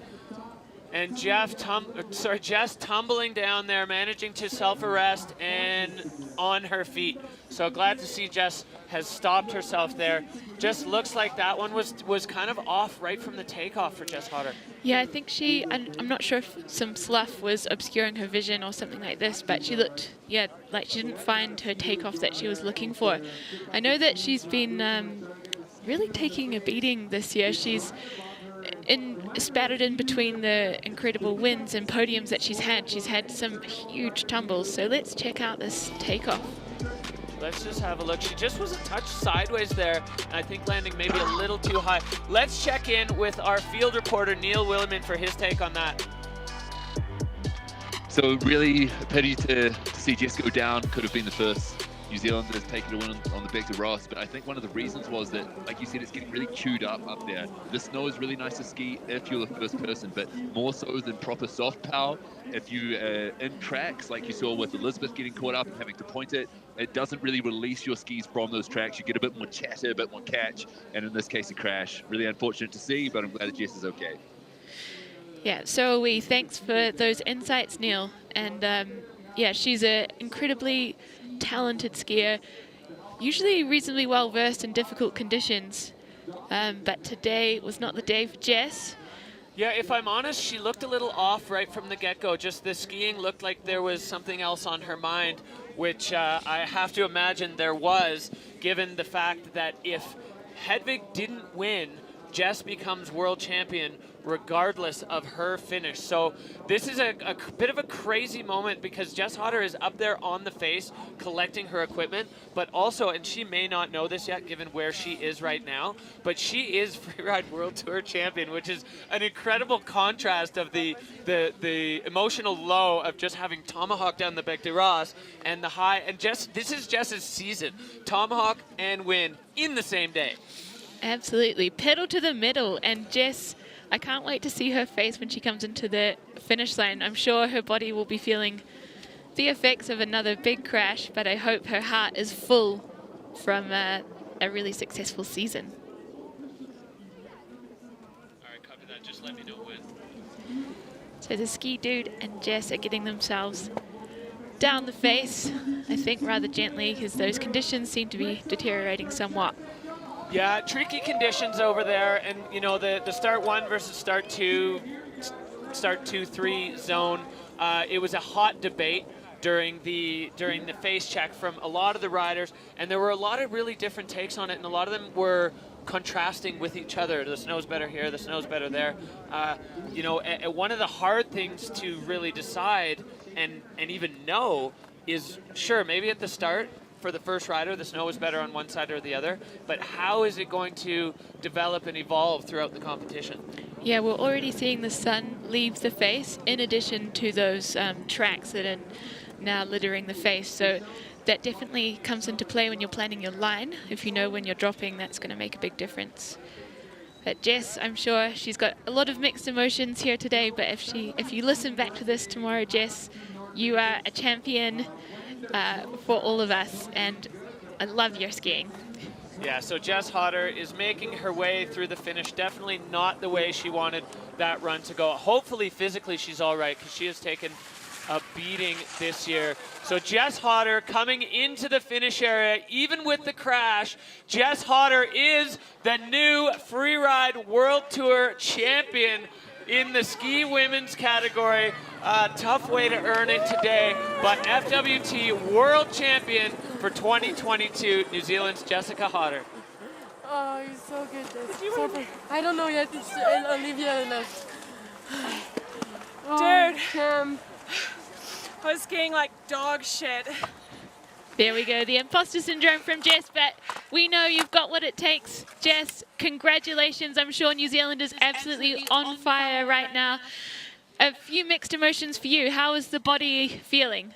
And Jess tumbling down there, managing to self-arrest and on her feet. So glad to see Jess has stopped herself there. Just looks like that one was kind of off right from the takeoff for Jess Hodder. Yeah, I think I'm not sure if some slough was obscuring her vision or something like this, but she looked, like she didn't find her takeoff that she was looking for. I know that she's been really taking a beating this year. She's spattered in between the incredible wins and podiums that she's had. She's had some huge tumbles, so let's check out this takeoff. Let's just have a look. She just was a touch sideways there, and I think landing maybe a little too high. Let's check in with our field reporter, Neil Williman, for his take on that. So really a pity to see Jess go down. Could have been the first New Zealanders taking a win on the Bec de Ross, but I think one of the reasons was that, like you said, it's getting really queued up there. The snow is really nice to ski if you're the first person, but more so than proper soft power. If you in tracks, like you saw with Elizabeth getting caught up and having to point it, it doesn't really release your skis from those tracks. You get a bit more chatter, a bit more catch, and in this case, a crash. Really unfortunate to see, but I'm glad that Jess is okay. Yeah, so thanks for those insights, Neil. And yeah, she's an incredibly talented skier, usually reasonably well versed in difficult conditions, but today was not the day for Jess. Yeah, if I'm honest, she looked a little off right from the get-go. Just the skiing looked like there was something else on her mind, which I have to imagine there was, given the fact that if Hedvig didn't win, Jess becomes world champion regardless of her finish. So this is a bit of a crazy moment because Jess Hodder is up there on the face collecting her equipment, but also, and she may not know this yet given where she is right now, but she is Freeride World Tour champion, which is an incredible contrast of the emotional low of just having Tomahawk down the Bec de Ross and the high, and this is Jess's season. Tomahawk and win in the same day. Absolutely. Pedal to the middle, and Jess, I can't wait to see her face when she comes into the finish line. I'm sure her body will be feeling the effects of another big crash, but I hope her heart is full from a really successful season. All right, copy that. Just let me know when. So the ski dude and Jess are getting themselves down the face, I think rather gently, because those conditions seem to be deteriorating somewhat. Yeah, tricky conditions over there, and you know the start 1 versus start 2, start 2-3 zone. It was a hot debate during the face check from a lot of the riders, and there were a lot of really different takes on it, and a lot of them were contrasting with each other. The snow's better here, the snow's better there. You know, one of the hard things to really decide and even know is, sure, maybe at the start, for the first rider, the snow was better on one side or the other, but how is it going to develop and evolve throughout the competition? Yeah, we're already seeing the sun leave the face in addition to those tracks that are now littering the face. So that definitely comes into play when you're planning your line. If you know when you're dropping, that's going to make a big difference. But Jess, I'm sure she's got a lot of mixed emotions here today, but if you listen back to this tomorrow, Jess, you are a champion for all of us, and I love your skiing. Yeah, so Jess Hodder is making her way through the finish. Definitely not the way she wanted that run to go. Hopefully physically she's all right, because she has taken a beating this year. So Jess Hodder coming into the finish area, even with the crash. Jess Hodder is the new Freeride World Tour champion. in the ski women's category. Tough way to earn it today, but FWT World Champion for 2022, New Zealand's Jessica Hodder. Oh, you're so good. I don't know yet. It's Olivia and Dude, I was skiing like dog shit. There we go, the imposter syndrome from Jess, but we know you've got what it takes. Jess, congratulations. I'm sure New Zealand is absolutely on fire right now. A few mixed emotions for you. How is the body feeling?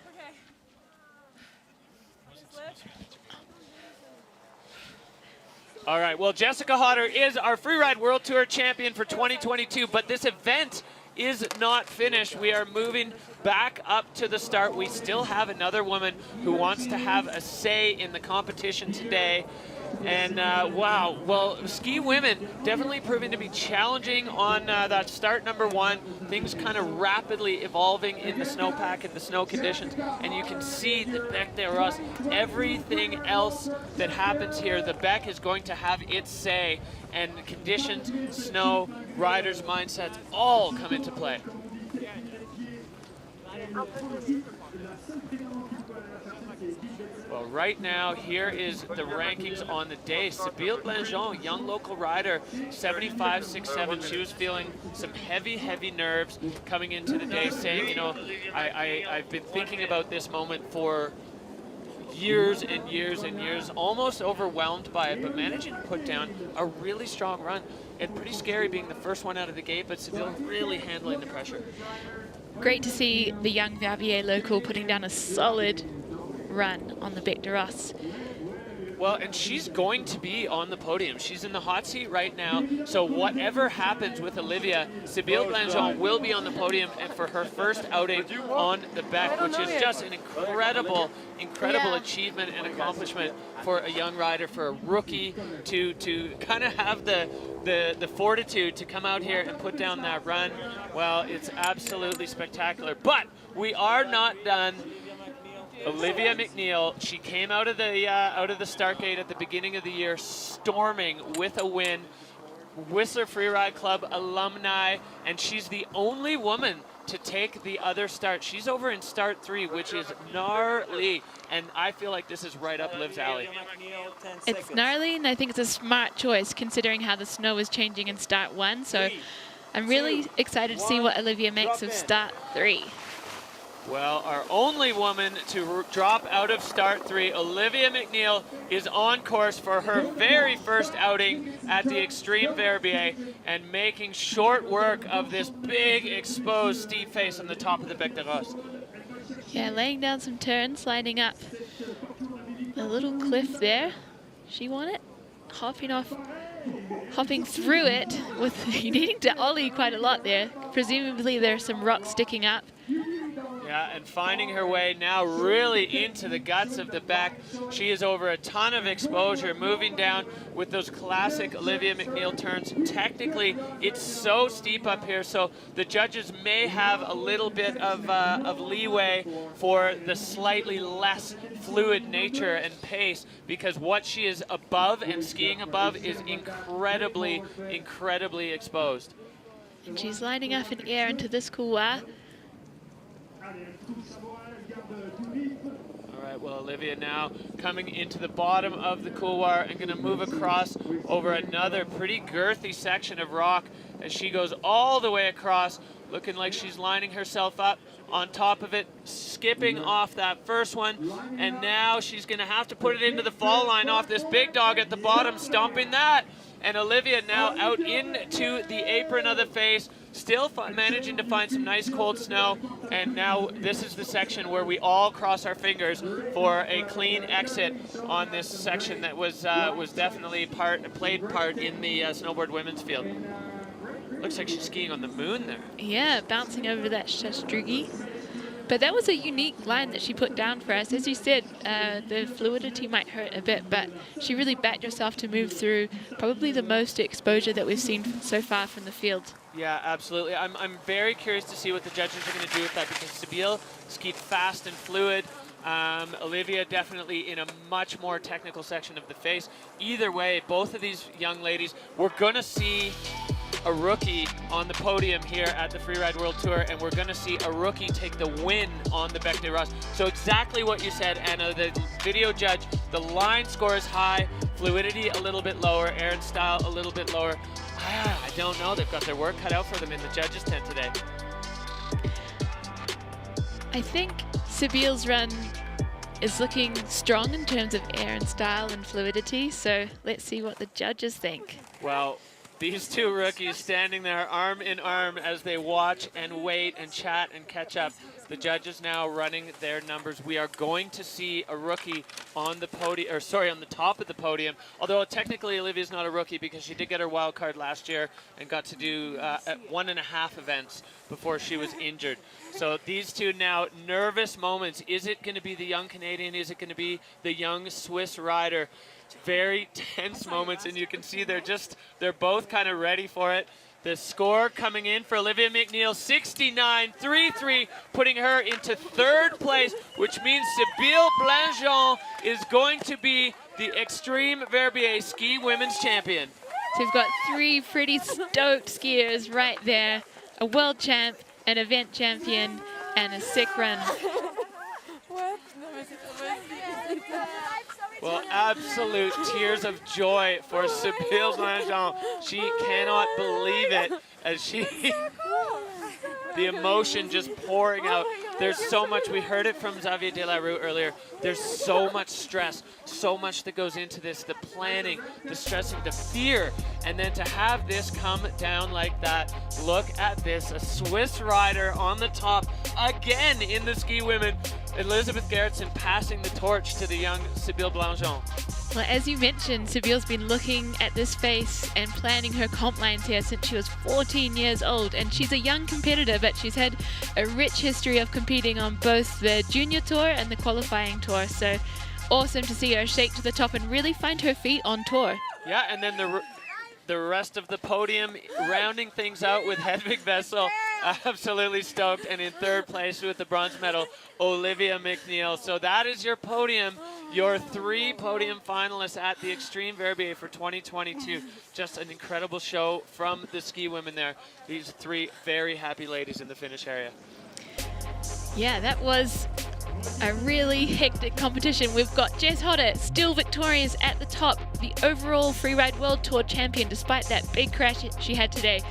All right, well, Jessica Hodder is our Freeride World Tour champion for 2022, but this event is not finished. We are moving back up to the start. We still have another woman who wants to have a say in the competition today. And wow, well, ski women definitely proving to be challenging on that start number 1. Things kind of rapidly evolving in the snowpack and the snow conditions. And you can see the Bec des Rosses, everything else that happens here, the Bec is going to have its say. And conditions, snow, riders' mindsets all come into play. Well, right now, here is the rankings on the day. Sybille Blangeon, young local rider, 75.67. She was feeling some heavy nerves coming into the day, saying, you know, I've been thinking about this moment for years and years and years, almost overwhelmed by it, but managing to put down a really strong run. And pretty scary being the first one out of the gate, but Sybille really handling the pressure. Great to see the young Verbier local putting down a solid run on the Bec des Rosses. Well, and she's going to be on the podium. She's in the hot seat right now. So whatever happens with Olivia, Sybille Blangeon will be on the podium and for her first outing on the Bec, which is just an incredible achievement and accomplishment for a young rider, for a rookie to kind of have the fortitude to come out here and put down that run. Well, it's absolutely spectacular. But we are not done. Olivia McNeil, she came out of the start gate at the beginning of the year, storming with a win. Whistler Freeride Club alumni, and she's the only woman to take the other start. She's over in start 3, which is gnarly, and I feel like this is right up Liv's alley. It's gnarly, and I think it's a smart choice considering how the snow is changing in start 1. So I'm really excited to see what Olivia makes of start 3. Well, our only woman to drop out of start 3, Olivia McNeil, is on course for her very first outing at the Extreme Verbier and making short work of this big exposed steep face on the top of the Bec des Rosses. Yeah, laying down some turns, sliding up a little cliff there. She won it, hopping through it with needing to ollie quite a lot there. Presumably there's some rocks sticking up. Yeah, and finding her way now really into the guts of the Bec. She is over a ton of exposure, moving down with those classic Olivia McNeil turns. Technically, it's so steep up here, so the judges may have a little bit of leeway for the slightly less fluid nature and pace, because what she is above and skiing above is incredibly exposed. And she's lining up in air into this couloir. All right, well, Olivia now coming into the bottom of the couloir and going to move across over another pretty girthy section of rock as she goes all the way across, looking like she's lining herself up on top of it, skipping off that first one, and now she's going to have to put it into the fall line off this big dog at the bottom, stomping that. And Olivia now out into the apron of the face, still managing to find some nice cold snow. And now this is the section where we all cross our fingers for a clean exit on this section that was definitely played part in the snowboard women's field. Looks like she's skiing on the moon there. Yeah, bouncing over that Shastrugi. But that was a unique line that she put down for us. As you said, the fluidity might hurt a bit, but she really backed herself to move through probably the most exposure that we've seen so far from the field. Yeah, absolutely. I'm very curious to see what the judges are going to do with that, because Sybille skied fast and fluid. Olivia definitely in a much more technical section of the face. Either way, both of these young ladies, we're going to see a rookie on the podium here at the Freeride World Tour, and we're going to see a rookie take the win on the Bec des Roses. So exactly what you said, Anna, the video judge, the line score is high, fluidity a little bit lower, air and style a little bit lower. I don't know, they've got their work cut out for them in the judges' tent today. I think Sybil's run is looking strong in terms of air and style and fluidity, so let's see what the judges think. Well, these two rookies standing there arm in arm as they watch and wait and chat and catch up. The judges now running their numbers. We are going to see a rookie on the podium, or sorry, on the top of the podium. Although technically Olivia's not a rookie because she did get her wild card last year and got to do 1.5 events before she was injured. So these two now, nervous moments. Is it going to be the young Canadian? Is it going to be the young Swiss rider? Very tense moments, and you can see they're both kind of ready for it. The score coming in for Olivia McNeil, 69.33, putting her into 3rd place, which means Sybille Blangeon is going to be the Extreme Verbier Ski Women's Champion. So we've got 3 pretty stoked skiers right there, a world champ, an event champion, and a sick run. Well, absolute tears of joy for Sybille Blangeon. She cannot believe it as the emotion just pouring out. There's so much, we heard it from Xavier Delarue earlier, there's so much stress, so much that goes into this, the planning, the stressing, the fear, and then to have this come down like that. Look at this, a Swiss rider on the top again in the ski women. Elizabeth Gerritsen passing the torch to the young Sybille Blangeon. Well, as you mentioned, Sybille's been looking at this face and planning her comp lines here since she was 14 years old, and she's a young competitor, but she's had a rich history of competing on both the junior tour and the qualifying tour, so awesome to see her shake to the top and really find her feet on tour. Yeah, and then the rest of the podium rounding things out with Hedvig Vessel, absolutely stoked, and in 3rd place with the bronze medal, Olivia McNeil. So that is your podium, your 3 podium finalists at the Extreme Verbier for 2022. Just an incredible show from the ski women there. These 3 very happy ladies in the finish area. Yeah, that was a really hectic competition. We've got Jess Hodder still victorious at the top, the overall Freeride World Tour champion despite that big crash she had today.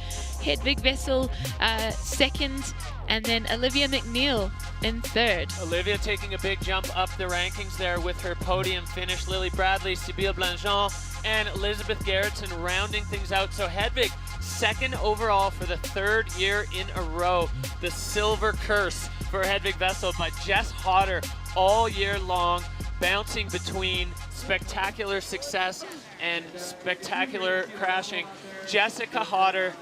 Hedvig Vessel 2nd, and then Olivia McNeil in 3rd. Olivia taking a big jump up the rankings there with her podium finish. Lily Bradley, Sybille Blangeon, and Elizabeth Gerritsen rounding things out. So Hedvig 2nd overall for the 3rd year in a row. The silver curse for Hedvig Vessel, but Jess Hodder all year long, bouncing between spectacular success and spectacular crashing. Jessica Hodder,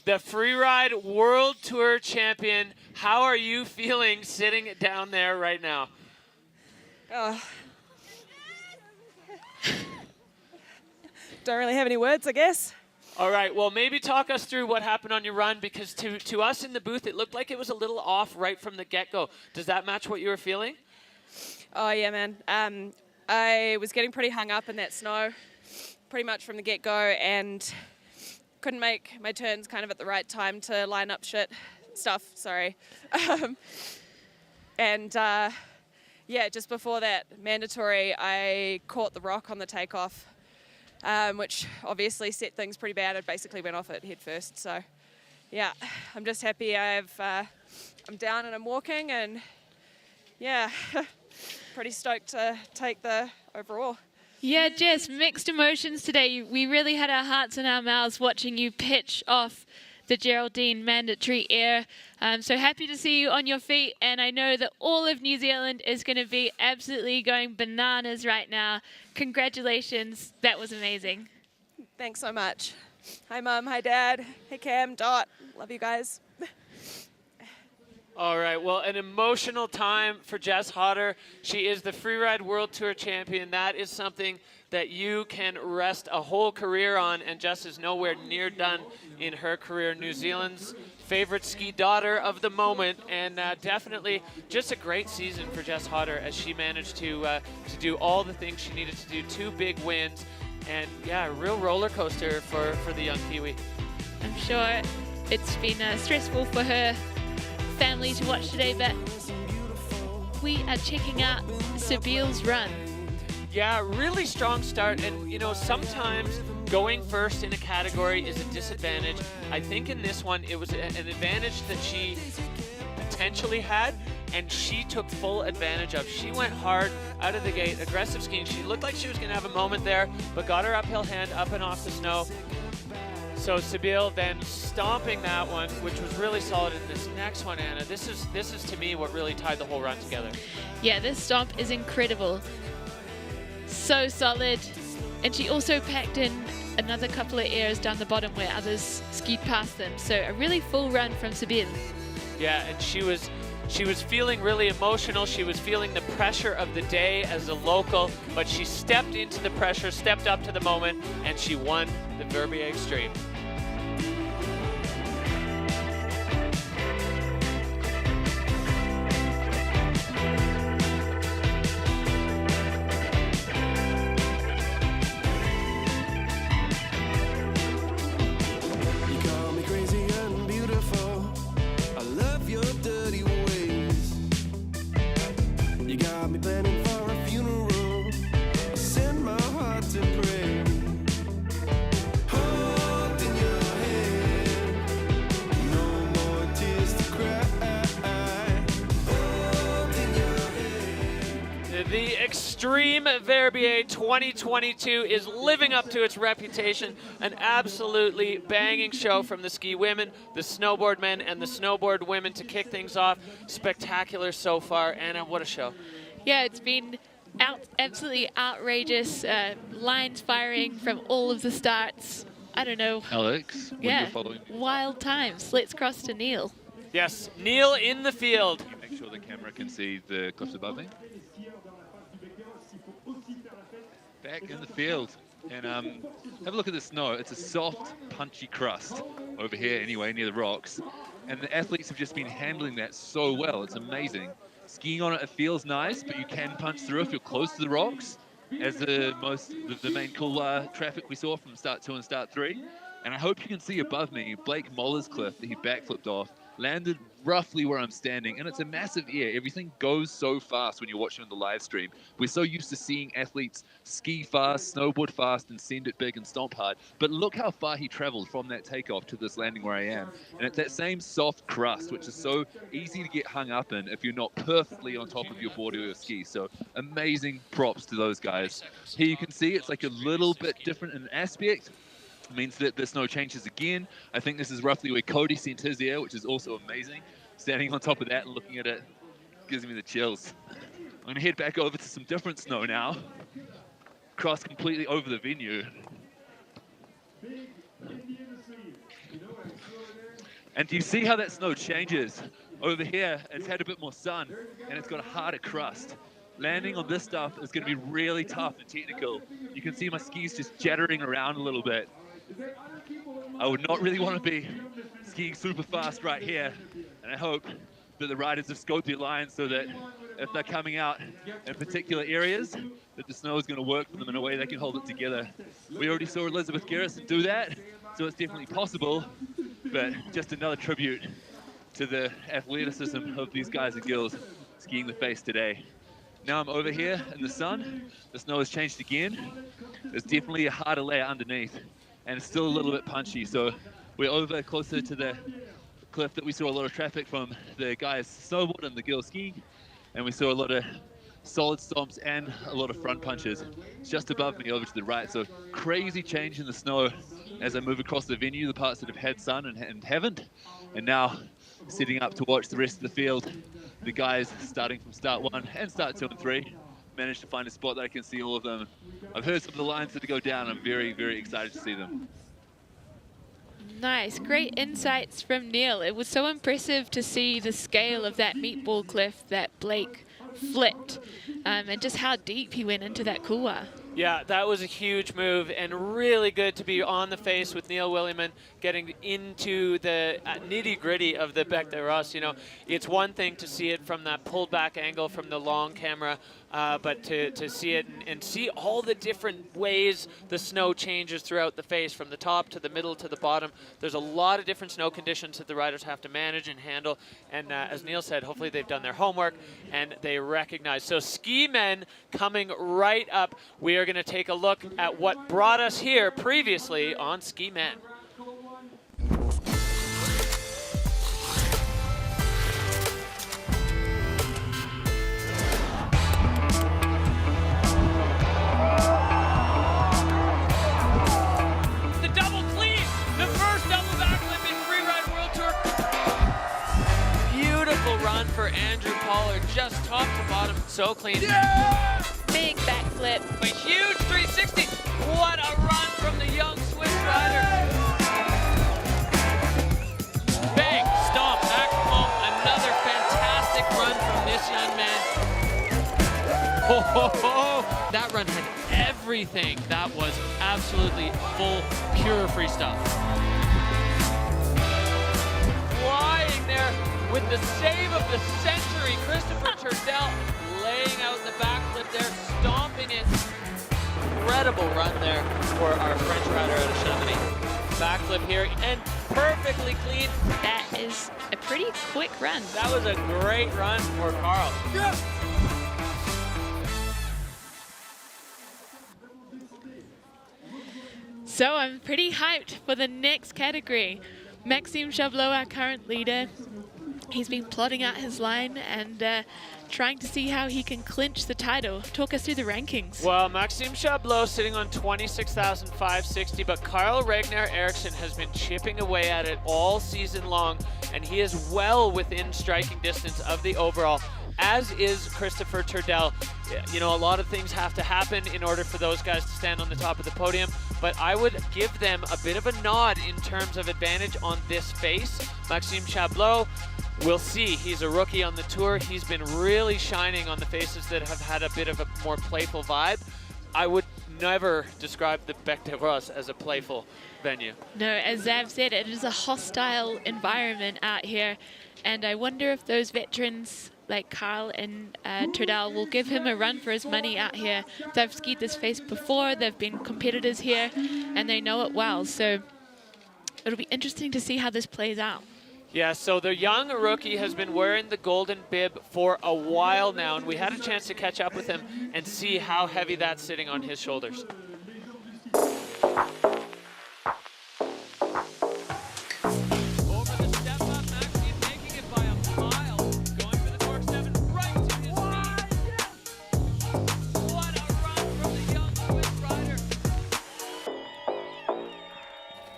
the Freeride World Tour champion. How are you feeling sitting down there right now? Don't really have any words, I guess. All right, well, maybe talk us through what happened on your run, because to us in the booth, it looked like it was a little off right from the get-go. Does that match what you were feeling? Oh, yeah, man. I was getting pretty hung up in that snow pretty much from the get-go, and couldn't make my turns kind of at the right time to line up stuff, sorry. Yeah, just before that mandatory, I caught the rock on the takeoff, which obviously set things pretty bad. I basically went off it head first. So, yeah, I'm just happy I'm down and I'm walking, and yeah, pretty stoked to take the overall. Yeah, Jess, mixed emotions today. We really had our hearts in our mouths watching you pitch off the Geraldine mandatory air. So happy to see you on your feet, and I know that all of New Zealand is going to be absolutely going bananas right now. Congratulations, that was amazing. Thanks so much. Hi Mum, hi Dad, hey Cam, Dot, love you guys. All right, well, an emotional time for Jess Hodder. She is the Freeride World Tour champion. That is something that you can rest a whole career on, and Jess is nowhere near done in her career. New Zealand's favorite ski daughter of the moment, and definitely just a great season for Jess Hodder as she managed to do all the things she needed to do. 2 big wins, And yeah, a real roller coaster for the young Kiwi. I'm sure it's been stressful for her family to watch today, but we are checking out Sabile's run. Yeah, really strong start, and you know, sometimes going first in a category is a disadvantage. I think in this one it was an advantage that she potentially had, and she took full advantage of. She went hard out of the gate, aggressive skiing. She looked like she was going to have a moment there, but got her uphill hand up and off the snow. So Sabile then stomping that one, which was really solid in this next one, Anna. This is to me what really tied the whole run together. Yeah, this stomp is incredible. So solid. And she also packed in another couple of airs down the bottom where others skied past them. So a really full run from Sabile. Yeah, and she was feeling really emotional. She was feeling the pressure of the day as a local, but she stepped into the pressure, stepped up to the moment, and she won the Verbier Extreme. The Extreme Verbier 2022 is living up to its reputation. An absolutely banging show from the ski women, the snowboard men, and the snowboard women to kick things off. Spectacular so far. Anna, what a show. Yeah, it's been absolutely outrageous. Lines firing from all of the starts. I don't know. Alex, when you're following. Wild times. Let's cross to Neil. Yes, Neil in the field. Can you make sure the camera can see the cliffs above me? Back in the field, and have a look at the snow. It's a soft, punchy crust over here anyway, near the rocks, and the athletes have just been handling that so well. It's amazing. Skiing on it, it feels nice, but you can punch through if you're close to the rocks, as the main cool traffic we saw from start 2 and start 3. And I hope you can see above me Blake Moller's cliff that he backflipped off, landed roughly where I'm standing, and it's a massive air. Everything goes so fast when you're watching on the live stream. We're so used to seeing athletes ski fast, snowboard fast, and send it big and stomp hard. But look how far he traveled from that takeoff to this landing where I am. And it's that same soft crust, which is so easy to get hung up in if you're not perfectly on top of your board or your ski. So amazing props to those guys. Here you can see it's like a little bit different in aspect. It means that the snow changes again. I think this is roughly where Cody sent his air, which is also amazing. Standing on top of that and looking at it gives me the chills. I'm going to head back over to some different snow now. Cross completely over the venue. And do you see how that snow changes? Over here, it's had a bit more sun, and it's got a harder crust. Landing on this stuff is going to be really tough and technical. You can see my skis just jittering around a little bit. I would not really want to be skiing super fast right here, and I hope that the riders have scoped their lines so that if they're coming out in particular areas, that the snow is going to work for them in a way they can hold it together. We already saw Elizabeth Garrison do that, so it's definitely possible, but just another tribute to the athleticism of these guys and girls skiing the face today. Now I'm over here in the sun. The snow has changed again. There's definitely a harder layer underneath, and it's still a little bit punchy. So we're over closer to the cliff that we saw a lot of traffic from the guys snowboard and the girls skiing, and we saw a lot of solid stomps and a lot of front punches. It's just above me over to the right. So crazy change in the snow as I move across the venue, the parts that have had sun and haven't, and now setting up to watch the rest of the field. The guys starting from start 1 and start 2 and 3 managed to find a spot that I can see all of them. I've heard some of the lines that go down. I'm very, very excited to see them. Nice, great insights from Neil. It was so impressive to see the scale of that meatball cliff that Blake flipped, and just how deep he went into that couloir. Yeah, that was a huge move and really good to be on the face with Neil Williman, getting into the nitty-gritty of the Bec des Roses. You know, it's one thing to see it from that pulled back angle from the long camera, but to see it and see all the different ways the snow changes throughout the face, from the top to the middle to the bottom. There's a lot of different snow conditions that the riders have to manage and handle. And as Neil said, hopefully they've done their homework and they recognize. So ski men coming right up. We are going to take a look at what brought us here previously on Ski Men. The double clean, the first double backflip in Freeride World Tour. Beautiful run for Andrew Pollard, just top to bottom, so clean. Yeah! Big backflip. A huge 360. What a run from the young Swiss rider. Bang, stomp, back home. Another fantastic run from this young man. Oh, that run had everything. That was absolutely full, pure freestyle. Flying there with the save of the century, Christopher Turdell laying out the backflip there, stomping it. Incredible run there for our French rider out of Chamonix. Backflip here and perfectly clean. That is a pretty quick run. That was a great run for Carl. Yeah. So I'm pretty hyped for the next category. Maxime Chablot, our current leader, he's been plotting out his line and trying to see how he can clinch the title. Talk us through the rankings. Well, Maxime Chablot sitting on 26,560, but Carl Ragnar Eriksson has been chipping away at it all season long, and he is well within striking distance of the overall, as is Christopher Turdell. You know, a lot of things have to happen in order for those guys to stand on the top of the podium, but I would give them a bit of a nod in terms of advantage on this face. Maxime Chablot, we'll see. He's a rookie on the tour. He's been really shining on the faces that have had a bit of a more playful vibe. I would never describe the Bec des Roses as a playful venue. No, as Zav said, it is a hostile environment out here, and I wonder if those veterans like Carl and Turdell will give him a run for his money out here. They've skied this face before, they've been competitors here, and they know it well. So it'll be interesting to see how this plays out. Yeah, so the young rookie has been wearing the golden bib for a while now, and we had a chance to catch up with him and see how heavy that's sitting on his shoulders.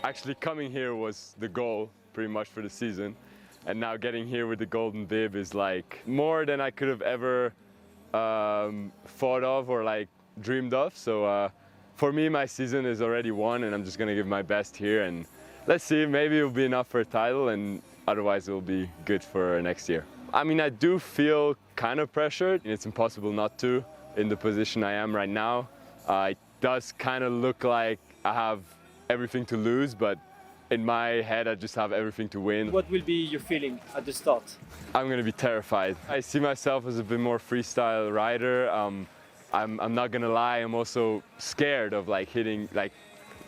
Actually, coming here was the goal pretty much for the season, and now getting here with the golden bib is like more than I could have ever thought of or like dreamed of. So for me, my season is already won, and I'm just gonna give my best here, and let's see, maybe it'll be enough for a title, and otherwise it'll be good for next year. I mean, I do feel kind of pressured. It's impossible not to in the position I am right now. It does kind of look like I have everything to lose, but in my head I just have everything to win. What will be your feeling at the start? I'm gonna be terrified. I see myself as a bit more freestyle rider. I'm not gonna lie, I'm also scared of like hitting like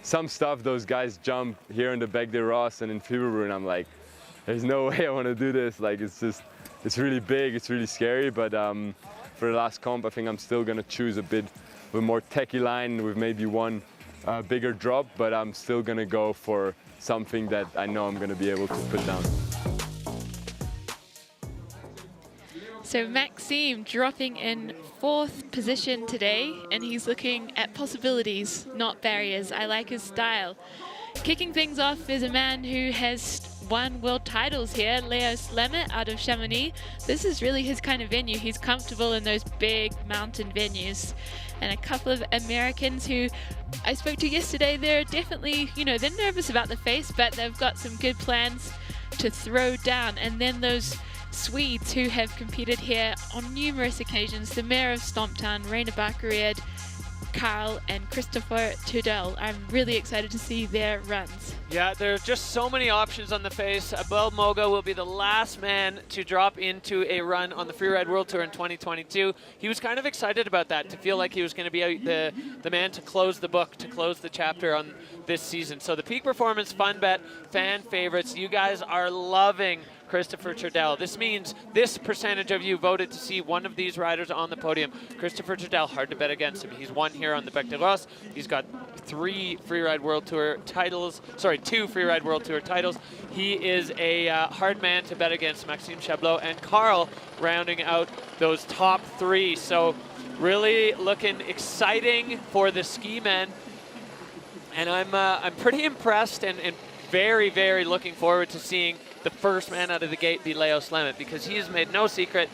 some stuff those guys jump here in the Bec des Roses and in Fieberbrunn. I'm like, there's no way I want to do this. Like it's really big, it's really scary, but for the last comp I think I'm still gonna choose a bit of a more techie line with maybe one bigger drop, but I'm still gonna go for something that I know I'm gonna be able to put down. So Maxime dropping in 4th position today, and he's looking at possibilities, not barriers. I like his style. Kicking things off is a man who has won world titles here, Leo Slemmet out of Chamonix. This is really his kind of venue. He's comfortable in those big mountain venues. And a couple of Americans who I spoke to yesterday, they're definitely, you know, they're nervous about the face, but they've got some good plans to throw down. And then those Swedes who have competed here on numerous occasions, the mayor of Stomptown, Rainer Backered, Carl and Christopher Tudel. I'm really excited to see their runs. Yeah, there's just so many options on the face. Abel Moga will be the last man to drop into a run on the Freeride World Tour in 2022. He was kind of excited about that, to feel like he was going to be the man to close the book, to close the chapter on this season. So the Peak Performance Fun Bet fan favorites, you guys are loving Christopher Tudel. This means this percentage of you voted to see one of these riders on the podium. Christopher Tudel, hard to bet against him. He's won here on the Bec de Ross. He's got 2 Freeride World Tour titles. He is a hard man to bet against. Maxime Chablot and Carl rounding out those top 3. So really looking exciting for the ski men. And I'm pretty impressed and very, very looking forward to seeing the first man out of the gate be Leo Slemmet, because he has made no secret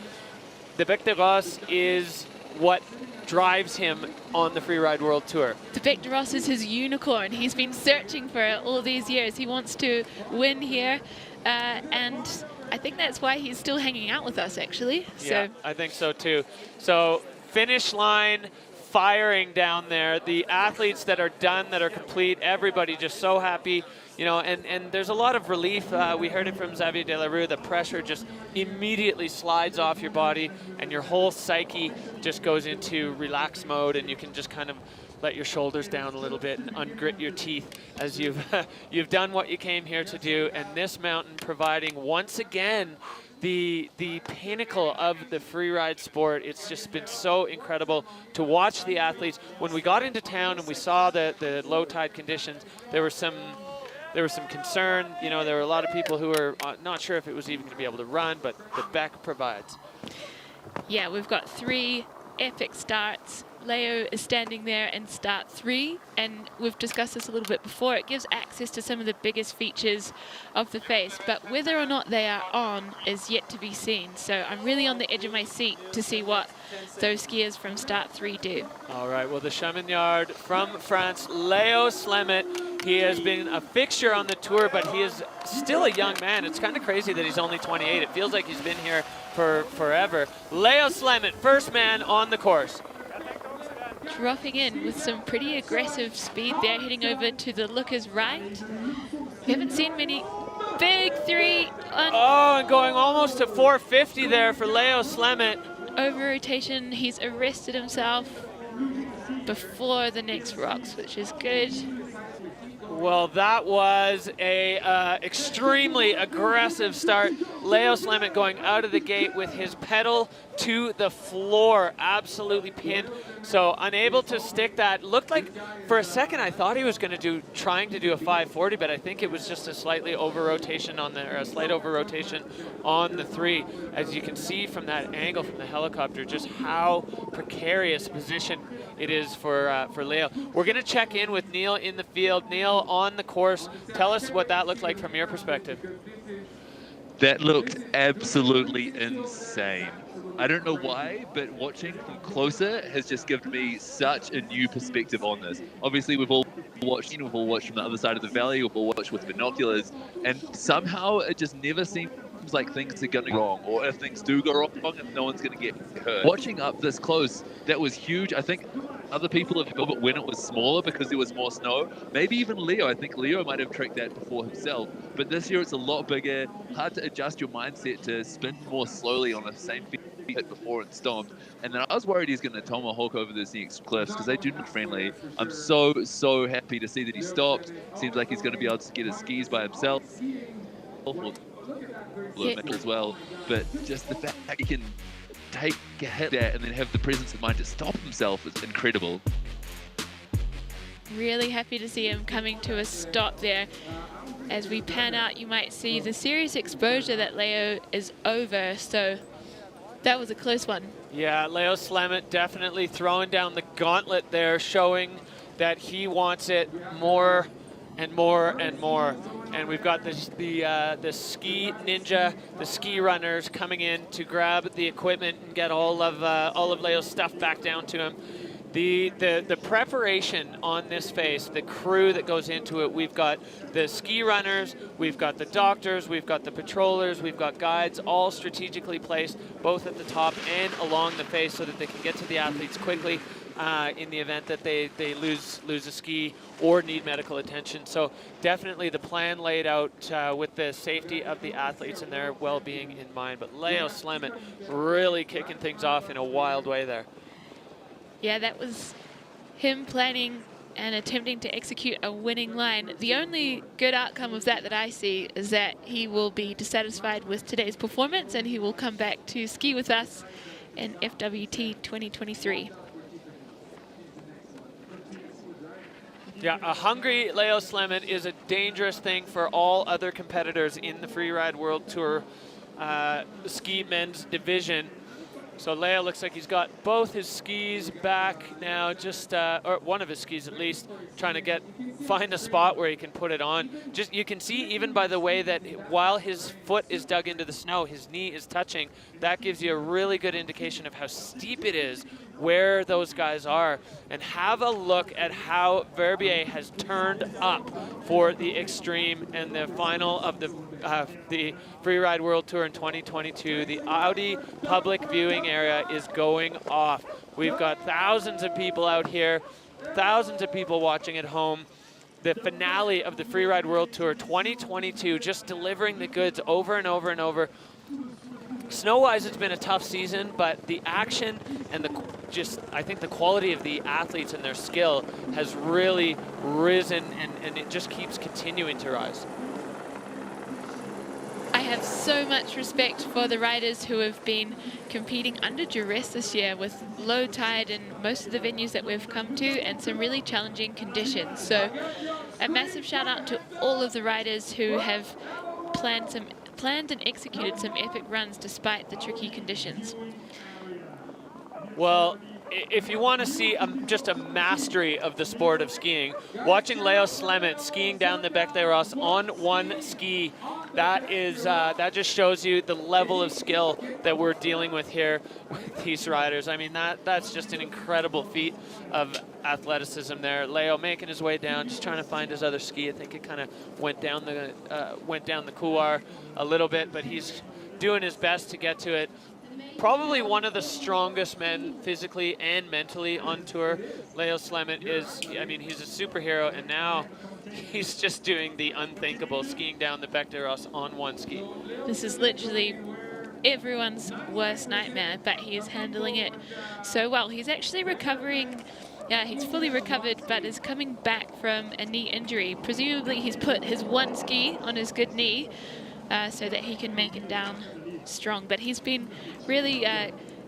the Bec de Ross is what drives him on the Freeride World Tour. The Bec de Ross is his unicorn. He's been searching for it all these years. He wants to win here, and I think that's why he's still hanging out with us, actually. Yeah, I think so too. So finish line firing down there. The athletes that are done, that are complete, everybody just so happy. You know, and there's a lot of relief. We heard it from Xavier Delarue. The pressure just immediately slides off your body, and your whole psyche just goes into relax mode, and you can just kind of let your shoulders down a little bit and ungrit your teeth as you've done what you came here to do. And this mountain providing once again the pinnacle of the freeride sport. It's just been so incredible to watch the athletes. When we got into town and we saw the low tide conditions, there was some concern. You know, there were a lot of people who were not sure if it was even going to be able to run, but the Bec provides. Yeah, we've got 3 epic starts. Leo is standing there in start 3, and we've discussed this a little bit before. It gives access to some of the biggest features of the face, but whether or not they are on is yet to be seen. So I'm really on the edge of my seat to see what those skiers from start 3 do. All right, well, the Chamonix from France, Leo Slemmet. He has been a fixture on the tour, but he is still a young man. It's kind of crazy that he's only 28. It feels like he's been here for forever. Leo Slemmet, first man on the course. Dropping in with some pretty aggressive speed there, heading over to the looker's right. We haven't seen many. Big 3 on... Oh, and going almost to 450 there for Leo Slemmet. Over rotation, he's arrested himself before the next rocks, which is good. Well, that was a extremely aggressive start. Leo Slemmet going out of the gate with his pedal to the floor, absolutely pinned. So unable to stick that. Looked like for a second I thought he was going to trying to do a 540, but I think it was just a slightly over rotation on the, or a slight over rotation on the 3. As you can see from that angle from the helicopter, just how precarious position it is for Leo. We're going to check in with Neil in the field. Neil, on the course, tell us what that looked like from your perspective. That looked absolutely insane. I don't know why, but watching from closer has just given me such a new perspective on this. Obviously, we've all watched from the other side of the valley, we've all watched with binoculars, and somehow it just never seems like things are going wrong, or if things do go wrong, no one's going to get hurt. Watching up this close, that was huge. I think other people have built it when it was smaller because there was more snow. Maybe even Leo. I think Leo might have tricked that before himself. But this year it's a lot bigger, hard to adjust your mindset to spin more slowly on the same feet hit before and stomped. And then I was worried he's going to tomahawk over those next cliffs because they do look friendly. I'm so happy to see that he stopped. Seems like he's going to be able to get his skis by himself. As well, but just the fact that he can take a hit there and then have the presence of mind to stop himself is incredible. Really happy to see him coming to a stop there. As we pan out, you might see the serious exposure that Leo is over, so that was a close one. Yeah, Leo Slemmet definitely throwing down the gauntlet there, showing that he wants it more and more and more. And we've got the ski ninja, the ski runners coming in to grab the equipment and get all of Leo's stuff back down to him. The preparation on this face, the crew that goes into it, we've got the ski runners, we've got the doctors, we've got the patrollers, we've got guides, all strategically placed both at the top and along the face so that they can get to the athletes quickly in the event that they lose a ski or need medical attention. So definitely the plan laid out with the safety of the athletes and their well-being in mind. But Leo Slemmet really kicking things off in a wild way there. Yeah, that was him planning and attempting to execute a winning line. The only good outcome of that I see is that he will be dissatisfied with today's performance and he will come back to ski with us in FWT 2023. Yeah, a hungry Leo Slemmet is a dangerous thing for all other competitors in the Freeride World Tour ski men's division. So Leo looks like he's got both his skis back now, just or one of his skis at least, trying to find a spot where he can put it on. Just you can see even by the way that while his foot is dug into the snow, his knee is touching. That gives you a really good indication of how steep it is, where those guys are. And have a look at how Verbier has turned up for the Extreme and the final of the Freeride World Tour in 2022. The Audi public viewing area is going off. We've got thousands of people out here, thousands of people watching at home. The finale of the Freeride World Tour 2022, just delivering the goods over and over and over. Snow-wise, it's been a tough season, but the action and I think the quality of the athletes and their skill has really risen, and it just keeps continuing to rise. I have so much respect for the riders who have been competing under duress this year with low tide in most of the venues that we've come to and some really challenging conditions. So a massive shout out to all of the riders who have planned and executed some epic runs despite the tricky conditions. Well, if you want to see just a mastery of the sport of skiing, watching Leo Slemmet skiing down the Bec des Roses on one ski, that just shows you the level of skill that we're dealing with here with these riders. I mean, that's just an incredible feat of athleticism there. Leo making his way down, just trying to find his other ski. I think it kind of went down the couloir a little bit, but he's doing his best to get to it. Probably one of the strongest men physically and mentally on tour. Leo Slemmet is, I mean, he's a superhero, and now he's just doing the unthinkable, skiing down the Bec des Roses on one ski. This is literally everyone's worst nightmare, but he is handling it so well. He's actually recovering. Yeah, he's fully recovered, but is coming back from a knee injury. Presumably he's put his one ski on his good knee so that he can make it down strong. But he's been really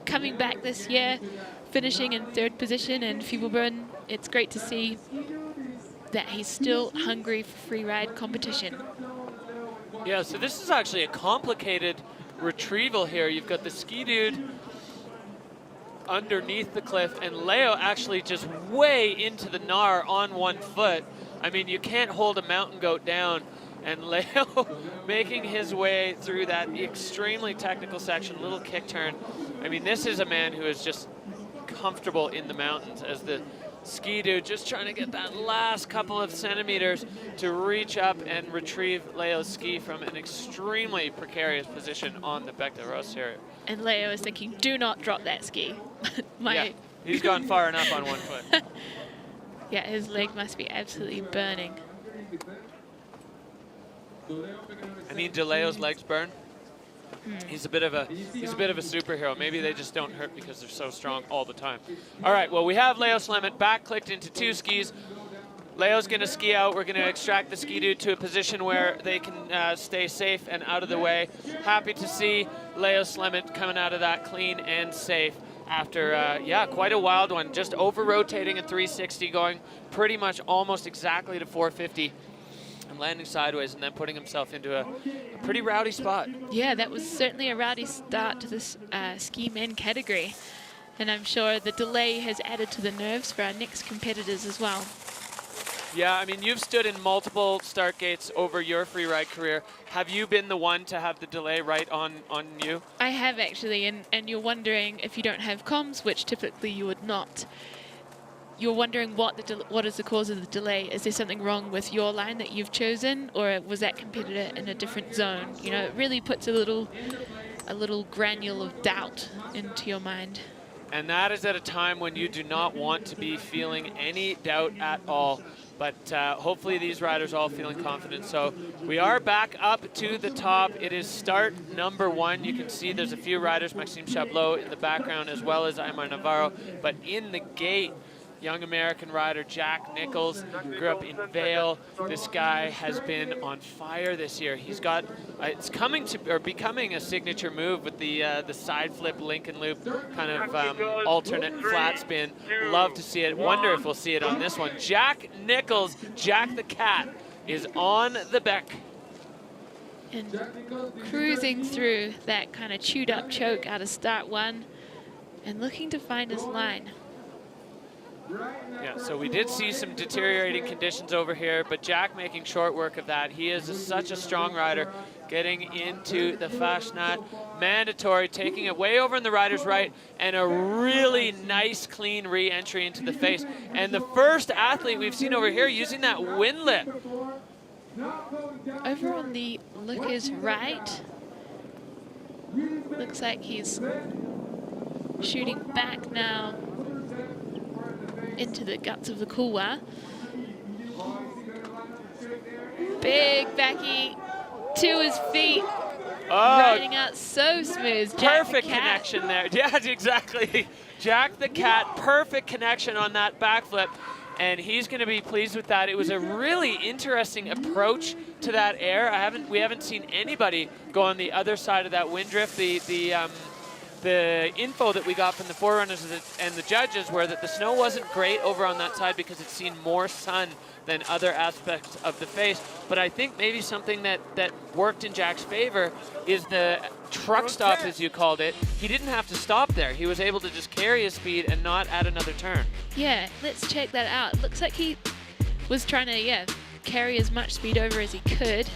coming back this year, finishing in 3rd position in Fibelbrunn. It's great to see that he's still hungry for free ride competition. Yeah, so this is actually a complicated retrieval here. You've got the ski dude underneath the cliff, and Leo actually just way into the Nar on one foot. I mean, you can't hold a mountain goat down, and Leo making his way through that extremely technical section, little kick turn. I mean, this is a man who is just comfortable in the mountains as the ski dude just trying to get that last couple of centimeters to reach up and retrieve Leo's ski from an extremely precarious position on the Bec des Roses area. And Leo is thinking, do not drop that ski. Yeah, he's gone far enough on one foot. Yeah, his leg must be absolutely burning. I mean, do Leo's legs burn? He's a bit of a superhero. Maybe they just don't hurt because they're so strong all the time. All right, well, we have Leo Slemmet back clicked into 2 skis. Leo's going to ski out. We're going to extract the ski dude to a position where they can stay safe and out of the way. Happy to see Leo Slemmet coming out of that clean and safe after, quite a wild one. Just over-rotating a 360, going pretty much almost exactly to 450. And landing sideways and then putting himself into a pretty rowdy spot. Yeah, that was certainly a rowdy start to this ski men category. And I'm sure the delay has added to the nerves for our next competitors as well. Yeah, I mean, you've stood in multiple start gates over your freeride career. Have you been the one to have the delay right on you? I have actually, and you're wondering if you don't have comms, which typically you would not. you're wondering what is the cause of the delay. Is there something wrong with your line that you've chosen, or was that competitor in a different zone? You know, it really puts a little granule of doubt into your mind. And that is at a time when you do not want to be feeling any doubt at all. But hopefully these riders are all feeling confident. So we are back up to the top. It is start number 1. You can see there's a few riders, Maxime Chablot in the background, as well as Aymar Navarro. But in the gate, young American rider Jack Nichols, grew up in Vail. This guy has been on fire this year. He's got, it's coming to, or becoming a signature move with the side flip Lincoln Loop kind of alternate flat spin. Love to see it. Wonder if we'll see it on this one. Jack Nichols, Jack the Cat, is on the Beck. And cruising through that kind of chewed up choke out of start 1 and looking to find his line. Yeah, so we did see some deteriorating conditions over here, but Jack making short work of that. He is such a strong rider, getting into the Fasnacht mandatory, taking it way over in the rider's right, and a really nice, clean re-entry into the face. And the first athlete we've seen over here using that windlip. Over on the looker's right, looks like he's shooting back now into the guts of the Couloir. Big backy to his feet, riding out so smooth. Perfect connection there. Yeah, exactly. Jack the Cat, perfect connection on that backflip, and he's going to be pleased with that. It was a really interesting approach to that air. We haven't seen anybody go on the other side of that wind drift. The info that we got from the forerunners and the judges were that the snow wasn't great over on that side because it's seen more sun than other aspects of the face. But I think maybe something that worked in Jack's favor is the truck stop, as you called it. He didn't have to stop there. He was able to just carry his speed and not add another turn. Yeah, let's check that out. Looks like he was trying to, carry as much speed over as he could.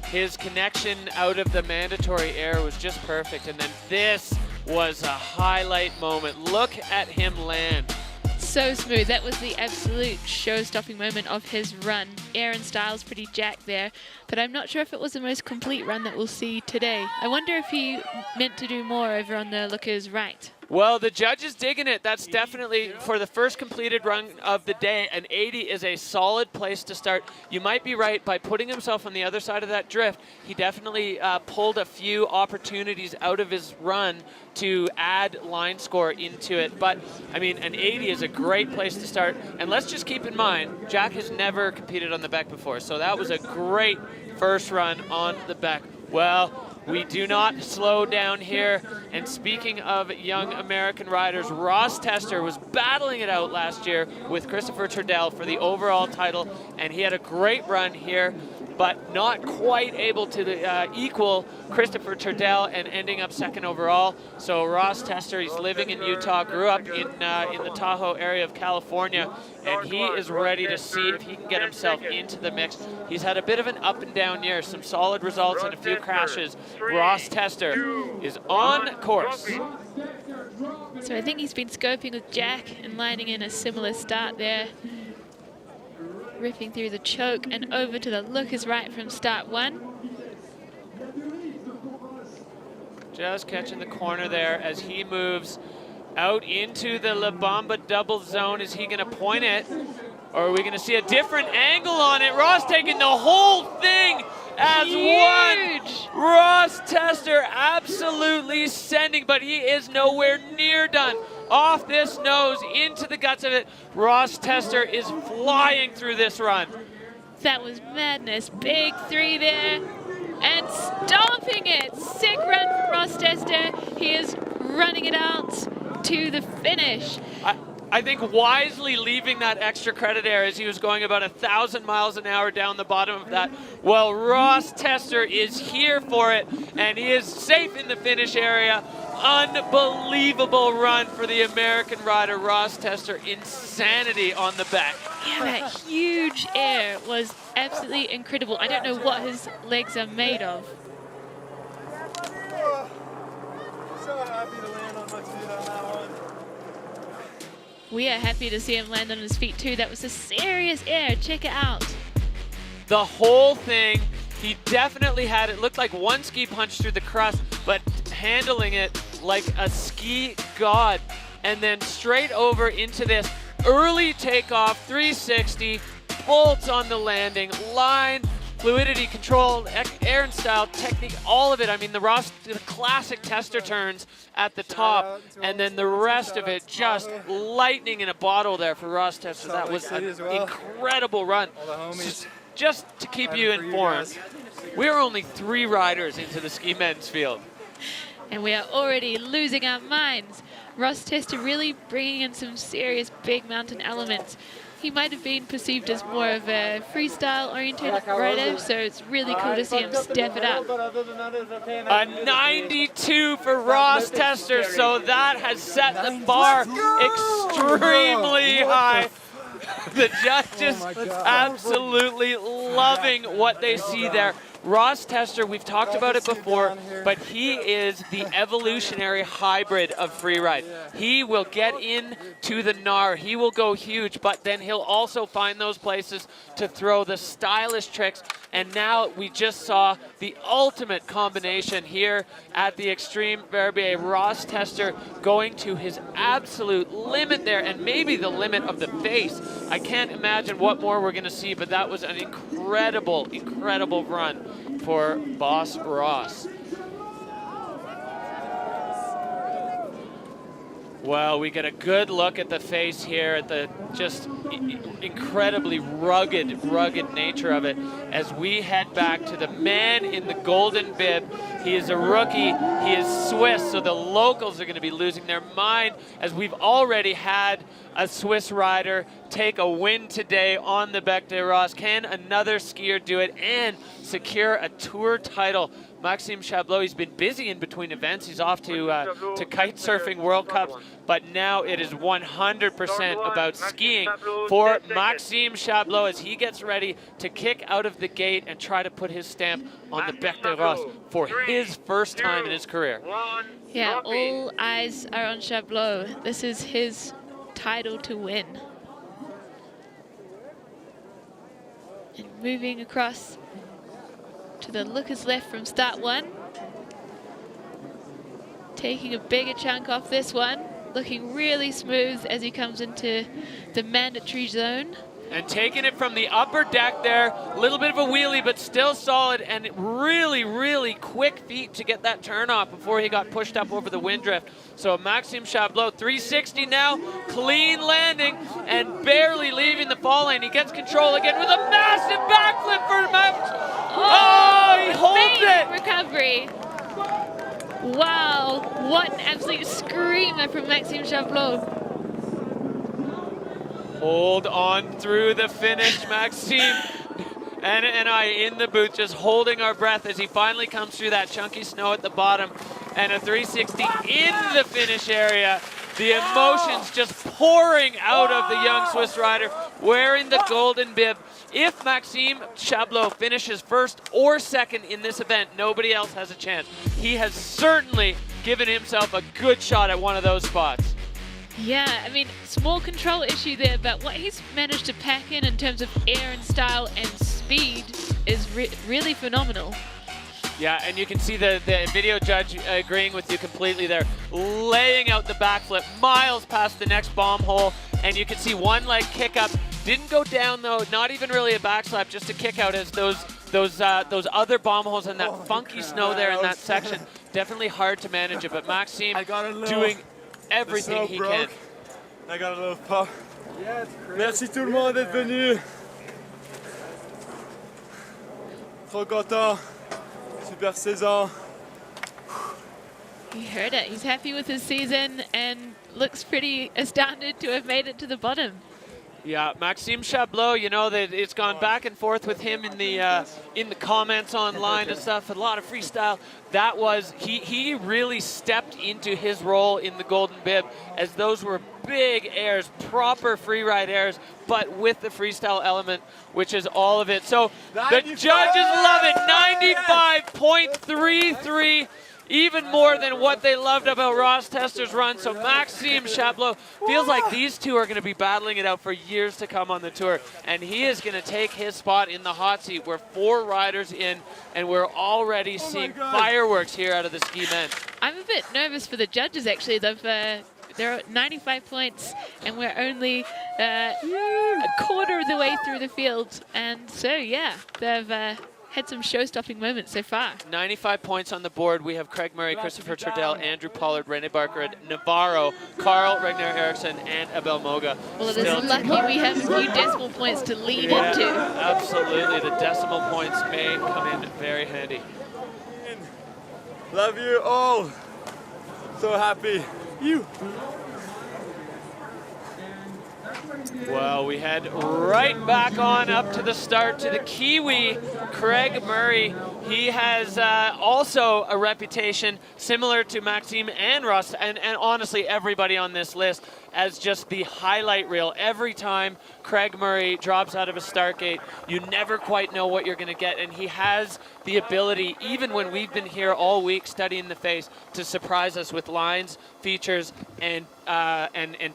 His connection out of the mandatory air was just perfect. And then this was a highlight moment. Look at him land. So smooth. That was the absolute show-stopping moment of his run. Air and style's pretty jacked there, but I'm not sure if it was the most complete run that we'll see today. I wonder if he meant to do more over on the looker's right. Well, the judge is digging it. That's definitely, for the first completed run of the day, an 80 is a solid place to start. You might be right, by putting himself on the other side of that drift, he definitely pulled a few opportunities out of his run to add line score into it. But, I mean, an 80 is a great place to start. And let's just keep in mind, Jack has never competed on the Beck before, so that was a great first run on the Beck. Well, we do not slow down here. And speaking of young American riders, Ross Tester was battling it out last year with Christopher Turdell for the overall title, and he had a great run here, but not quite able to equal Christopher Turdell and ending up second overall. So Ross Tester, he's living in Utah, grew up in the Tahoe area of California, and he is ready to see if he can get himself into the mix. He's had a bit of an up and down year, some solid results and a few crashes. Ross Tester is on course. So I think he's been scoping with Jack and lining in a similar start there. Ripping through the choke and over to the looker's right from start 1. Just catching the corner there as he moves out into the La Bamba double zone. Is he going to point it, or are we going to see a different angle on it? Ross taking the whole thing as huge. One. Ross Tester absolutely sending, but he is nowhere near done. Off this nose, into the guts of it. Ross Tester is flying through this run. That was madness. Big 3 there. And stomping it. Sick run from Ross Tester. He is running it out to the finish. I think wisely leaving that extra credit air as he was going about 1,000 miles an hour down the bottom of that. Well, Ross Tester is here for it, and he is safe in the finish area. Unbelievable run for the American rider, Ross Tester. Insanity on the back. Yeah, that huge air was absolutely incredible. I don't know what his legs are made of. So happy to land on my feet on that one. We are happy to see him land on his feet too. That was a serious air. Check it out. The whole thing, he definitely had it. Looked like one ski punch through the crust, but handling it like a ski god. And then straight over into this early takeoff, 360, bolts on the landing, line, fluidity control, air and style, technique, all of it. I mean, the classic tester turns at the top, and then the rest of it just lightning in a bottle there for Ross Tester. That was an incredible run. Just to keep you informed, we're only 3 riders into the ski men's field. And we are already losing our minds. Ross Tester really bringing in some serious big mountain elements. He might have been perceived as more of a freestyle-oriented rider, so it's really cool to see him step it up. A 92 for Ross Tester, so that has set the bar extremely high. The judges absolutely loving what they see there. Ross Tester, we've talked about it before, but he is the evolutionary hybrid of freeride. He will get into the gnar, he will go huge, but then he'll also find those places to throw the stylish tricks. And now we just saw the ultimate combination here at the Extreme Verbier. Ross Tester going to his absolute limit there, and maybe the limit of the face. I can't imagine what more we're going to see, but that was an incredible, incredible run for Boss Ross. Well, we get a good look at the face here, at the just incredibly rugged nature of it as we head back to the man in the golden bib. He is a rookie, he is Swiss, so the locals are going to be losing their mind as we've already had a Swiss rider take a win today on the Bec des Roses. Can another skier do it and secure a tour title? Maxime Chablot, he's been busy in between events. He's off to kite surfing World Cups, but now it is 100% about skiing for Maxime Chablot as he gets ready to kick out of the gate and try to put his stamp on the Bec des Roses for his first time in his career. Yeah, all eyes are on Chablot. This is his title to win. And moving across to the lookers left from start 1. Taking a bigger chunk off this one. Looking really smooth as he comes into the mandatory zone. And taking it from the upper deck there, a little bit of a wheelie, but still solid, and really, really quick feet to get that turn off before he got pushed up over the wind drift. So Maxime Chablot, 360 now, clean landing, and barely leaving the fall lane. He gets control again with a massive backflip for Max. Oh, he holds it! Recovery. Wow, what an absolute screamer from Maxime Chablot. Hold on through the finish, Maxime. Anna and I in the booth just holding our breath as he finally comes through that chunky snow at the bottom, and a 360 in the finish area. The emotions just pouring out of the young Swiss rider wearing the golden bib. If Maxime Chablot finishes first or second in this event, nobody else has a chance. He has certainly given himself a good shot at one of those spots. Yeah, I mean, small control issue there, but what he's managed to pack in terms of air and style and speed is really phenomenal. Yeah, and you can see the video judge agreeing with you completely there, laying out the backflip miles past the next bomb hole, and you can see one leg kick up. Didn't go down though, not even really a backslap, just a kick out as those other bomb holes and that funky snow there in that section. Definitely hard to manage it, but Maxime doing everything he can. I got a little pop. Merci tout le monde d'être venu. Trop content. Super saison. You heard it. He's happy with his season and looks pretty astounded to have made it to the bottom. Yeah, Maxime Chablot, you know, that it's gone back and forth with him in the comments online and stuff, a lot of freestyle. That was, he really stepped into his role in the golden bib as those were big airs, proper freeride airs, but with the freestyle element, which is all of it. So the judges love it, 95.33. even more than what they loved about Ross Tester's run. So Maxime Chaplot feels like these two are going to be battling it out for years to come on the tour, and he is going to take his spot in the hot seat. We're 4 riders in, and we're already seeing fireworks here out of the ski men. I'm a bit nervous for the judges, actually. They're at 95 points, and we're only a quarter of the way through the field. And so, yeah, they've had some show-stopping moments so far. 95 points on the board. We have Craig Murray, Christopher Turdell, Andrew Pollard, René Barker, Navarro, Carl Regner Eriksson, and Abel Moga. Well, it is lucky we have a few decimal points to lead into. Absolutely. The decimal points may come in very handy. Love you all. So happy. You. Well, we head right back on up to the start to the Kiwi, Craig Murray. He has also a reputation similar to Maxime and Ross, and honestly everybody on this list, as just the highlight reel. Every time Craig Murray drops out of a start gate, you never quite know what you're going to get, and he has the ability, even when we've been here all week studying the face, to surprise us with lines, features, and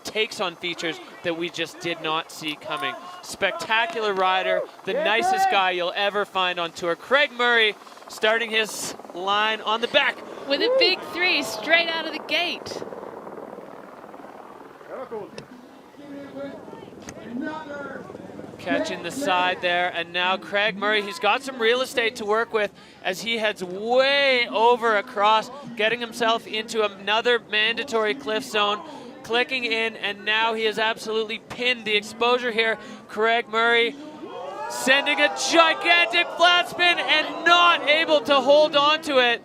takes on features that we just did not see coming. Spectacular rider, the nicest guy you'll ever find on tour. Craig Murray starting his line on the back. With a big 3 straight out of the gate. Catching the side there, and now Craig Murray, he's got some real estate to work with as he heads way over across, getting himself into another mandatory cliff zone, clicking in, and now he has absolutely pinned the exposure here. Craig Murray sending a gigantic flat spin and not able to hold on to it.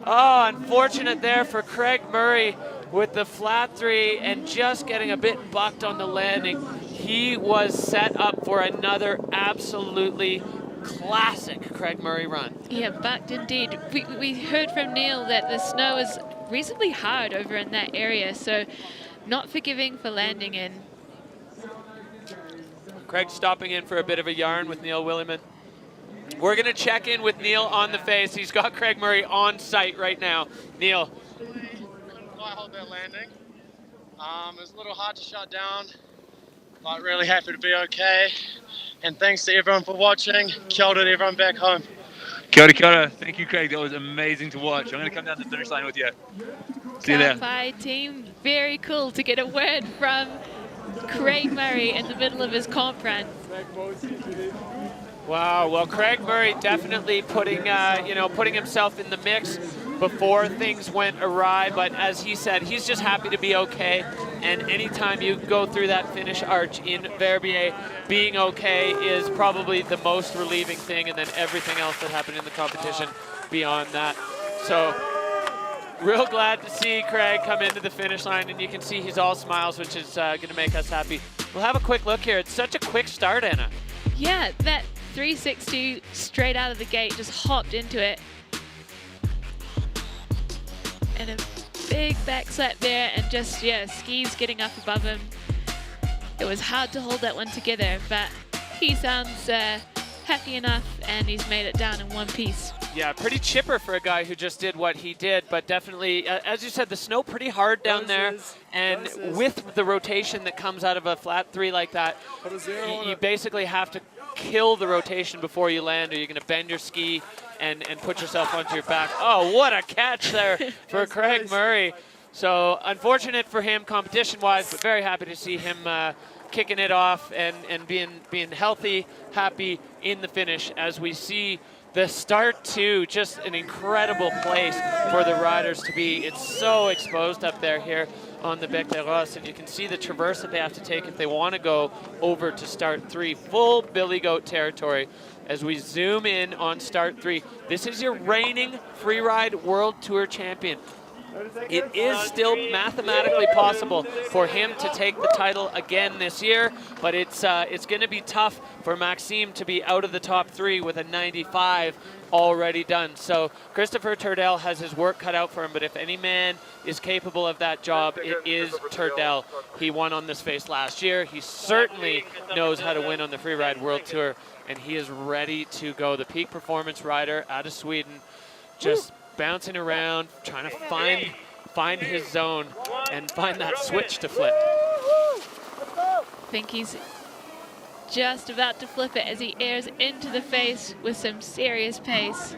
Oh, unfortunate there for Craig Murray with the flat 3 and just getting a bit bucked on the landing. He was set up for another absolutely classic Craig Murray run. Yeah, bucked indeed. We heard from Neil that the snow is reasonably hard over in that area, so not forgiving for landing in. Craig stopping in for a bit of a yarn with Neil Williman. We're going to check in with Neil on the face. He's got Craig Murray on site right now. Neil. Couldn't quite hold that landing. It was a little hard to shut down, but really happy to be okay. And thanks to everyone for watching. Kia ora to everyone back home. Kia ora, kia ora. Thank you, Craig. That was amazing to watch. I'm going to come down the finish line with you. See you there. Bye, team. Very cool to get a word from Craig Murray in the middle of his comp run. Wow, well, Craig Murray definitely putting himself in the mix before things went awry, but as he said, he's just happy to be okay, and anytime you go through that finish arch in Verbier, being okay is probably the most relieving thing, and then everything else that happened in the competition beyond that. So, real glad to see Craig come into the finish line, and you can see he's all smiles, which is going to make us happy. We'll have a quick look here. It's such a quick start, Anna. Yeah, that 360 straight out of the gate, just hopped into it. And a big back slap there, and just, yeah, skis getting up above him. It was hard to hold that one together, but he sounds happy enough, and he's made it down in one piece. Yeah, pretty chipper for a guy who just did what he did, but definitely, as you said, the snow pretty hard down there, and with the rotation that comes out of a flat 3 like that, you basically have to kill the rotation before you land, or you're going to bend your ski and put yourself onto your back. Oh, what a catch there for Craig Murray. So unfortunate for him competition-wise, but very happy to see him kicking it off and being healthy, happy in the finish as we see the start to just an incredible place for the riders to be. It's so exposed up there here on the Bec des Roses, and you can see the traverse that they have to take if they want to go over to start 3. Full Billy Goat territory as we zoom in on start 3. This is your reigning freeride World Tour champion. It is still mathematically possible for him to take the title again this year, but it's going to be tough for Maxime to be out of the top 3 with a 95 already done. So Christopher Turdell has his work cut out for him, but if any man is capable of that job, it is Turdell. He won on this face last year. He certainly knows how to win on the Freeride World Tour, and he is ready to go. The peak performance rider out of Sweden, just bouncing around, trying to find his zone and find that switch to flip. I think he's just about to flip it as he airs into the face with some serious pace.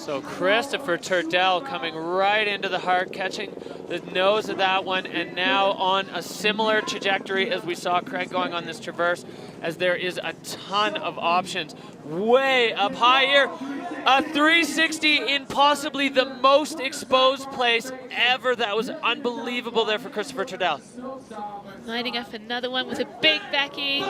So Christopher Turdell coming right into the heart, catching the nose of that one, and now on a similar trajectory as we saw Craig going on this traverse, as there is a ton of options. Way up high here, a 360 in possibly the most exposed place ever. That was unbelievable there for Christopher Turdell. Lining up another one with a big backy,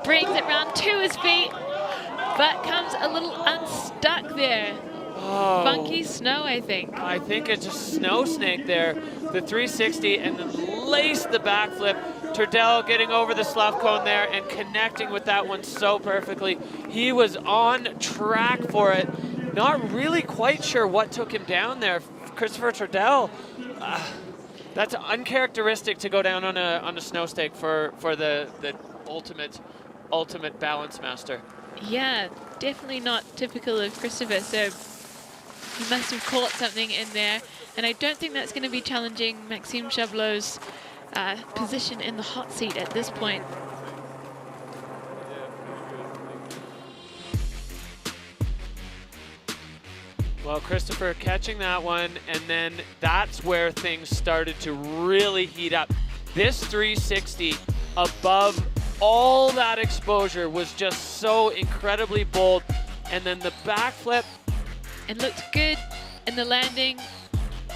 brings it round to his feet, but comes a little unstuck there. Oh. Funky snow, I think. I think it's a snow snake there. The 360 and then laced the backflip. Turdell getting over the slough cone there and connecting with that one so perfectly. He was on track for it. Not really quite sure what took him down there. Christopher Turdell, that's uncharacteristic to go down on a snow stake for the ultimate balance master. Yeah, definitely not typical of Christopher, so he must have caught something in there, and I don't think that's going to be challenging Maxime Chablot's position in the hot seat at this point. Well, Christopher catching that one, and then that's where things started to really heat up. This 360 above all that exposure was just so incredibly bold, and then the backflip. And looked good in the landing,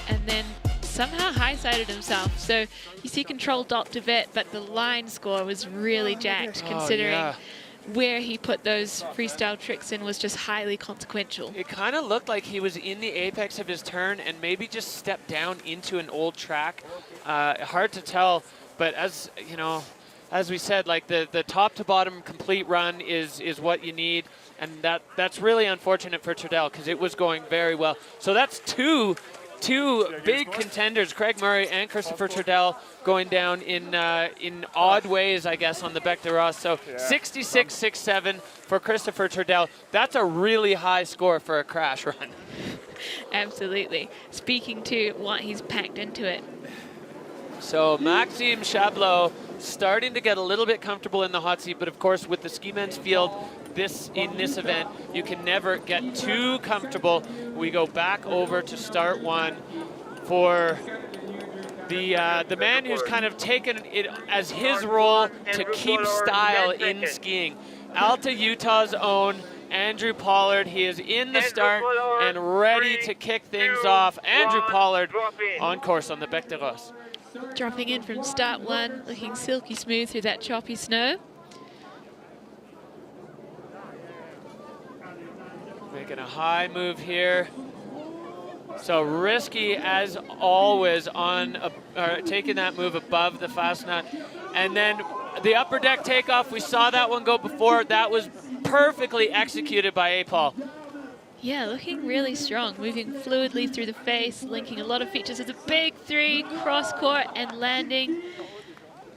and then somehow high-sided himself. So you see control dropped a bit, but the line score was really jacked, considering where he put those freestyle tricks in was just highly consequential. It kind of looked like he was in the apex of his turn and maybe just stepped down into an old track. Hard to tell, but as you know, as we said, like the top to bottom complete run is what you need. And that's really unfortunate for Turdell because it was going very well. So that's two big contenders, Craig Murray and Christopher Turdell, going down in odd ways, I guess, on the Bec de Ross. So 66.67 for Christopher Turdell. That's a really high score for a crash run. Absolutely. Speaking to what he's packed into it. So Maxime Chablot starting to get a little bit comfortable in the hot seat, but of course with the ski men's field in this event, you can never get too comfortable. We go back over to start one for the man who's kind of taken it as his role to keep style in skiing. Alta Utah's own Andrew Pollard. He is in the start and ready to kick things off. Andrew Pollard on course on the Bec de Ross. Dropping in from start one, looking silky smooth through that choppy snow. Making a high move here. So risky as always on taking that move above the Fastnet. And then the upper deck takeoff, we saw that one go before. That was perfectly executed by A-Paul. Yeah, looking really strong, moving fluidly through the face, linking a lot of features of the big three, cross court and landing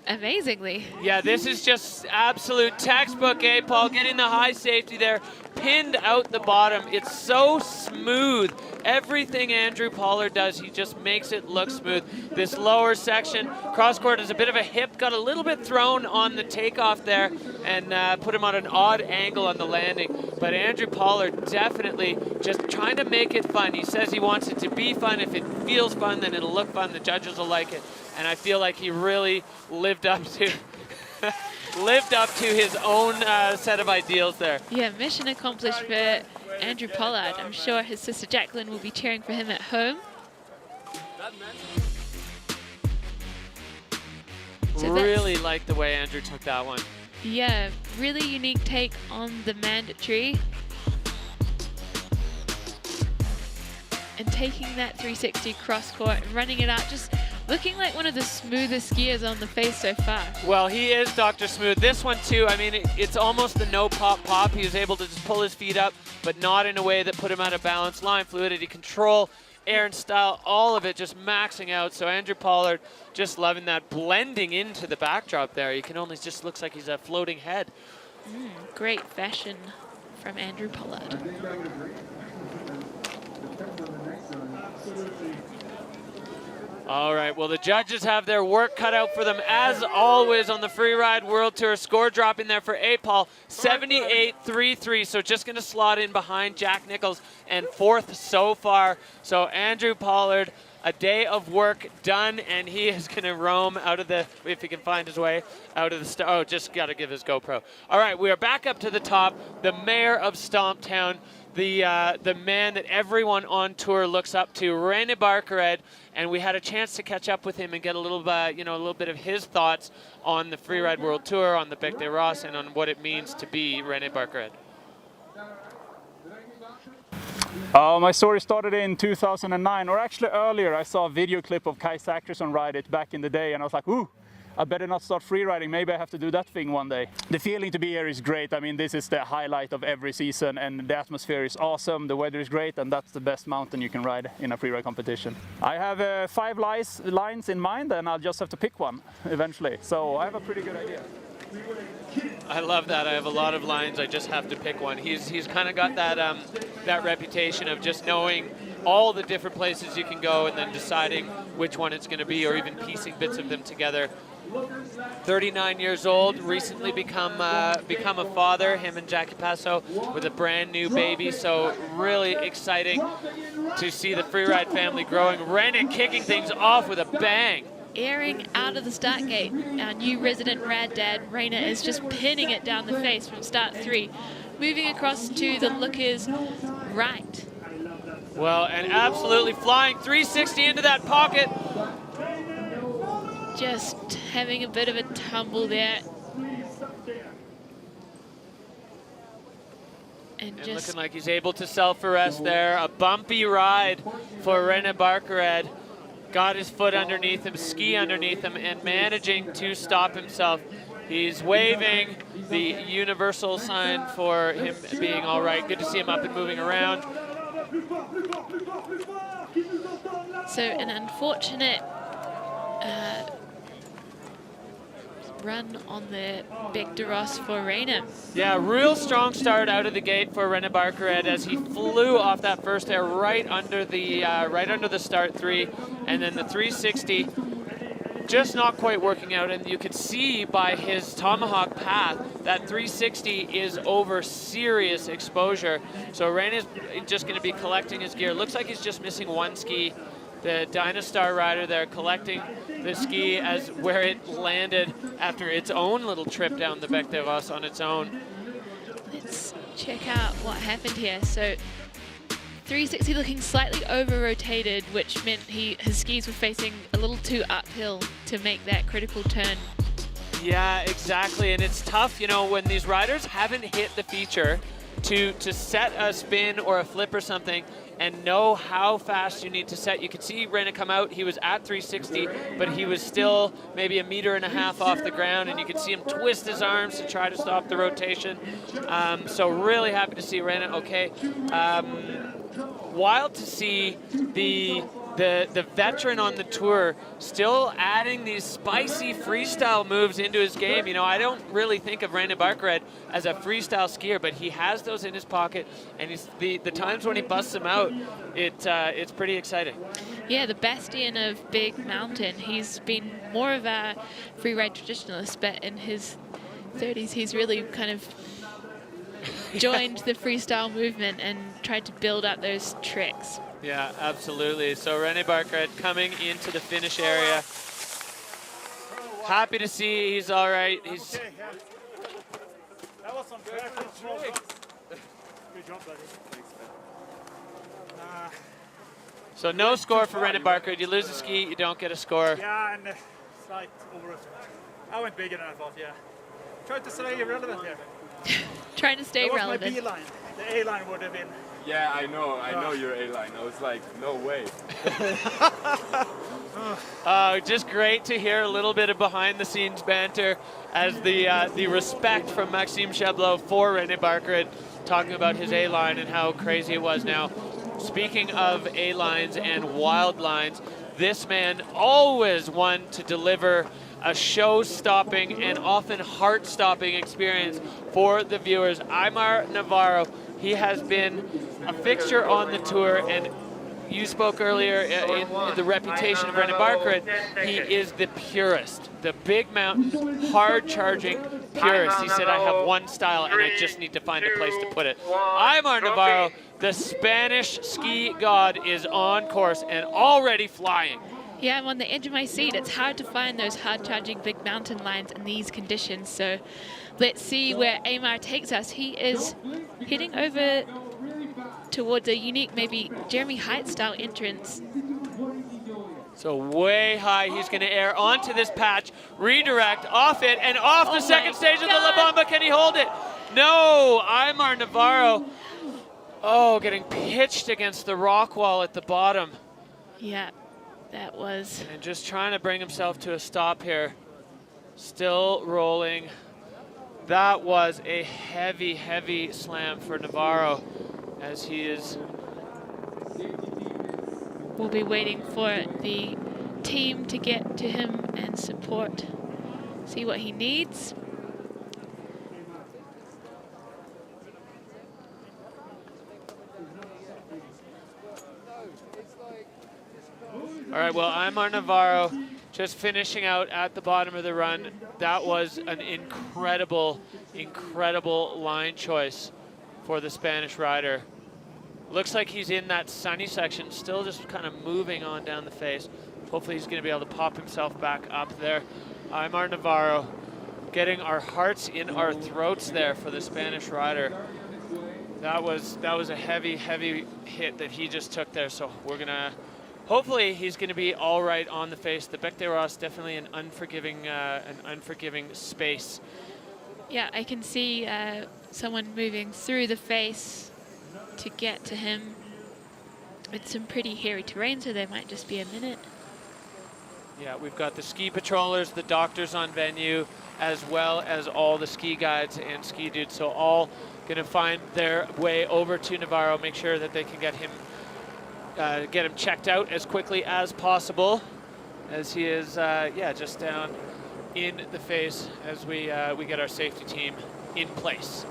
amazingly. Yeah, this is just absolute textbook A-Paul, getting the high safety there, pinned out the bottom. It's so smooth. Everything Andrew Pollard does, he just makes it look smooth. This lower section, cross court is a bit of a hip, got a little bit thrown on the takeoff there and put him on an odd angle on the landing. But Andrew Pollard definitely just trying to make it fun. He says he wants it to be fun. If it feels fun, then it'll look fun. The judges will like it. And I feel like he really lived up to his own set of ideals there. Yeah, mission accomplished for Andrew Pollard. I'm sure his sister Jacqueline will be cheering for him at home. So really like the way Andrew took that one. Yeah, really unique take on the mandatory. And taking that 360 cross court and running it out, just looking like one of the smoothest skiers on the face so far. Well, he is Dr. Smooth. This one too, I mean, it's almost the no pop. He was able to just pull his feet up, but not in a way that put him out of balance. Line fluidity, control, air and style, all of it just maxing out. So Andrew Pollard just loving that, blending into the backdrop there. You can only just looks like he's a floating head. Great fashion from Andrew Pollard. All right, well, the judges have their work cut out for them, as always, on the Freeride World Tour. Score dropping there for Paul, 78.33, so just going to slot in behind Jack Nichols, and fourth so far. So Andrew Pollard, a day of work done, and he is going to roam out of the, if he can find his way, out of the, oh, just got to give his GoPro. All right, we are back up to the top, the mayor of Stomptown, the man that everyone on tour looks up to, René Barkered, and we had a chance to catch up with him and get a little bit of his thoughts on the Freeride World Tour, on the Bec des Rosses, and on what it means to be René Barkered. My story started in 2009, or actually earlier. I saw a video clip of Kai Zackersson ride it back in the day, and I was like, ooh, I better not start freeriding. Maybe I have to do that thing one day. The feeling to be here is great. I mean, this is the highlight of every season, and the atmosphere is awesome. The weather is great, and that's the best mountain you can ride in a freeride competition. I have 5 lines in mind, and I'll just have to pick one eventually. So I have a pretty good idea. I love that. I have a lot of lines. I just have to pick one. He's kind of got that that reputation of just knowing all the different places you can go and then deciding which one it's going to be, or even piecing bits of them together. 39 years old, recently become a father, him and Jackie Passo, with a brand new baby. So really exciting to see the freeride family growing. René kicking things off with a bang. Airing out of the start gate. Our new resident rad dad, René, is just pinning it down the face from start 3. Moving across to the lookers right. Well, and absolutely flying 360 into that pocket. Just having a bit of a tumble there. And just looking like he's able to self-arrest there. A bumpy ride for René Barkered. Got his foot underneath him, ski underneath him, and managing to stop himself. He's waving the universal sign for him being all right. Good to see him up and moving around. So an unfortunate run on the Bec des Rosses for René. Yeah, real strong start out of the gate for René Barkered as he flew off that first air right under the start 3, and then the 360 just not quite working out, and you could see by his tomahawk path that 360 is over serious exposure. So René's just going to be collecting his gear. Looks like he's just missing one ski. The Dynastar rider there collecting the ski as where it landed after its own little trip down the Bec des Rosses on its own. Let's check out what happened here. So 360 looking slightly over-rotated, which meant his skis were facing a little too uphill to make that critical turn. Yeah, exactly, and it's tough, you know, when these riders haven't hit the feature to set a spin or a flip or something and know how fast you need to set. You could see René come out, he was at 360, but he was still maybe 1.5 meters off the ground, and you could see him twist his arms to try to stop the rotation. So really happy to see René okay. Wild to see the veteran on the tour still adding these spicy freestyle moves into his game. You know, I don't really think of René Barkered as a freestyle skier, but he has those in his pocket, and the times when he busts them out, it's pretty exciting. Yeah, the bastion of Big Mountain. He's been more of a freeride traditionalist, but in his 30s, he's really kind of joined the freestyle movement and tried to build up those tricks. Yeah, absolutely. So René Barkered coming into the finish area. Happy to see he's all right. He's that was some perfect tricks. Good job, buddy. So no score for René Barkered. You lose a ski, you don't get a score. Yeah, and slight over. I went bigger than I thought, yeah. Tried to stay relevant here. Trying to stay relevant. That was my B line. The A line would have been. Yeah, I know your A-line. I was like, no way. Just great to hear a little bit of behind-the-scenes banter as the respect from Maxime Chablot for René Barkered, talking about his A-line and how crazy it was. Now, speaking of A-lines and wild lines, this man always one to deliver a show-stopping and often heart-stopping experience for the viewers. Aymar Navarro, he has been a fixture on the tour, and you spoke earlier in the reputation of Brendan Barker, he is the purist, the big mountain, hard-charging purist. He said, I have one style and I just need to find a place to put it. Aimar Navarro, the Spanish ski god, is on course and already flying. Yeah, I'm on the edge of my seat. It's hard to find those hard-charging big mountain lines in these conditions. So let's see where Aimar takes us. He is heading over towards a unique, maybe Jeremy Height-style entrance. So way high, he's going to air onto this patch, redirect, off it, and off the second stage of the La Bamba. Can he hold it? No, Aimar Navarro, getting pitched against the rock wall at the bottom. Yeah. That was. And just trying to bring himself to a stop here. Still rolling. That was a heavy, heavy slam for Navarro as he is. We'll be waiting for the team to get to him and support. See what he needs. All right, well, Aimar Navarro just finishing out at the bottom of the run. That was an incredible, incredible line choice for the Spanish rider. Looks like he's in that sunny section, still just kind of moving on down the face. Hopefully he's going to be able to pop himself back up there. Aimar Navarro getting our hearts in our throats there for the Spanish rider. That was a heavy, heavy hit that he just took there, so we're going to... Hopefully he's going to be all right on the face. The Bec des Roses, definitely an unforgiving space. Yeah, I can see someone moving through the face to get to him. It's some pretty hairy terrain, so there might just be a minute. Yeah, we've got the ski patrollers, the doctors on venue, as well as all the ski guides and ski dudes. So all going to find their way over to Navarro, make sure that they can get him checked out as quickly as possible, as he is just down in the face as we get our safety team in place.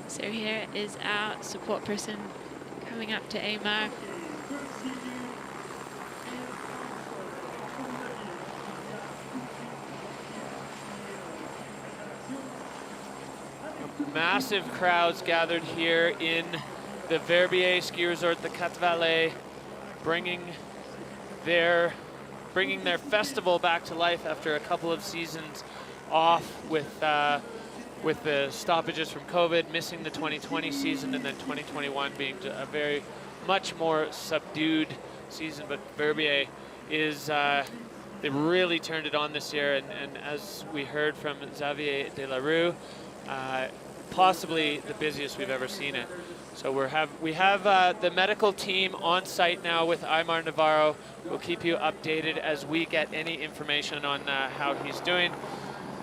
So here is our support person coming up to Aimar. Massive crowds gathered here in the Verbier ski resort, the Quatre Vallées, bringing their festival back to life after a couple of seasons off with the stoppages from COVID, missing the 2020 season, and then 2021 being a very much more subdued season. But Verbier is they really turned it on this year, and as we heard from Xavier Delarue, possibly the busiest we've ever seen it. So we have the medical team on site now with Aimar Navarro. We'll keep you updated as we get any information on how he's doing.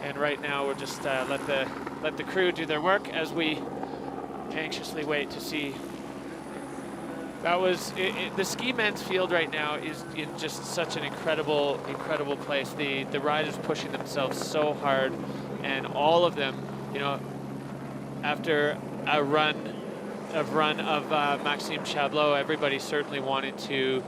And right now we'll just let the crew do their work as we anxiously wait to see. That was the ski men's field right now is in just such an incredible place. The riders pushing themselves so hard, and all of them, you know, after a run of Maxime Chablot, everybody certainly wanted to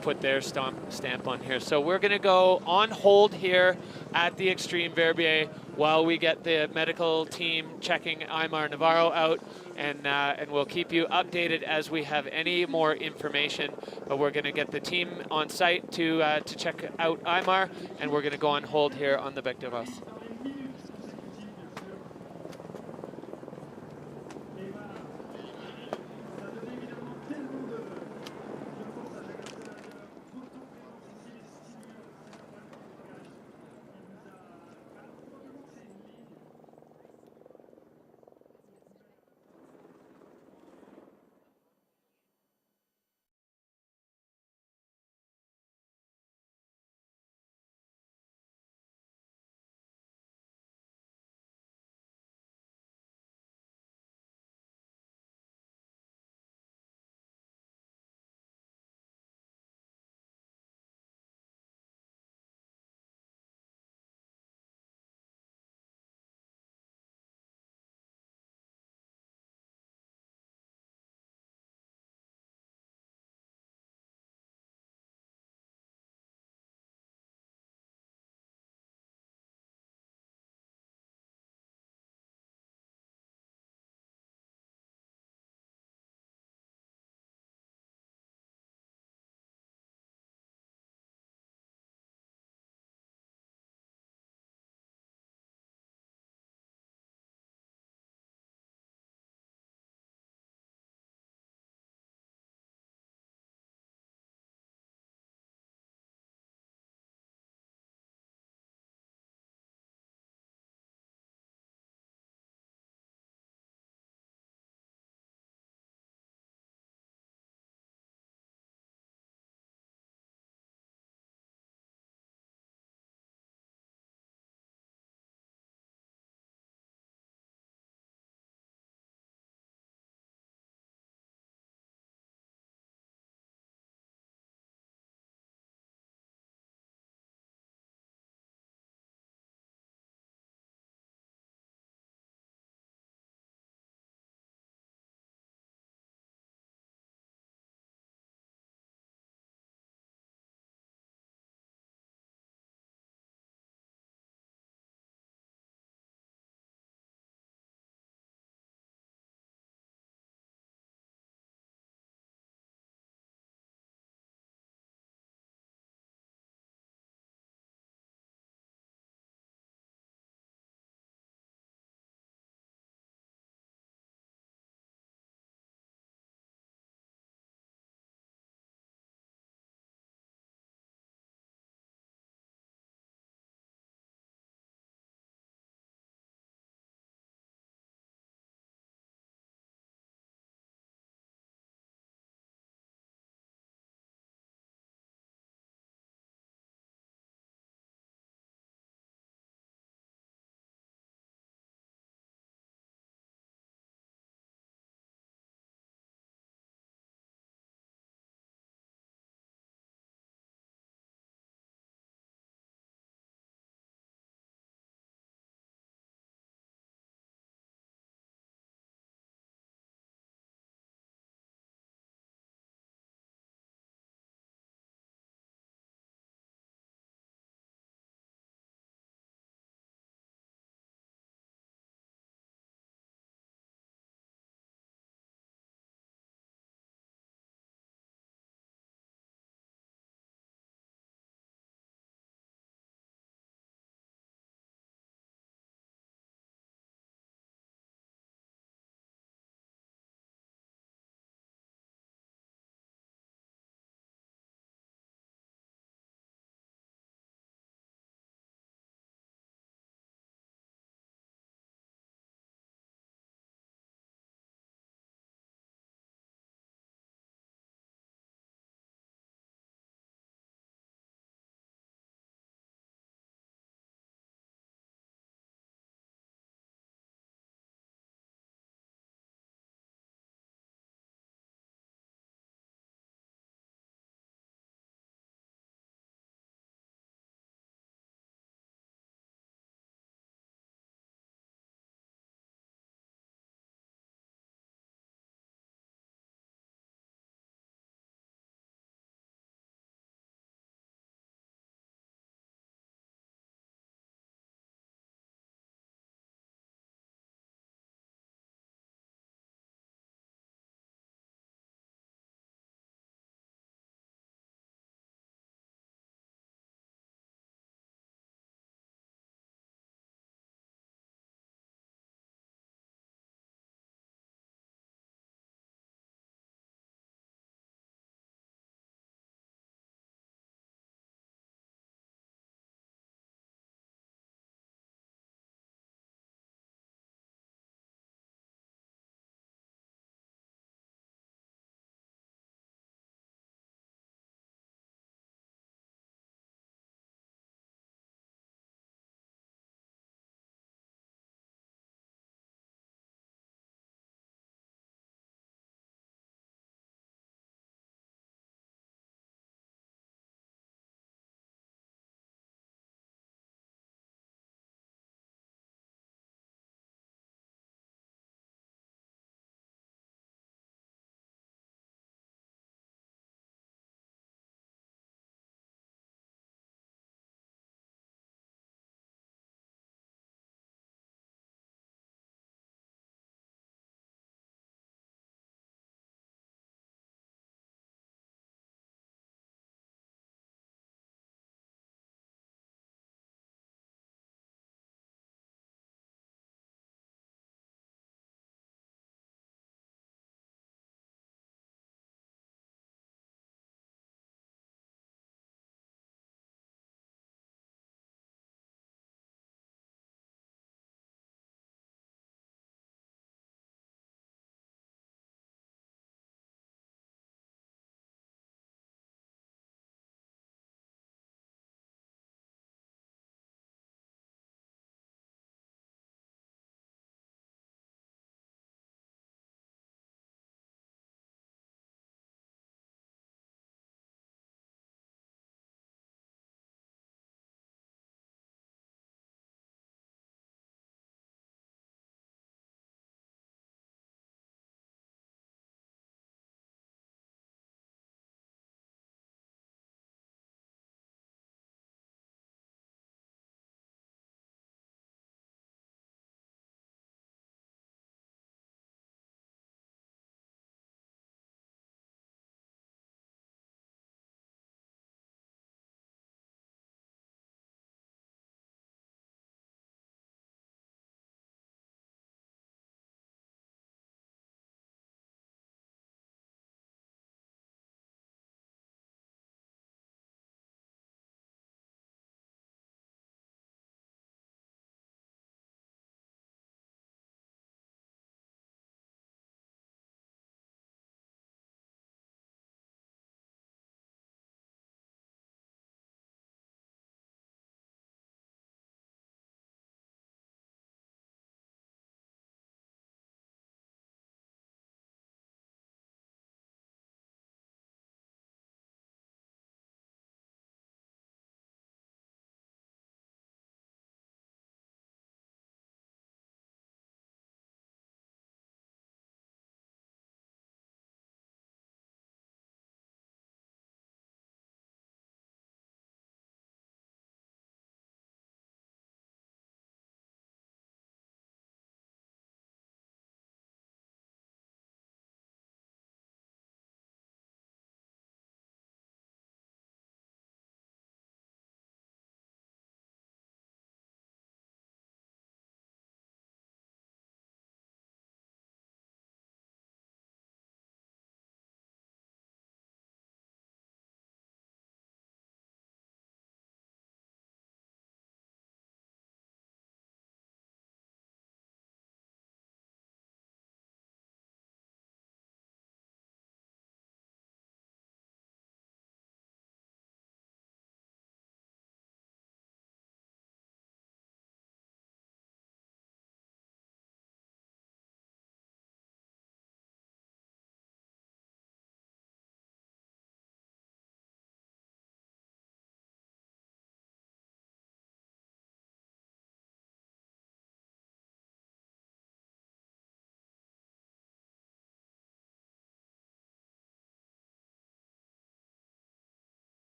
put their stamp on here. So we're going to go on hold here at the Extreme Verbier while we get the medical team checking Aimar Navarro out, and we'll keep you updated as we have any more information. But we're going to get the team on site to check out Aimar, and we're going to go on hold here on the Bec des Roses.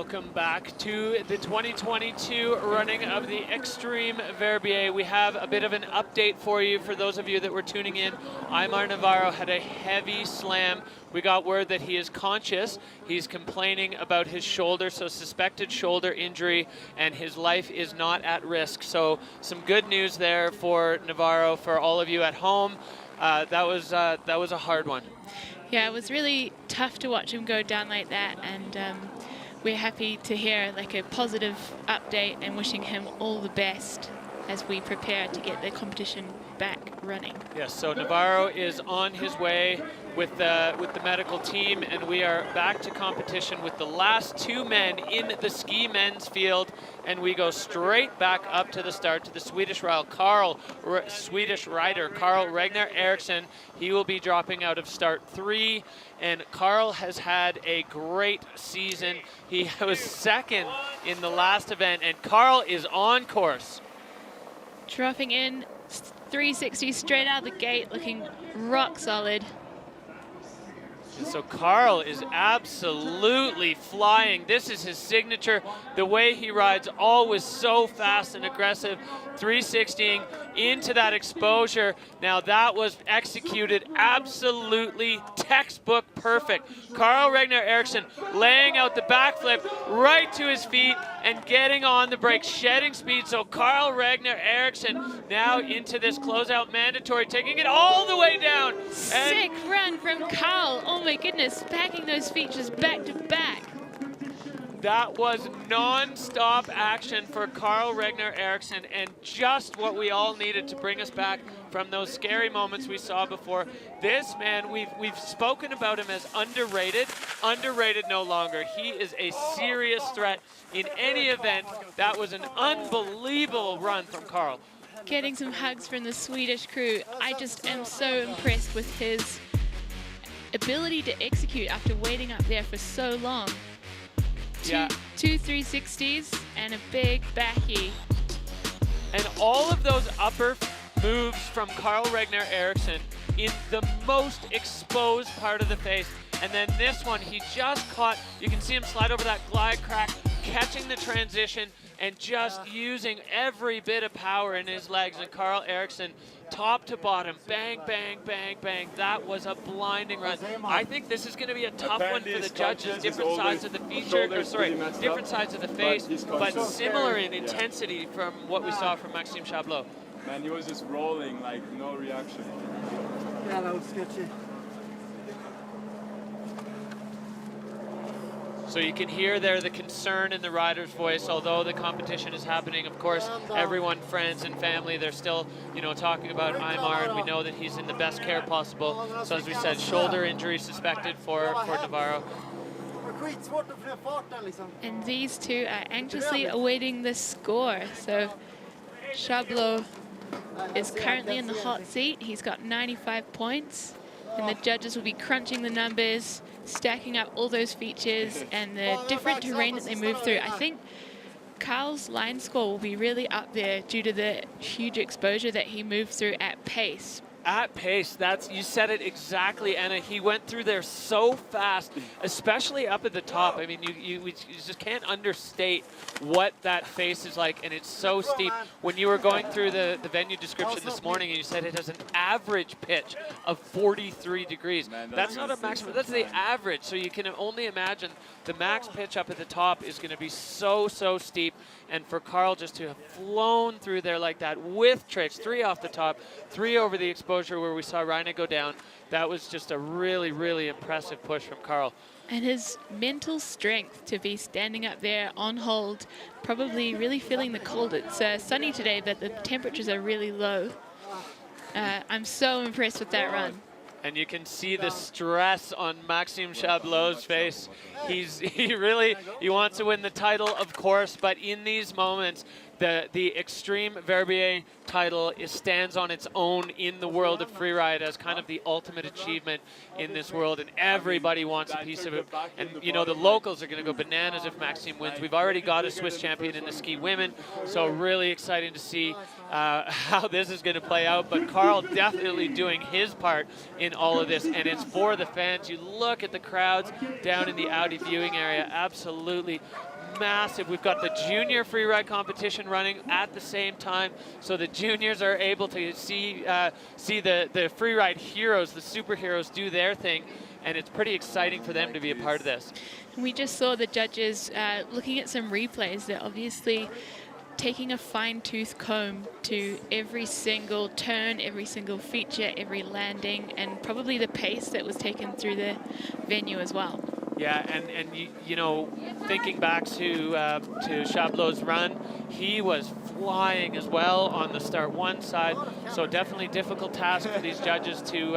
Welcome back to the 2022 running of the Extreme Verbier. We have a bit of an update for you for those of you that were tuning in. Aymar Navarro had a heavy slam. We got word that he is conscious. He's complaining about his shoulder, so suspected shoulder injury, and his life is not at risk. So some good news there for Navarro. For all of you at home, that was a hard one. Yeah, it was really tough to watch him go down like that, and we're happy to hear like a positive update and wishing him all the best as we prepare to get the competition back running. Yes, so Navarro is on his way with the medical team, and we are back to competition with the last two men in the ski men's field, and we go straight back up to the start to the Swedish rider Carl Regner Eriksson. He will be dropping out of start 3, and Carl has had a great season. He was second in the last event, and Carl is on course. Dropping in 360 straight out of the gate, looking rock solid. So Carl is absolutely flying. This is his signature. The way he rides, always so fast and aggressive. 360ing into that exposure. Now that was executed absolutely textbook perfect. Carl Regner Eriksson laying out the backflip right to his feet and getting on the brake, shedding speed. So Carl Regner Eriksson now into this closeout mandatory, taking it all the way down. Sick run from Carl. Oh my goodness, packing those features back to back. That was non-stop action for Carl Regner Eriksson, and just what we all needed to bring us back from those scary moments we saw before. This man, we've spoken about him as underrated no longer. He is a serious threat in any event. That was an unbelievable run from Carl. Getting some hugs from the Swedish crew. I just am so impressed with his ability to execute after waiting up there for so long. Yeah. Two 360s and a big backy. And all of those upper moves from Carl Regner Eriksson in the most exposed part of the face. And then this one, he just caught, you can see him slide over that glide crack, catching the transition and just using every bit of power in his legs. And Carl Eriksson, top to bottom, bang, bang, bang, bang. That was a blinding run. I think this is going to be a tough one for the judges. Different sides of the feature, different sides of the face, but similar in intensity from what we saw from Maxime Chablot. Man, he was just rolling, like no reaction. Yeah, that was sketchy. So you can hear there the concern in the rider's voice, although the competition is happening. Of course, everyone, friends and family, they're still, talking about Aymar, and we know that he's in the best care possible. So as we said, shoulder injury suspected for Navarro. And these two are anxiously awaiting the score. So Chablot is currently in the hot seat. He's got 95 points, and the judges will be crunching the numbers, stacking up all those features and the different terrain that they move through. I think Carl's line score will be really up there due to the huge exposure that he moved through at pace. At pace, you said it exactly, Anna. He went through there so fast, especially up at the top. I mean, you just can't understate what that face is like, and it's so steep. When you were going through the venue description this morning, and you said it has an average pitch of 43 degrees. That's not a maximum, that's the average. So you can only imagine the max pitch up at the top is going to be so steep. And for Carl just to have flown through there like that with tricks, 3 off the top, 3 over the exposure where we saw Reine go down, that was just a really impressive push from Carl. And his mental strength to be standing up there on hold, probably really feeling the cold. It's sunny today, but the temperatures are really low. I'm so impressed with that run. And you can see the stress on Maxime Chablot's face. He wants to win the title, of course, but in these moments, the Extreme Verbier title stands on its own in the world of freeride as kind of the ultimate achievement in this world, and everybody wants a piece of it. And the locals are going to go bananas if Maxime wins. We've already got a Swiss champion in the ski women, so really exciting to see how this is going to play out. But Carl definitely doing his part in all of this, and it's for the fans. You look at the crowds down in the Audi viewing area, absolutely massive. We've got the junior free ride competition running at the same time, so the juniors are able to see the free ride heroes, the superheroes, do their thing, and it's pretty exciting for them to be a part of this. We just saw the judges looking at some replays. They're obviously taking a fine-tooth comb to every single turn, every single feature, every landing, and probably the pace that was taken through the venue as well. Yeah, and you know, thinking back to Chablot's run, he was flying as well on the start one side, so definitely difficult task for these judges to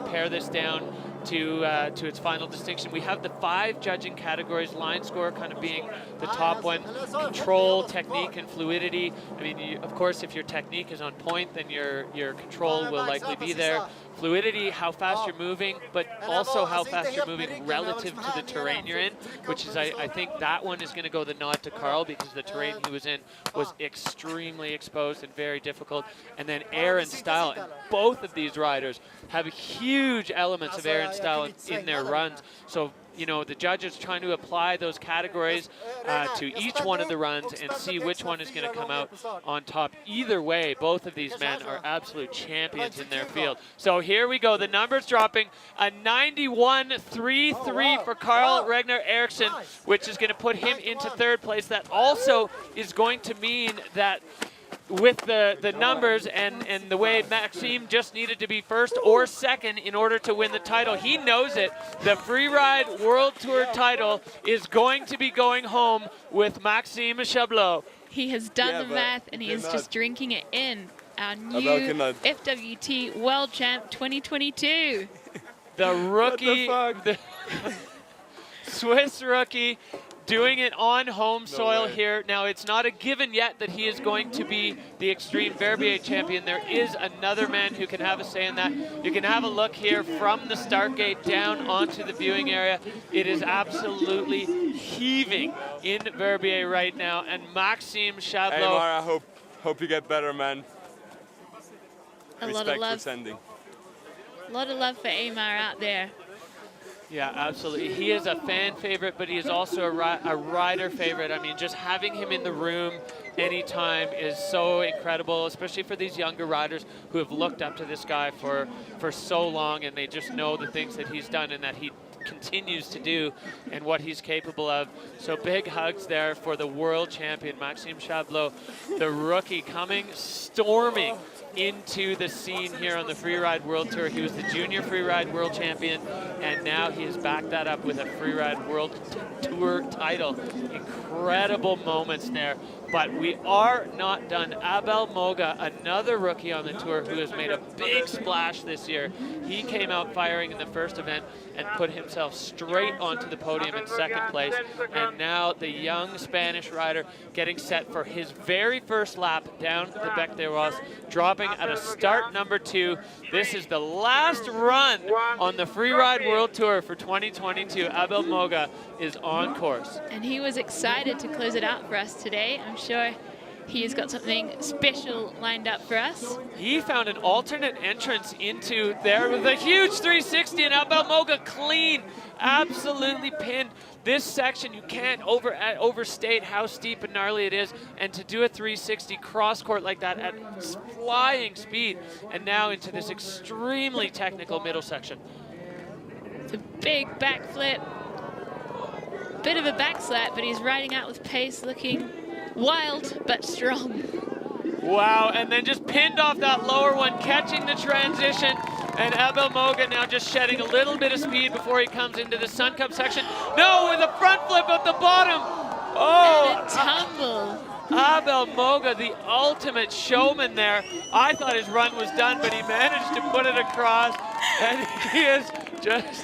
pare this down to its final distinction. We have the 5 judging categories, line score kind of being the top one, control, technique, and fluidity. I mean, of course, if your technique is on point, then your control will likely be there. Fluidity, how fast you're moving, but also how fast you're moving relative to the terrain you're in, which is, I think that one is going to go the nod to Carl, because the terrain he was in was extremely exposed and very difficult. And then air and style, and both of these riders have huge elements of air and style in their runs. So, you know, the judges trying to apply those categories to each one of the runs and see which one is going to come out on top. Either way, both of these men are absolute champions in their field. So here we go. The numbers dropping. A 91.33 for Carl Ragnar Eriksson, which is going to put him into 3rd place. That also is going to mean that with the numbers and the way Maxime just needed to be 1st or 2nd in order to win the title. He knows it. The Freeride World Tour title is going to be going home with Maxime Chablot. He has done the math, and he is just drinking it in. Our new FWT World Champ 2022. The rookie, the Swiss rookie, doing it on home soil here. Now, it's not a given yet that he is going to be the Extreme Verbier champion. There is another man who can have a say in that. You can have a look here from the start gate down onto the viewing area. It is absolutely heaving in Verbier right now. And Maxime Chablot. Hey, Mara, hope you get better, man. Respect for sending. A lot of love for Amar out there. Yeah, absolutely. He is a fan favorite, but he is also a rider favorite. I mean, just having him in the room anytime is so incredible, especially for these younger riders who have looked up to this guy for so long, and they just know the things that he's done and that he continues to do and what he's capable of. So big hugs there for the world champion, Maxime Chablot, the rookie coming storming into the scene here on the Freeride World Tour. He was the junior Freeride World Champion, and now he has backed that up with a Freeride World Tour title. Incredible moments there. But we are not done. Abel Moga, another rookie on the tour who has made a big splash this year. He came out firing in the first event and put himself straight onto the podium in 2nd place. And now the young Spanish rider getting set for his very first lap down the Bec des Roses, dropping at a start number 2. This is the last run on the Freeride World Tour for 2022. Abel Moga is on course. And he was excited to close it out for us today. I'm sure he has got something special lined up for us. He found an alternate entrance into there with a huge 360, and Abel Moga clean, absolutely pinned. This section, you can't overstate how steep and gnarly it is, and to do a 360 cross court like that at flying speed, and now into this extremely technical middle section. It's a big backflip, bit of a backslap, but he's riding out with pace, looking wild but strong. Wow, and then just pinned off that lower one, catching the transition, and Abel Moga now just shedding a little bit of speed before he comes into the Sun Cup section. No, with a front flip at the bottom. Oh, and a tumble. Abel Moga, the ultimate showman there. I thought his run was done, but he managed to put it across, and he is just...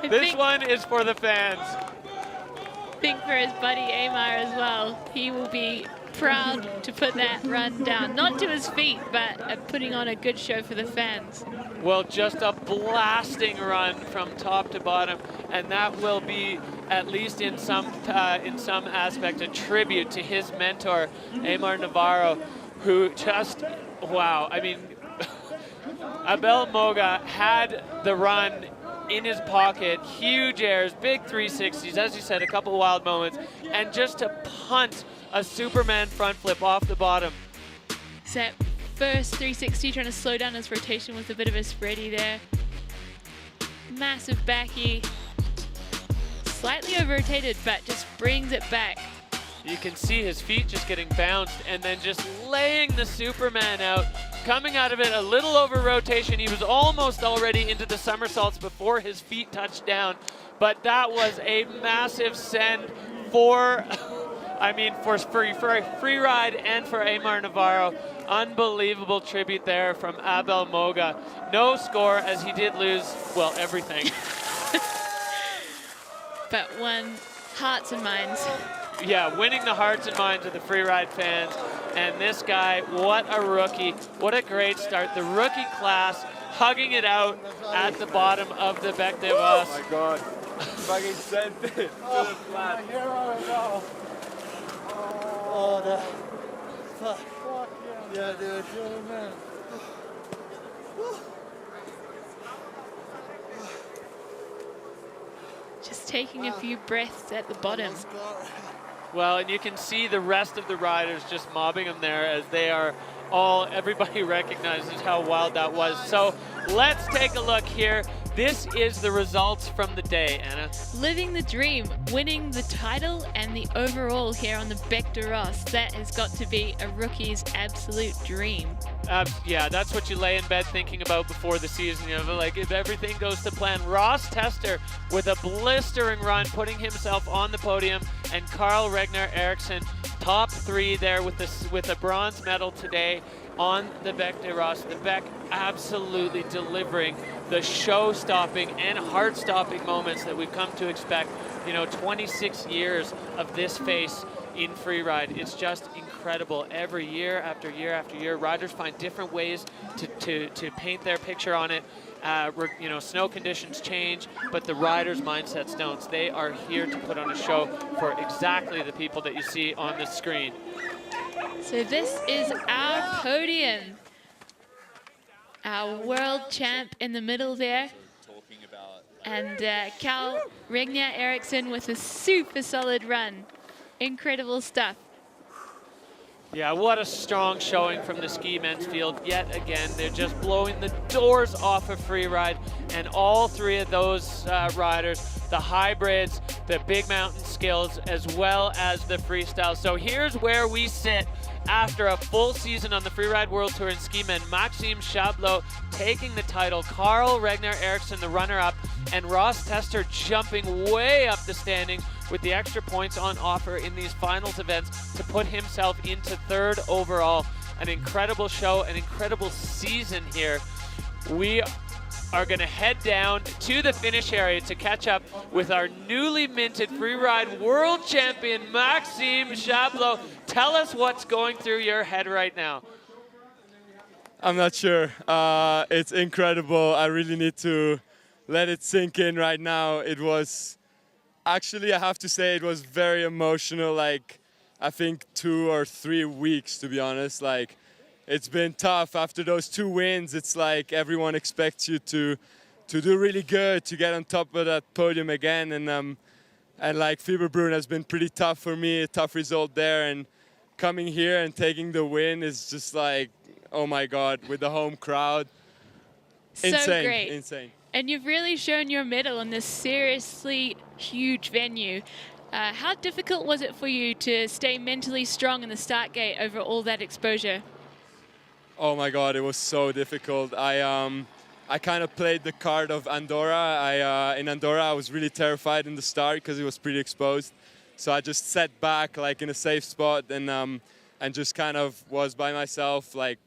This one is for the fans. I think for his buddy Amar as well. He will be proud to put that run down. Not to his feet, but putting on a good show for the fans. Well, just a blasting run from top to bottom, and that will be, at least in some aspect, a tribute to his mentor, Amar Navarro, who just, wow, I mean, Abel Moga had the run in his pocket, huge airs, big 360s, as you said, a couple wild moments, and just to punt a Superman front flip off the bottom. So that first 360, trying to slow down his rotation with a bit of a spready there. Massive backy. Slightly over-rotated, but just brings it back. You can see his feet just getting bounced and then just laying the Superman out. Coming out of it a little over rotation. He was almost already into the somersaults before his feet touched down. But that was a massive send for, I mean, for free ride and for Amar Navarro. Unbelievable tribute there from Abel Moga. No score, as he did lose, well, everything. But won hearts and minds. Yeah, winning the hearts and minds of the free ride fans. And this guy, what a rookie. What a great start. The rookie class hugging it out at the bottom of the Bec des Roses. Oh my God. Fucking sent it to the flat. Oh, fuck. Yeah, dude. Oh, man. Just taking a few breaths at the bottom. Well, and you can see the rest of the riders just mobbing them there as they are all, everybody recognizes how wild that was. So let's take a look here. This is the results from the day, Anna. Living the dream, winning the title and the overall here on the Bec des Roses. That has got to be a rookie's absolute dream. Yeah, that's what you lay in bed thinking about before the season. You know, like if everything goes to plan. Ross Tester with a blistering run, putting himself on the podium, and Carl Regner Eriksson, top 3 there with a bronze medal today on the Bec des Roses. The Bec absolutely delivering the show-stopping and heart-stopping moments that we've come to expect. You know, 26 years of this face in freeride. It's just incredible. Every year after year after year, riders find different ways to paint their picture on it. You know, snow conditions change, but the riders' mindsets don't. They are here to put on a show for exactly the people that you see on the screen. So this is our podium. Our world champ in the middle there. And Carl Regner Eriksson with a super solid run. Incredible stuff. Yeah, what a strong showing from the ski men's field yet again. They're just blowing the doors off of freeride, and all 3 of those riders, the hybrids, the big mountain skills, as well as the freestyle. So here's where we sit after a full season on the Freeride World Tour in ski men. Maxime Chablot taking the title, Carl Regner Eriksson the runner-up, and Ross Tester jumping way up the standings with the extra points on offer in these finals events to put himself into 3rd overall. An incredible show, an incredible season here. We are going to head down to the finish area to catch up with our newly minted freeride world champion, Maxime Chablot. Tell us what's going through your head right now. I'm not sure. It's incredible. I really need to let it sink in right now. It was, actually, I have to say, it was very emotional. Like, I think 2 or 3 weeks, to be honest. Like, it's been tough. After those 2 wins, it's like everyone expects you to do really good, to get on top of that podium again. And like Fieberbrunn has been pretty tough for me, a tough result there. And coming here and taking the win is just like, oh my God, with the home crowd. Insane, so great. Insane. And you've really shown your mettle in this seriously huge venue. How difficult was it for you to stay mentally strong in the start gate over all that exposure? Oh my God, it was so difficult. I kind of played the card of Andorra. In Andorra, I was really terrified in the start because it was pretty exposed. So I just sat back like in a safe spot and just kind of was by myself, like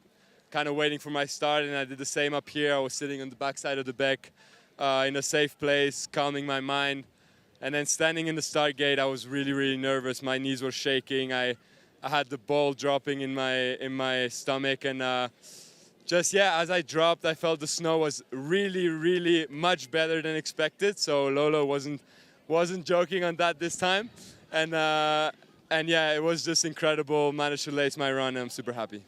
kind of waiting for my start. And I did the same up here. I was sitting on the backside of the Bec in a safe place, calming my mind. And then standing in the start gate, I was really, really nervous. My knees were shaking. I had the ball dropping in my stomach, and just as I dropped, I felt the snow was really, really much better than expected. So Lolo wasn't joking on that this time, and yeah, it was just incredible. Managed to lace my run, and I'm super happy.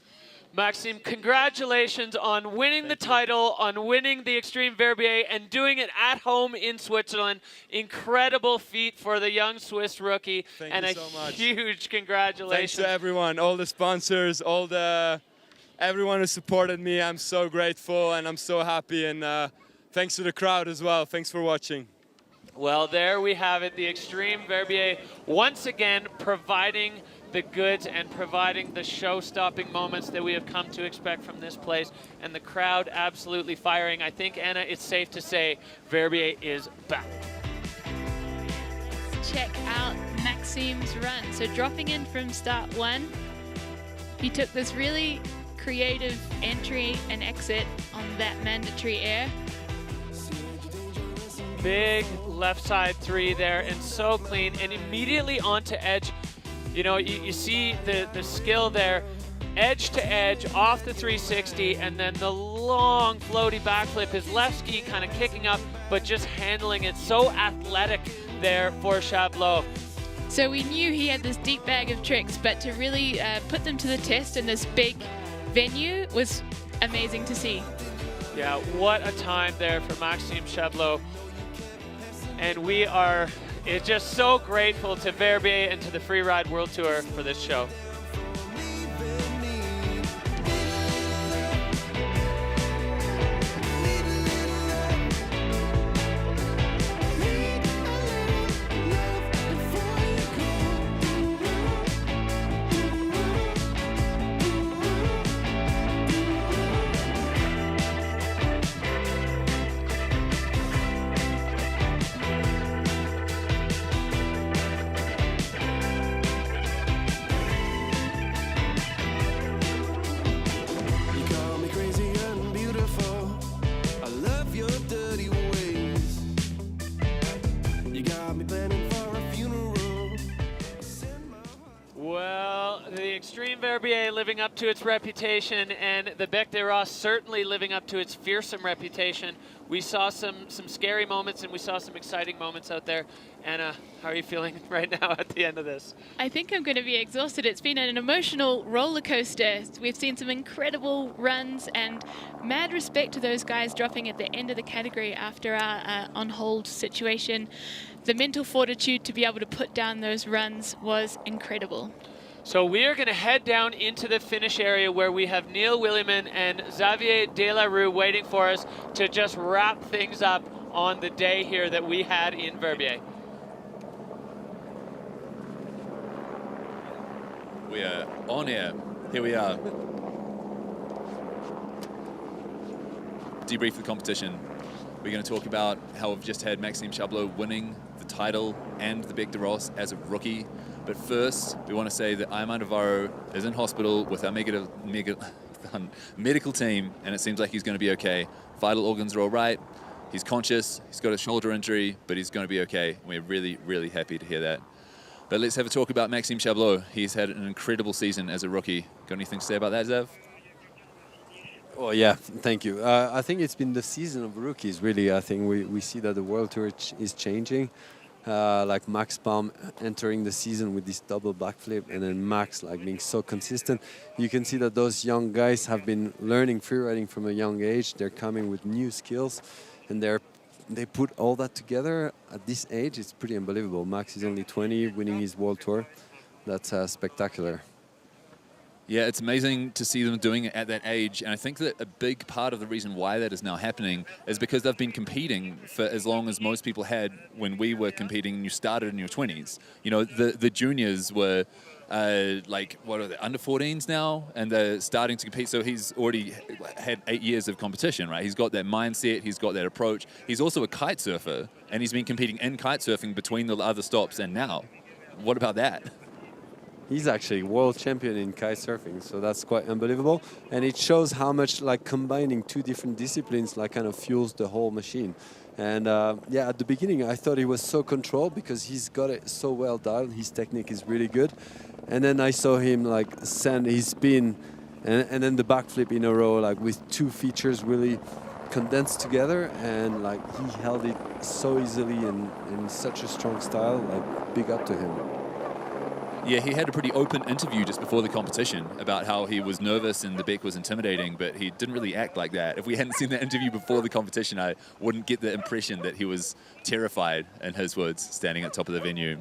Maxime, congratulations on winning the title, on winning the Extreme Verbier, and doing it at home in Switzerland. Incredible feat for the young Swiss rookie. Thank and you a so much. Huge congratulations. Thanks to everyone, all the sponsors, everyone who supported me. I'm so grateful and I'm so happy, and thanks to the crowd as well. Thanks for watching. Well, there we have it, the Extreme Verbier once again providing the goods and providing the show-stopping moments that we have come to expect from this place, and the crowd absolutely firing. I think, Anna, it's safe to say Verbier is back. Check out Maxime's run. So dropping in from start 1, he took this really creative entry and exit on that mandatory air. Big left side 3 there, and so clean, and immediately onto edge. You know, you see the skill there, edge to edge, off the 360, and then the long floaty backflip, his left ski kind of kicking up, but just handling it. So athletic there for Chablot. So we knew he had this deep bag of tricks, but to really put them to the test in this big venue was amazing to see. Yeah, what a time there for Maxime Chablot. And we are just so grateful to Verbier and to the Freeride World Tour for this show. Extreme Verbier living up to its reputation, and the Bec des Roses certainly living up to its fearsome reputation. We saw some scary moments and we saw some exciting moments out there. Anna, how are you feeling right now at the end of this? I think I'm going to be exhausted. It's been an emotional roller coaster. We've seen some incredible runs, and mad respect to those guys dropping at the end of the category after our on-hold situation. The mental fortitude to be able to put down those runs was incredible. So we are going to head down into the finish area where we have Neil Williman and Xavier Delarue waiting for us to just wrap things up on the day here that we had in Verbier. We are on air. Here we are. Debrief the competition. We're going to talk about how we've just had Maxime Chablot winning the title and the Bec des Roses as a rookie. But first, we want to say that Ayman Navarro is in hospital with our medical team, and it seems like he's going to be okay. Vital organs are all right. He's conscious. He's got a shoulder injury, but he's going to be okay. We're really, really happy to hear that. But let's have a talk about Maxime Chablot. He's had an incredible season as a rookie. Got anything to say about that, Zev? Oh, yeah, thank you. I think it's been the season of rookies, really. I think we see that the World Tour is changing. Like Max Baum entering the season with this double backflip, and then Max like being so consistent. You can see that those young guys have been learning freeriding from a young age. They're coming with new skills, and they put all that together at this age. It's pretty unbelievable. Max is only 20, winning his World Tour. That's spectacular. Yeah, it's amazing to see them doing it at that age, and I think that a big part of the reason why that is now happening is because they've been competing for as long as most people had when we were competing and you started in your 20s. You know, the juniors were like, what are they, under 14s now, and they're starting to compete, so he's already had 8 years of competition, right? He's got that mindset, he's got that approach. He's also a kite surfer, and he's been competing in kite surfing between the other stops and now. What about that? He's actually world champion in kite surfing, so that's quite unbelievable. And it shows how much like combining two different disciplines like kind of fuels the whole machine. And yeah, at the beginning I thought he was so controlled because he's got it so well dialed. His technique is really good. And then I saw him like send his spin and then the backflip in a row, like with two features really condensed together, and like he held it so easily and in such a strong style. Like, big up to him. Yeah, he had a pretty open interview just before the competition about how he was nervous and the Beck was intimidating, but he didn't really act like that. If we hadn't seen that interview before the competition, I wouldn't get the impression that he was terrified, in his words, standing at top of the venue.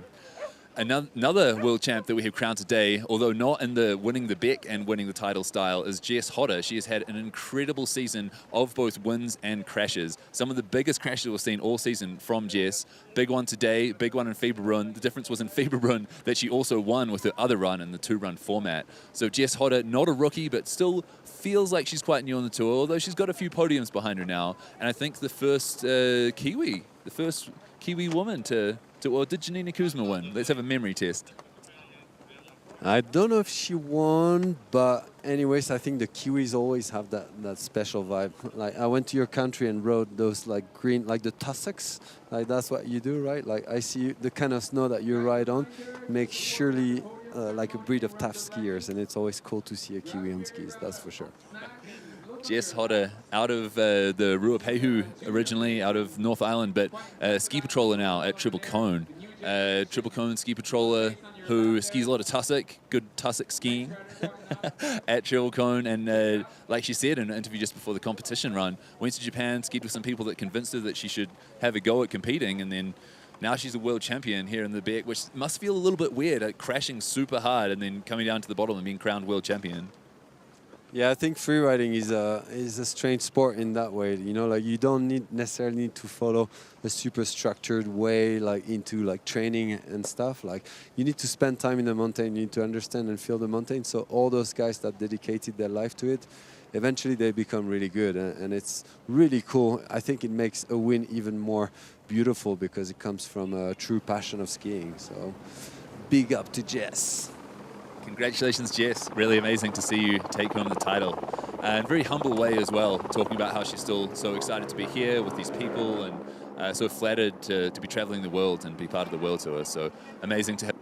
Another world champ that we have crowned today, although not in the winning the Beck and winning the title style, is Jess Hodder. She has had an incredible season of both wins and crashes. Some of the biggest crashes we've seen all season from Jess. Big one today, big one in Fieberbrunn. The difference was in Fieberbrunn that she also won with her other run in the 2-run format. So Jess Hodder, not a rookie, but still feels like she's quite new on the tour, although she's got a few podiums behind her now. And I think the first Kiwi woman or did Janina Kuzma win? Let's have a memory test. I don't know if she won, but anyways, I think the Kiwis always have that special vibe. Like, I went to your country and rode those like green, like the tussocks. Like, that's what you do, right? Like, I see the kind of snow that you ride on makes surely like a breed of tough skiers, and it's always cool to see a Kiwi on skis, that's for sure. Jess Hodder, out of the Ruapehu originally, out of North Island, but ski patroller now at Triple Cone. Triple Cone ski patroller who skis a lot of tussock, good tussock skiing at Triple Cone. And like she said in an interview just before the competition run, went to Japan, skied with some people that convinced her that she should have a go at competing. And then now she's a world champion here in the Beck, which must feel a little bit weird, crashing super hard and then coming down to the bottom and being crowned world champion. Yeah, I think freeriding is a strange sport in that way. You know, like you don't necessarily need to follow a super structured way, like into like training and stuff. Like you need to spend time in the mountain. You need to understand and feel the mountain. So all those guys that dedicated their life to it, eventually they become really good, and it's really cool. I think it makes a win even more beautiful because it comes from a true passion of skiing. So big up to Jess. Congratulations, Jess. Really amazing to see you take home the title. And very humble way as well, talking about how she's still so excited to be here with these people and so flattered to be traveling the world and be part of the world tour. So amazing to have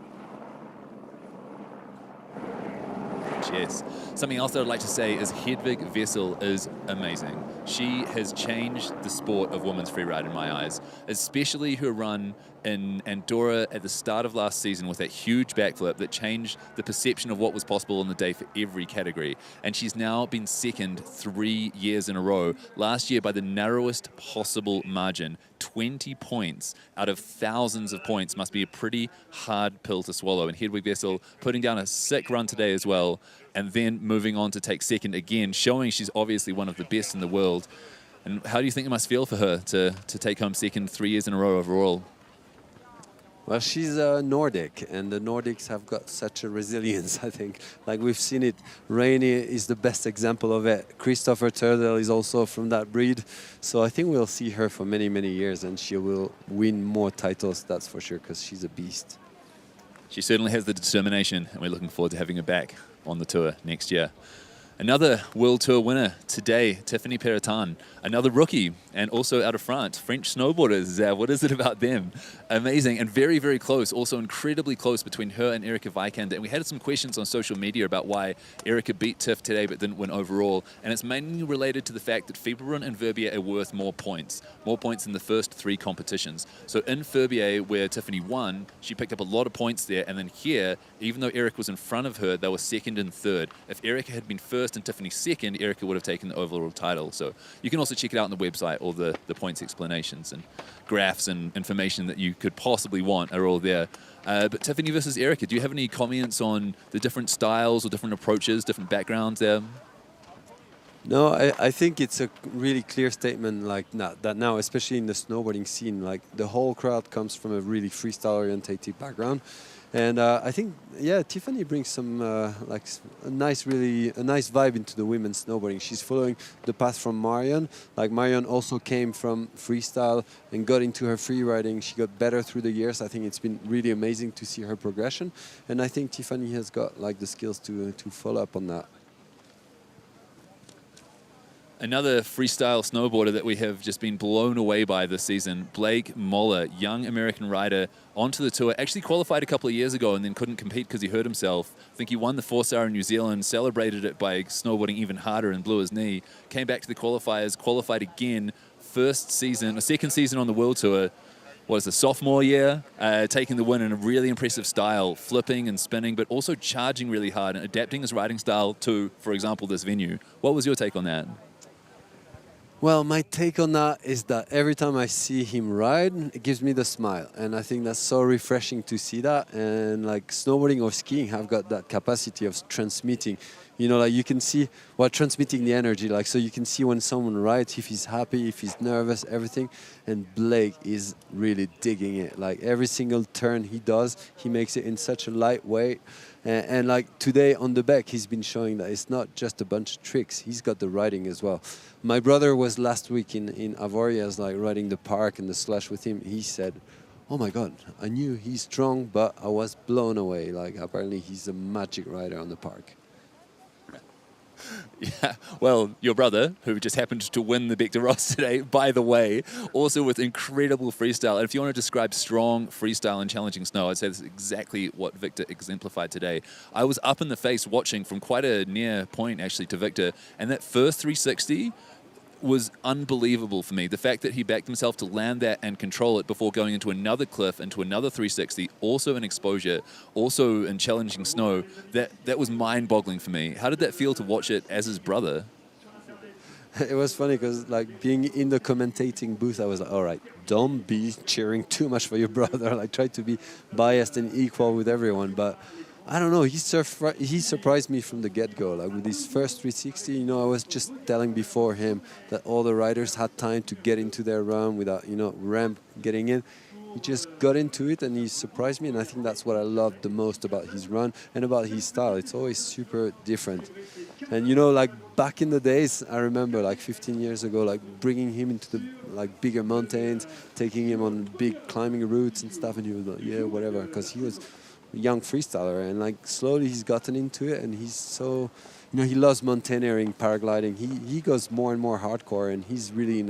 Jess. Something else that I'd like to say is Hedvig Wessel is amazing. She has changed the sport of women's freeride in my eyes, especially her run in Andorra at the start of last season with that huge backflip that changed the perception of what was possible on the day for every category. And she's now been second 3 years in a row. Last year by the narrowest possible margin. 20 points out of thousands of points must be a pretty hard pill to swallow. And Hedvig Wessel putting down a sick run today as well, and then moving on to take second again, showing she's obviously one of the best in the world. And how do you think it must feel for her to take home second 3 years in a row overall? Well, she's Nordic, and the Nordics have got such a resilience, I think. Like, we've seen it. Rainey is the best example of it. Christopher Turtle is also from that breed. So I think we'll see her for many, many years, and she will win more titles, that's for sure, because she's a beast. She certainly has the determination, and we're looking forward to having her back on the tour next year. Another World Tour winner today, Tiffany Peretan, another rookie, and also out of France, French snowboarders. What is it about them? Amazing and very, very close, also incredibly close between her and Erika Vikander. And we had some questions on social media about why Erika beat Tiff today but didn't win overall. And it's mainly related to the fact that Fieberbrunn and Verbier are worth more points in the first 3 competitions. So in Verbier, where Tiffany won, she picked up a lot of points there. And then here, even though Erika was in front of her, they were second and third. If Erika had been first and Tiffany second, Erika would have taken the overall title. So you can also check it out on the website. All the points explanations and graphs and information that you could possibly want are all there. But Tiffany versus Erika, do you have any comments on the different styles or different approaches, different backgrounds there? No, I think it's a really clear statement like that now, especially in the snowboarding scene. Like, the whole crowd comes from a really freestyle-orientated background. And I think, yeah, Tiffany brings some like a nice vibe into the women's snowboarding. She's following the path from Marion. Like, Marion also came from freestyle and got into her free riding. She got better through the years. I think it's been really amazing to see her progression. And I think Tiffany has got like the skills to follow up on that. Another freestyle snowboarder that we have just been blown away by this season, Blake Moller, young American rider, onto the tour. Actually qualified a couple of years ago and then couldn't compete because he hurt himself. I think he won the 4-star in New Zealand, celebrated it by snowboarding even harder and blew his knee. Came back to the qualifiers, qualified again, second season on the World Tour. was the sophomore year, taking the win in a really impressive style, flipping and spinning, but also charging really hard and adapting his riding style to, for example, this venue. What was your take on that? Well, my take on that is that every time I see him ride, it gives me the smile. And I think that's so refreshing to see that. And like snowboarding or skiing have got that capacity of transmitting. You know, like you can see while transmitting the energy. Like, so you can see when someone rides, if he's happy, if he's nervous, everything. And Blake is really digging it. Like every single turn he does, he makes it in such a light way. And like today on the back, he's been showing that it's not just a bunch of tricks. He's got the riding as well. My brother was last week in Avoriaz, like riding the park and the slush with him. He said, "Oh my God, I knew he's strong, but I was blown away. Like apparently he's a magic rider on the park." Yeah, well, your brother, who just happened to win the Bector Ross today, by the way, also with incredible freestyle. And if you want to describe strong freestyle and challenging snow, I'd say that's exactly what Victor exemplified today. I was up in the face watching from quite a near point, actually, to Victor, and that first 360 was unbelievable for me. The fact that he backed himself to land that and control it before going into another cliff, into another 360, also in exposure, also in challenging snow, that was mind-boggling for me. How did that feel to watch it as his brother? It was funny because like being in the commentating booth, I was like, all right, don't be cheering too much for your brother. Like try to be biased and equal with everyone. But I don't know, he surprised me from the get-go. Like with his first 360, you know, I was just telling before him that all the riders had time to get into their run without, you know, ramp getting in. He just got into it and he surprised me, and I think that's what I loved the most about his run and about his style. It's always super different. And you know, like back in the days, I remember like 15 years ago, like bringing him into the like bigger mountains, taking him on big climbing routes and stuff, and he was like, yeah, whatever, because he was young freestyler, and like slowly he's gotten into it, and he's so, you know, he loves mountaineering, paragliding. He goes more and more hardcore, and he's really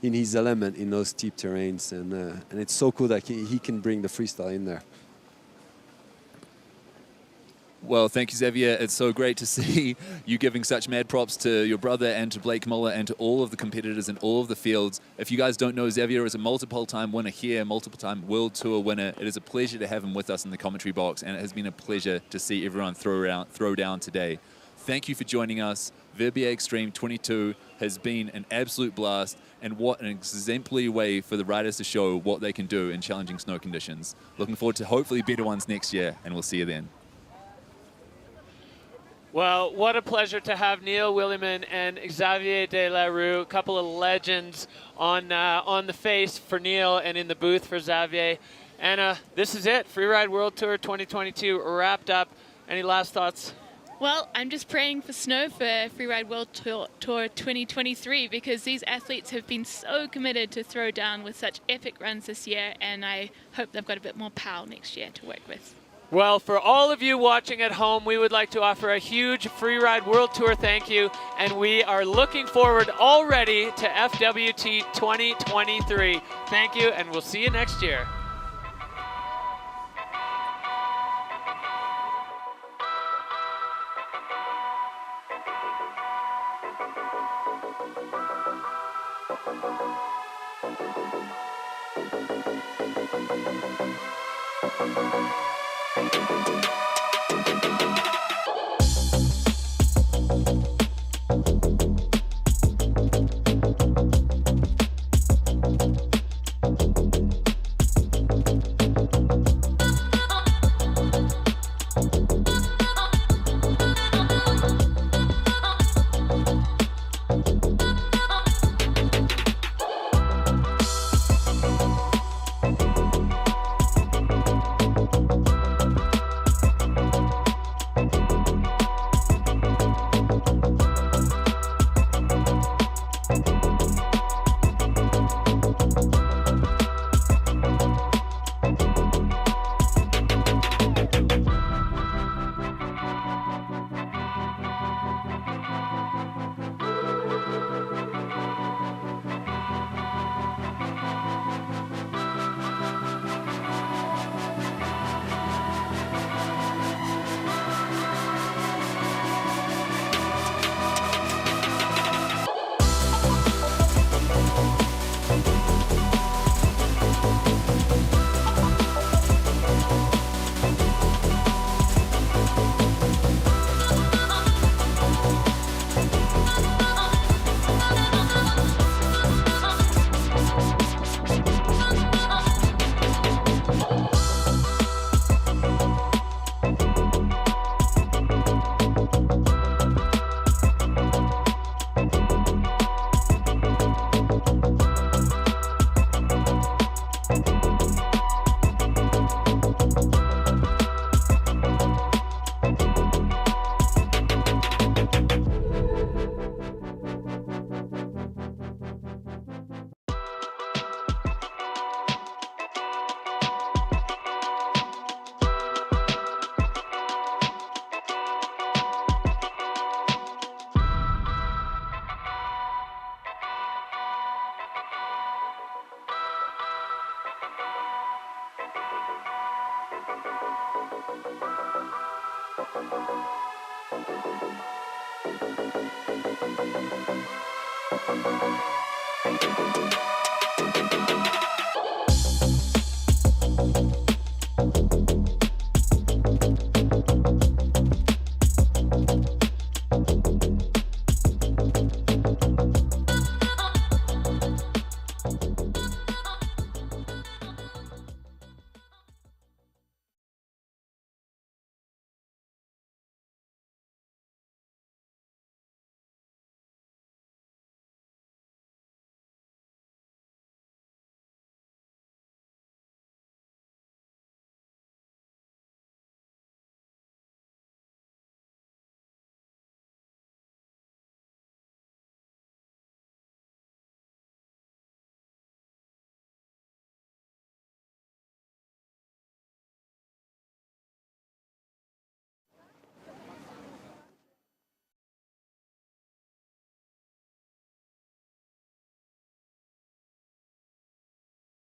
in his element in those steep terrains, and it's so cool that he can bring the freestyle in there. Well, thank you, Xavier. It's so great to see you giving such mad props to your brother and to Blake Moller and to all of the competitors in all of the fields. If you guys don't know, Xavier is a multiple-time winner here, multiple-time World Tour winner. It is a pleasure to have him with us in the commentary box, and it has been a pleasure to see everyone throw down today. Thank you for joining us. Verbier Extreme 22 has been an absolute blast, and what an exemplary way for the riders to show what they can do in challenging snow conditions. Looking forward to hopefully better ones next year, and we'll see you then. Well, what a pleasure to have Neil Williman and Xavier de la Rue, a couple of legends on the face for Neil and in the booth for Xavier. Anna, this is it. Freeride World Tour 2022 wrapped up. Any last thoughts? Well, I'm just praying for snow for Freeride World Tour 2023 because these athletes have been so committed to throw down with such epic runs this year, and I hope they've got a bit more power next year to work with. Well, for all of you watching at home, we would like to offer a huge Freeride World Tour thank you, and we are looking forward already to FWT 2023. Thank you, and we'll see you next year. Thank you.